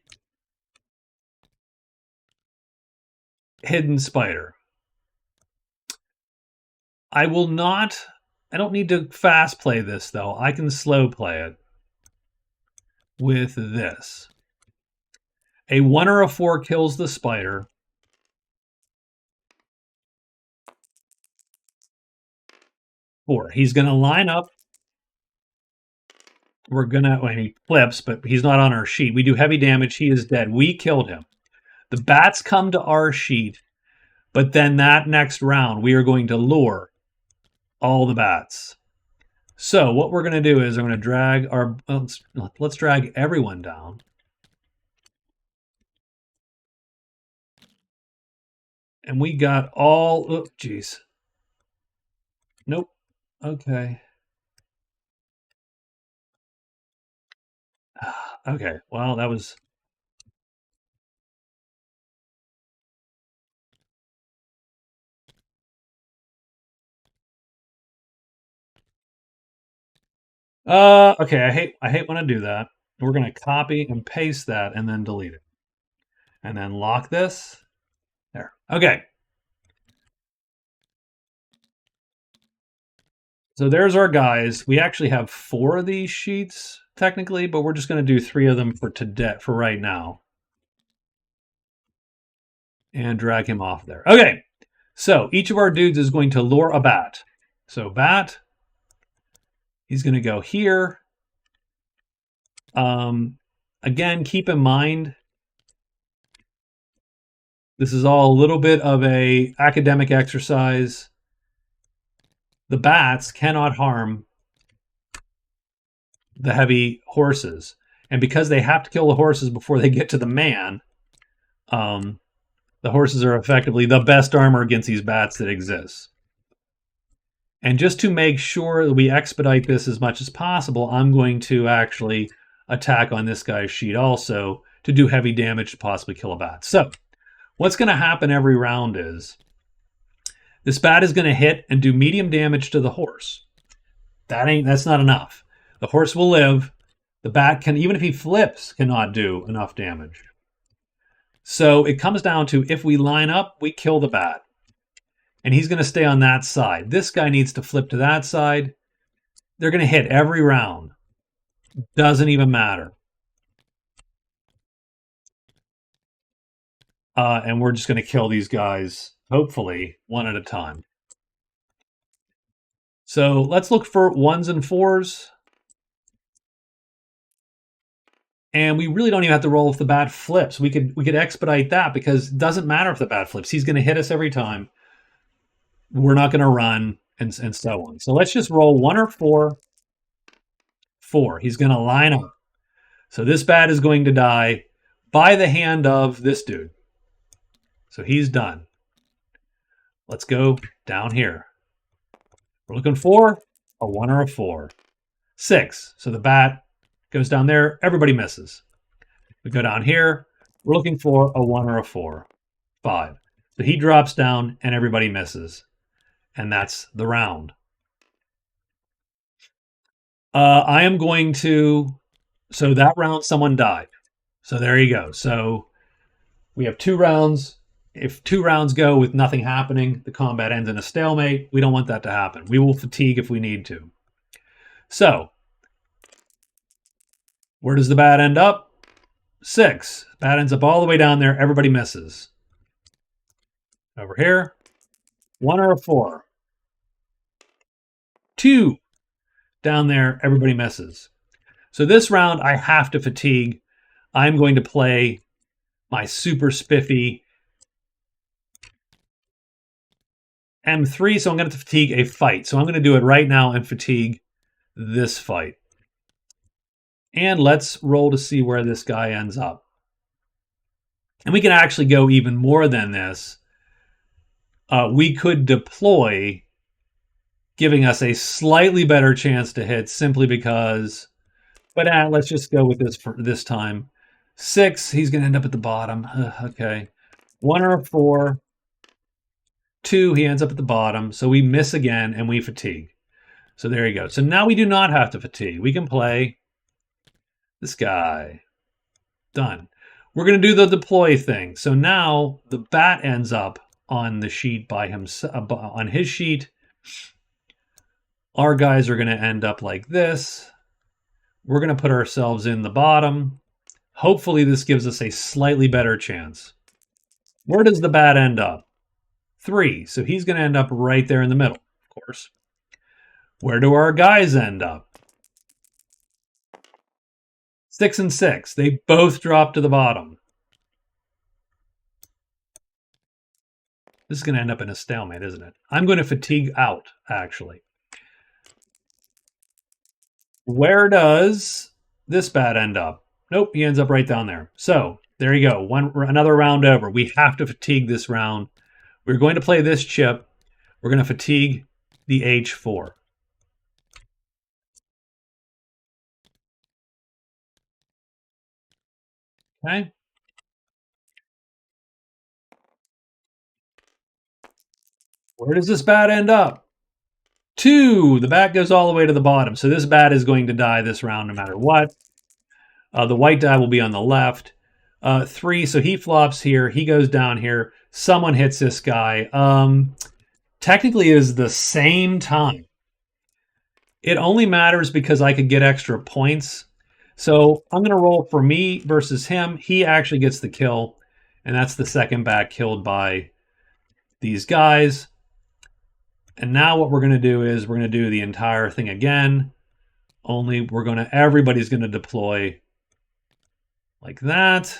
hidden spider. I don't need to fast play this, though. I can slow play it. with this. A 1 or a 4 kills the spider. Four. He's going to line up. We're going to, when he flips, but he's not on our sheet. We do heavy damage. He is dead. We killed him. The bats come to our sheet, but then that next round, we are going to lure all the bats. So what we're going to do is I'm going to drag our, let's drag everyone down. And we got all, oh, geez. Nope. Okay. Okay, well, that was... okay, I hate when I do that. We're going to copy and paste that and then delete it. And then lock this. There. Okay. So there's our guys. We actually have 4 of these sheets, technically, but we're just going to do 3 of them for today, for right now. And drag him off there. Okay. So each of our dudes is going to lure a bat. So bat, he's going to go here. Again, keep in mind, this is all a little bit of a academic exercise. The bats cannot harm the heavy horses. And because they have to kill the horses before they get to the man, the horses are effectively the best armor against these bats that exists. And just to make sure that we expedite this as much as possible, I'm going to actually attack on this guy's sheet also to do heavy damage to possibly kill a bat. So what's going to happen every round is this bat is going to hit and do medium damage to the horse. That's not enough. The horse will live. The bat can, even if he flips, cannot do enough damage. So it comes down to, if we line up, we kill the bat. And he's going to stay on that side. This guy needs to flip to that side. They're going to hit every round. Doesn't even matter. And we're just going to kill these guys, hopefully, one at a time. So let's look for 1s and 4s. And we really don't even have to roll if the bat flips. We could expedite that, because it doesn't matter if the bat flips. He's going to hit us every time. We're not going to run, and so on. So let's just roll 1 or 4. 4. He's going to line up. So this bat is going to die by the hand of this dude. So he's done. Let's go down here. We're looking for a 1 or a 4. 6. So the bat goes down there. Everybody misses. We go down here. We're looking for a 1 or a 4. 5. So he drops down and everybody misses. And that's the round. I am going to... So that round, someone died. So there you go. So we have 2 rounds. If 2 rounds go with nothing happening, the combat ends in a stalemate. We don't want that to happen. We will fatigue if we need to. So where does the bat end up? 6. Bat ends up all the way down there. Everybody misses. Over here, 1 or a 4. 2. Down there, everybody misses. So this round, I have to fatigue. I'm going to play my super spiffy M3, so I'm going to fatigue a fight. So I'm going to do it right now and fatigue this fight. And let's roll to see where this guy ends up. And we can actually go even more than this. We could deploy, giving us a slightly better chance to hit simply because... But let's just go with this for this time. 6, he's going to end up at the bottom. Okay. 1 or a 4. 2, he ends up at the bottom. So we miss again and we fatigue. So there you go. So now we do not have to fatigue. We can play this guy. Done. We're going to do the deploy thing. So now the bat ends up on the sheet by himself, on his sheet. Our guys are going to end up like this. We're going to put ourselves in the bottom. Hopefully this gives us a slightly better chance. Where does the bat end up? 3. So he's going to end up right there in the middle, of course. Where do our guys end up? 6 and 6. They both drop to the bottom. This is going to end up in a stalemate, isn't it? I'm going to fatigue out, actually. Where does this bat end up? Nope, he ends up right down there. So there you go. Another round over. We have to fatigue this round. We're going to play this chip. We're going to fatigue the H4. Okay. Where does this bat end up? 2. The bat goes all the way to the bottom. So this bat is going to die this round no matter what. The white die will be on the left. 3, so he flops here. He goes down here. Someone hits this guy. Technically, it is the same time. It only matters because I could get extra points. So I'm going to roll for me versus him. He actually gets the kill, and that's the second bat killed by these guys. And now what we're going to do is we're going to do the entire thing again. Only everybody's going to deploy like that.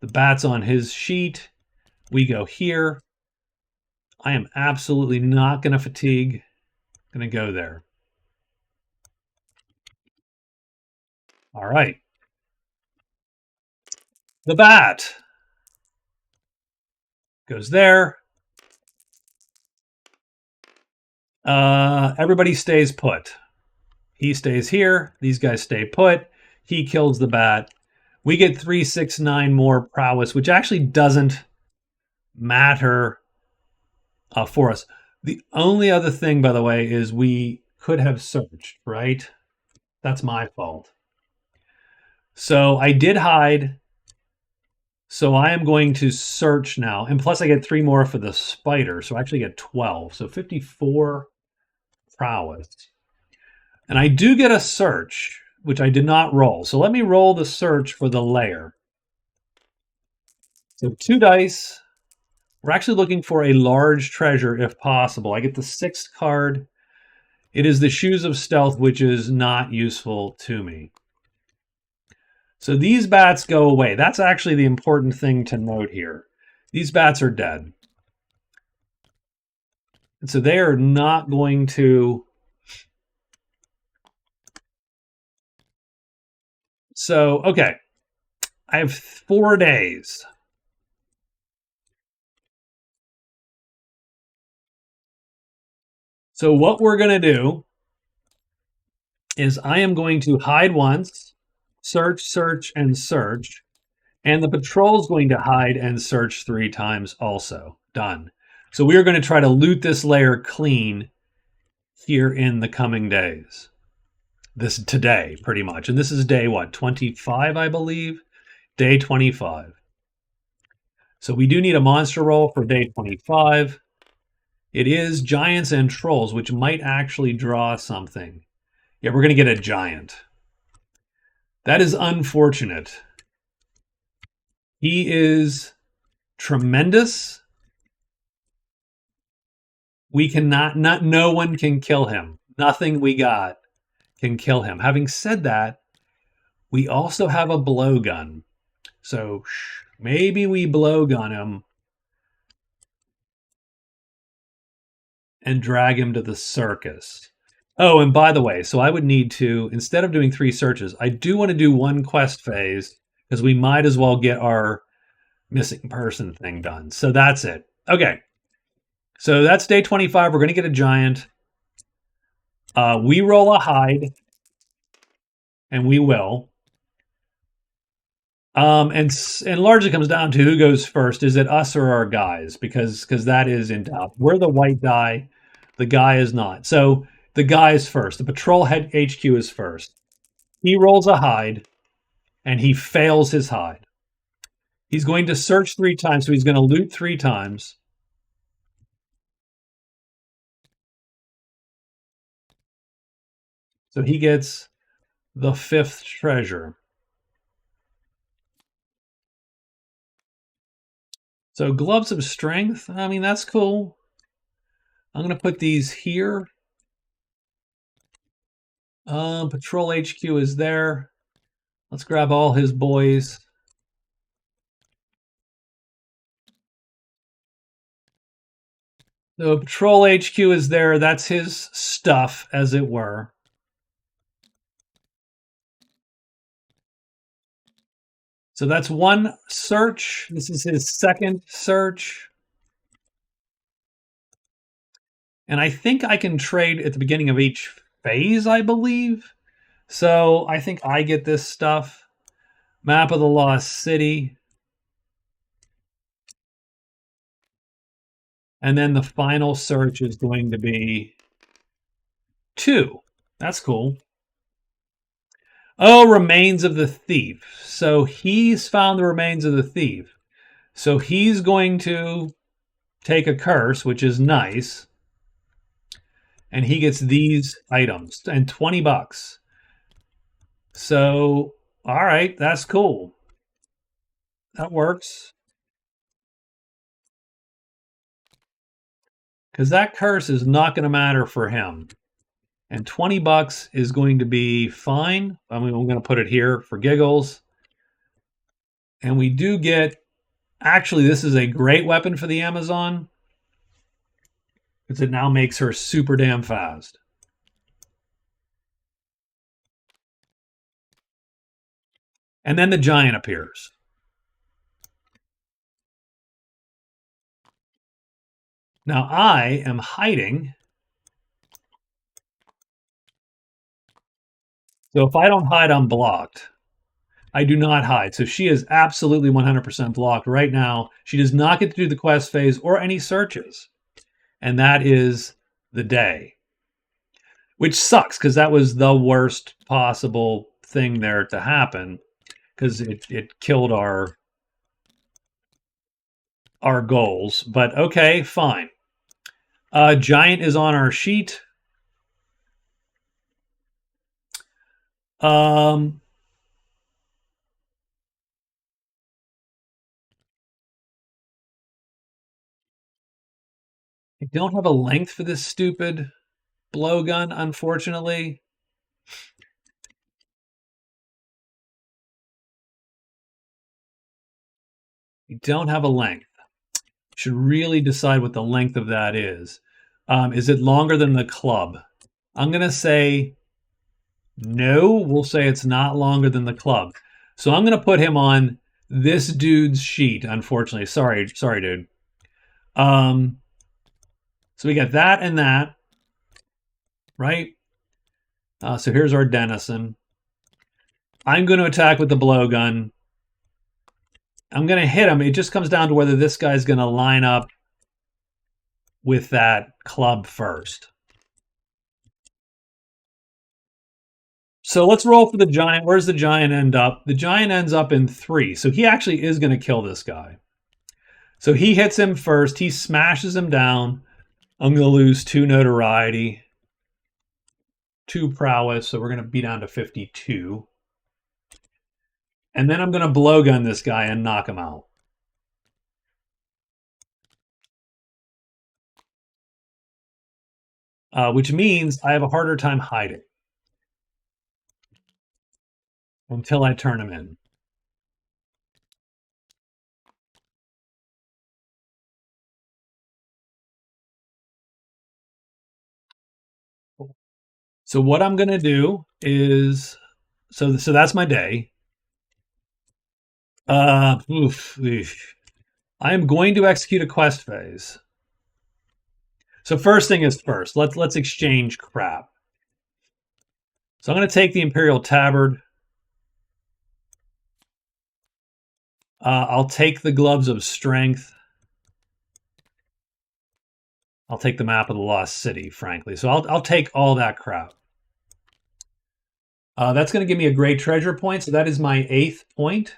The bat's on his sheet. We go here. I am absolutely not going to fatigue. I'm going to go there. All right. The bat goes there. Everybody stays put. He stays here. These guys stay put. He kills the bat. We get 3, 6, 9 more prowess, which actually doesn't matter for us. The only other thing, by the way, is we could have searched, right? That's my fault. So I did hide. So I am going to search now. And plus I get 3 more for the spider. So I actually get 12. So 54 prowess. And I do get a search, which I did not roll. So let me roll the search for the lair. So 2 dice. We're actually looking for a large treasure if possible. I get the 6th card. It is the Shoes of Stealth, which is not useful to me. So these bats go away. That's actually the important thing to note here. These bats are dead. And so they are not going to... So, okay. I have 4 days. So what we're going to do is I am going to hide once, search, search, and search. And the patrol is going to hide and search 3 times also. Done. So we are going to try to loot this layer clean here in the coming days. Today, pretty much. And this is day, what, 25, I believe? Day 25. So we do need a monster roll for day 25. It is giants and trolls, which might actually draw something. Yeah, we're going to get a giant. That is unfortunate. He is tremendous. We cannot, no one can kill him. Nothing we got can kill him. Having said that, we also have a blowgun. So maybe we blowgun him and drag him to the circus. Oh, and by the way, so I would need to, instead of doing 3 searches, I do want to do 1 quest phase because we might as well get our missing person thing done. So that's it. Okay. So that's day 25. We're going to get a giant. We roll a hide. And we will. And largely comes down to who goes first. Is it us or our guys? Because that is in doubt. We're the white die. The guy is not. So the guy is first. The patrol head HQ is first. He rolls a hide. And he fails his hide. He's going to search 3 times. So he's going to loot 3 times. So he gets the 5th treasure. So gloves of strength, I mean, that's cool. I'm going to put these here. Patrol HQ is there. Let's grab all his boys. So Patrol HQ is there. That's his stuff, as it were. So that's one search. This is his second search. And I think I can trade at the beginning of each phase, I believe. So I think I get this stuff. Map of the Lost City. And then the final search is going to be 2. That's cool. Oh, remains of the thief. So he's found the remains of the thief. So he's going to take a curse, which is nice. And he gets these items and $20. So, all right, that's cool. That works. Because that curse is not going to matter for him. And $20 is going to be fine. I mean, I'm going to put it here for giggles. And we do get, actually, this is a great weapon for the Amazon, because it now makes her super damn fast. And then the giant appears. Now I am hiding. So if I don't hide, I'm blocked. I do not hide. So she is absolutely 100% blocked right now. She does not get to do the quest phase or any searches. And that is the day. Which sucks, because that was the worst possible thing there to happen, because it killed our goals. But okay, fine. Giant is on our sheet. I don't have a length for this stupid blowgun, unfortunately. I don't have a length. Should really decide what the length of that is. Is it longer than the club? I'm going to say no. We'll say it's not longer than the club. So I'm going to put him on this dude's sheet, unfortunately. Sorry, dude. So we got that and that, right? So here's our Denizen. I'm going to attack with the blowgun. I'm going to hit him. It just comes down to whether this guy's going to line up with that club first. So let's roll for the giant. Where's the giant end up? The giant ends up in 3. So he actually is going to kill this guy. So he hits him first. He smashes him down. I'm going to lose 2 notoriety, 2 prowess. So we're going to be down to 52. And then I'm going to blowgun this guy and knock him out. Which means I have a harder time hiding until I turn him in. So what I'm going to do is, so that's my day. I am going to execute a quest phase. So first thing is first. Let's exchange crap. So I'm going to take the Imperial Tabard. I'll take the Gloves of Strength. I'll take the Map of the Lost City, frankly. So I'll take all that crap. That's going to give me a great treasure point. So that is my 8th point.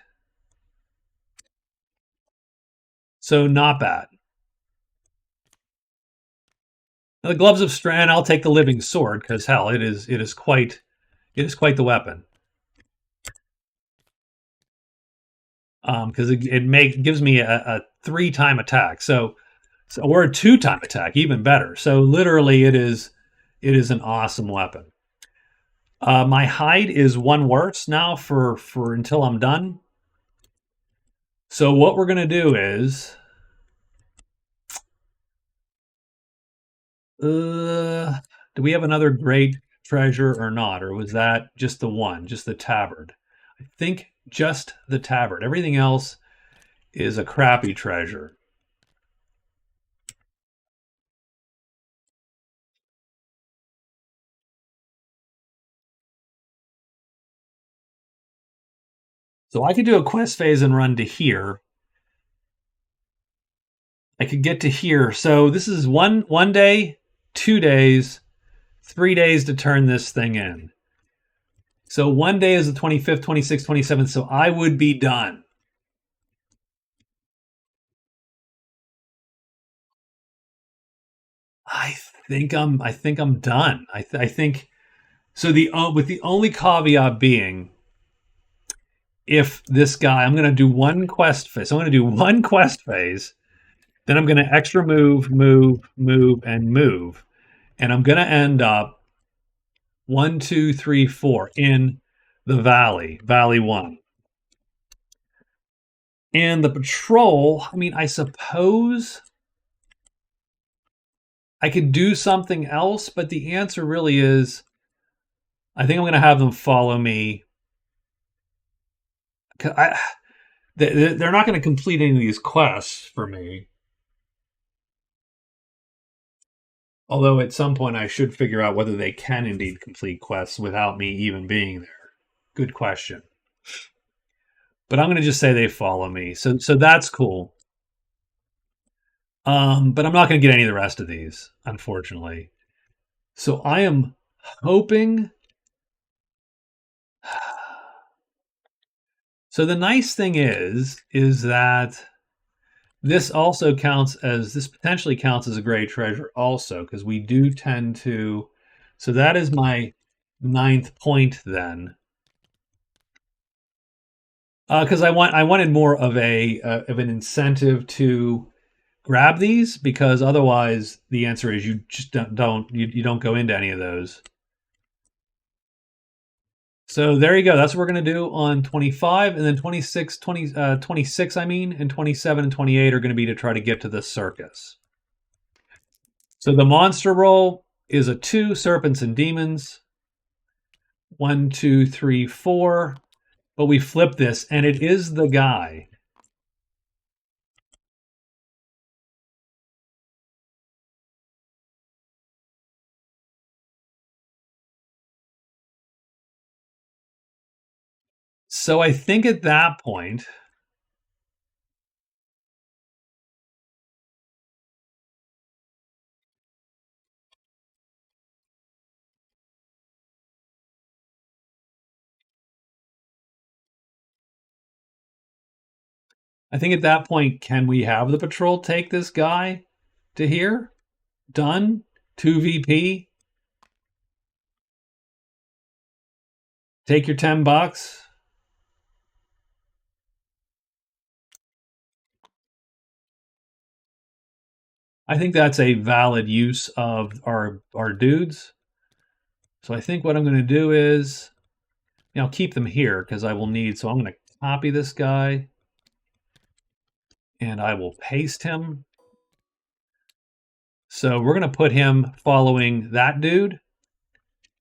So not bad. Now, the Gloves of Strength, I'll take the Living Sword, because hell, it is quite the weapon. because it gives me a 3-time attack. So or a 2-time attack, even better. So literally, it is an awesome weapon. My hide is 1 worse now for until I'm done. So what we're gonna do is, do we have another great treasure or not, or was that just the one, just the tabard? I think just the tabard. Everything else is a crappy treasure. So I could do a quest phase and run to here. I could get to here. So this is one day, 2 days, 3 days to turn this thing in. So 1 day is the 25th, 26th, 27th. So I would be done. I think I'm done. I think so. With the only caveat being, if this guy, I'm going to do one quest phase. I'm going to do one quest phase. Then I'm going to extra move, and move. And I'm going to end up 1, 2, 3, 4 in the Valley 1. And the patrol, I mean, I suppose I could do something else, but the answer really is I think I'm going to have them follow me. They're not going to complete any of these quests for me. Although at some point I should figure out whether they can indeed complete quests without me even being there. Good question. But I'm going to just say they follow me. So that's cool. But I'm not going to get any of the rest of these, unfortunately. So I am hoping. So the nice thing is that this potentially counts as a great treasure also, because we do tend to. So that is my 9th point then. Because I wanted more of an incentive to grab these, because otherwise the answer is you just don't go into any of those. So there you go. That's what we're going to do on 25, and then 26, 26 and 27 and 28 are going to be to try to get to the circus. So the monster roll is a 2, serpents and demons. 1, 2, 3, 4. But we flip this, and it is the guy. So I think at that point, can we have the patrol take this guy to here? Done. 2 VP. Take your $10. I think that's a valid use of our dudes. So I think what I'm going to do is, I'll keep them here because I will need. So I'm going to copy this guy, and I will paste him. So we're going to put him following that dude,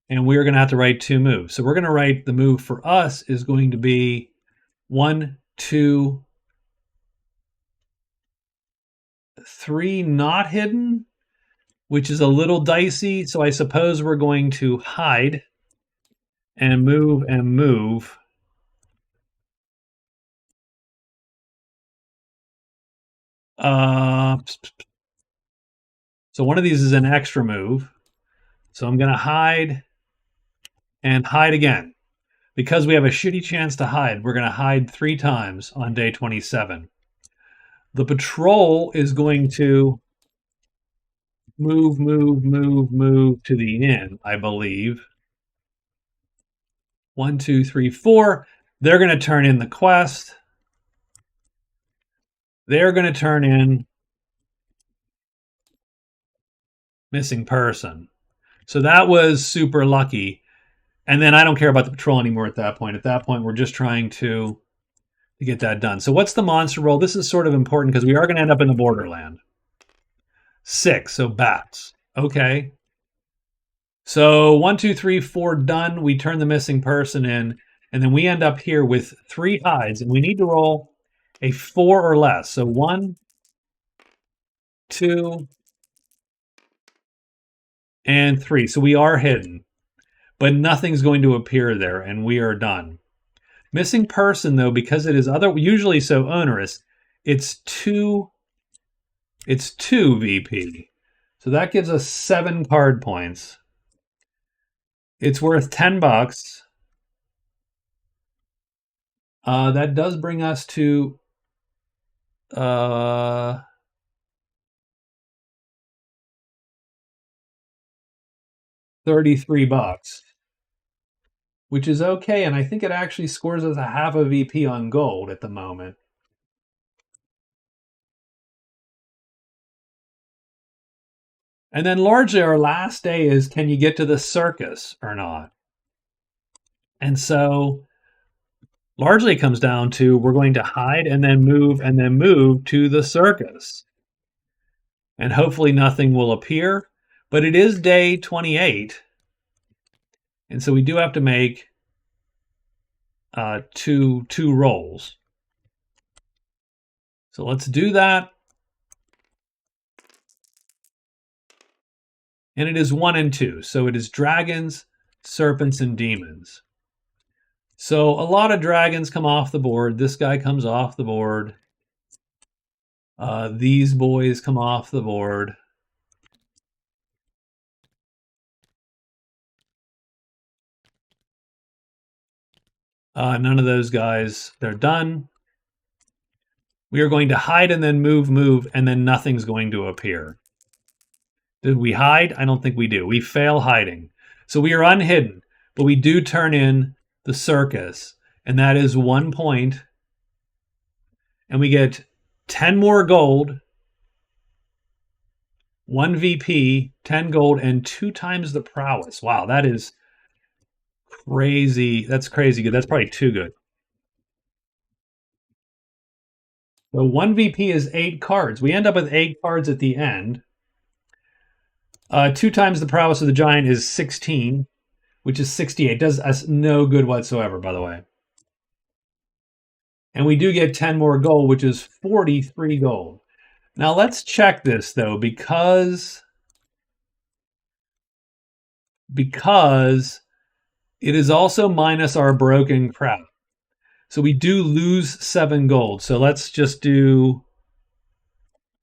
and we're going to have to write 2 moves. So we're going to write the move for us is going to be 1, 2, 3 not hidden, which is a little dicey. So I suppose we're going to hide and move and move. So one of these is an extra move. So I'm going to hide and hide again. Because we have a shitty chance to hide, we're going to hide 3 times on day 27. The patrol is going to move to the inn, I believe. 1, 2, 3, 4. They're going to turn in the quest. they're going to turn in missing person. So that was super lucky. And then I don't care about the patrol anymore at that point. At that point, we're just trying to get that done. So what's the monster roll? This is sort of important because we are going to end up in the borderland. 6, so bats. Okay. So 1, 2, 3, 4 done. We turn the missing person in, and then we end up here with 3 hides, and we need to roll a 4 or less. So 1, 2, and 3. So we are hidden, but nothing's going to appear there, and we are done. Missing person, though, because it is usually so onerous, it's 2 VP. So that gives us 7 card points. It's worth $10. That does bring us to $33, which is okay, and I think it actually scores us a half a VP on gold at the moment. And then largely our last day is, can you get to the circus or not? And so largely it comes down to, we're going to hide and then move to the circus. And hopefully nothing will appear, but it is day 28. And so we do have to make two rolls. So let's do that. And it is 1 and 2. So it is dragons, serpents, and demons. So a lot of dragons come off the board. This guy comes off the board. These boys come off the board. None of those guys, they're done. We are going to hide and then move, and then nothing's going to appear. Did we hide? I don't think we do. We fail hiding. So we are unhidden, but we do turn in the circus, and that is 1 point. And we get 10 more gold, 1 VP, 10 gold, and 2 times the prowess. Wow, that is crazy. That's crazy good. That's probably too good. So 1 VP is 8 cards. We end up with 8 cards at the end. 2 times the prowess of the giant is 16, which is 68. Does us no good whatsoever, by the way. And we do get 10 more gold, which is 43 gold. Now let's check this, though, because it is also minus our broken crap. So we do lose 7 gold. So let's just do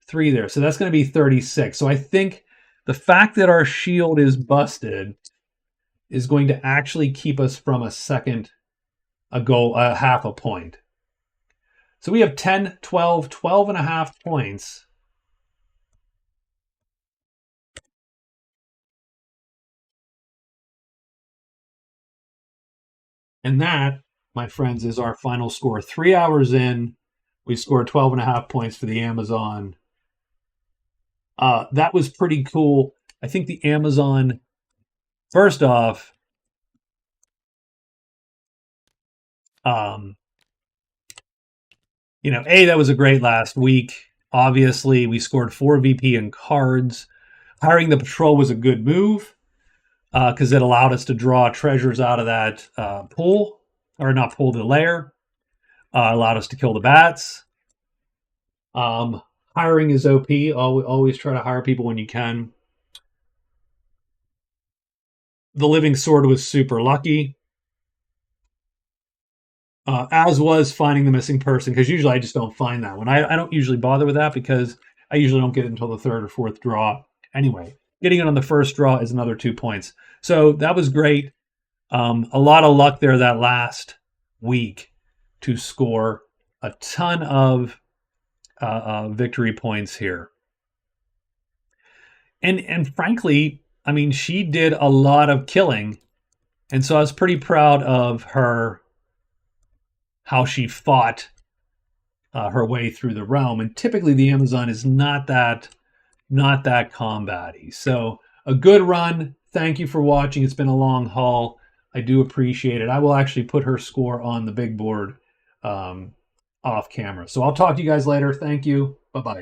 3 there. So that's going to be 36. So I think the fact that our shield is busted is going to actually keep us from a half a point. So we have 10, 12, 12 and a half points. And that, my friends, is our final score. 3 hours in, we scored 12 and a half points for the Amazon. That was pretty cool. I think the Amazon, first off, that was a great last week. Obviously, we scored 4 VP in cards. Hiring the patrol was a good move because it allowed us to draw treasures out of that pool, or not pool, the lair. Allowed us to kill the bats. Hiring is OP. Always try to hire people when you can. The living sword was super lucky. As was finding the missing person, because usually I just don't find that one. I don't usually bother with that because I usually don't get it until the 3rd or 4th draw. Anyway, getting it on the first draw is another 2 points. So that was great. A lot of luck there that last week to score a ton of victory points here. And frankly, I mean, she did a lot of killing. And so I was pretty proud of her, how she fought her way through the realm. And typically, the Amazon is not that combat-y. So a good run. Thank you for watching. It's been a long haul. I do appreciate it. I will actually put her score on the big board off camera. So I'll talk to you guys later. Thank you. Bye-bye.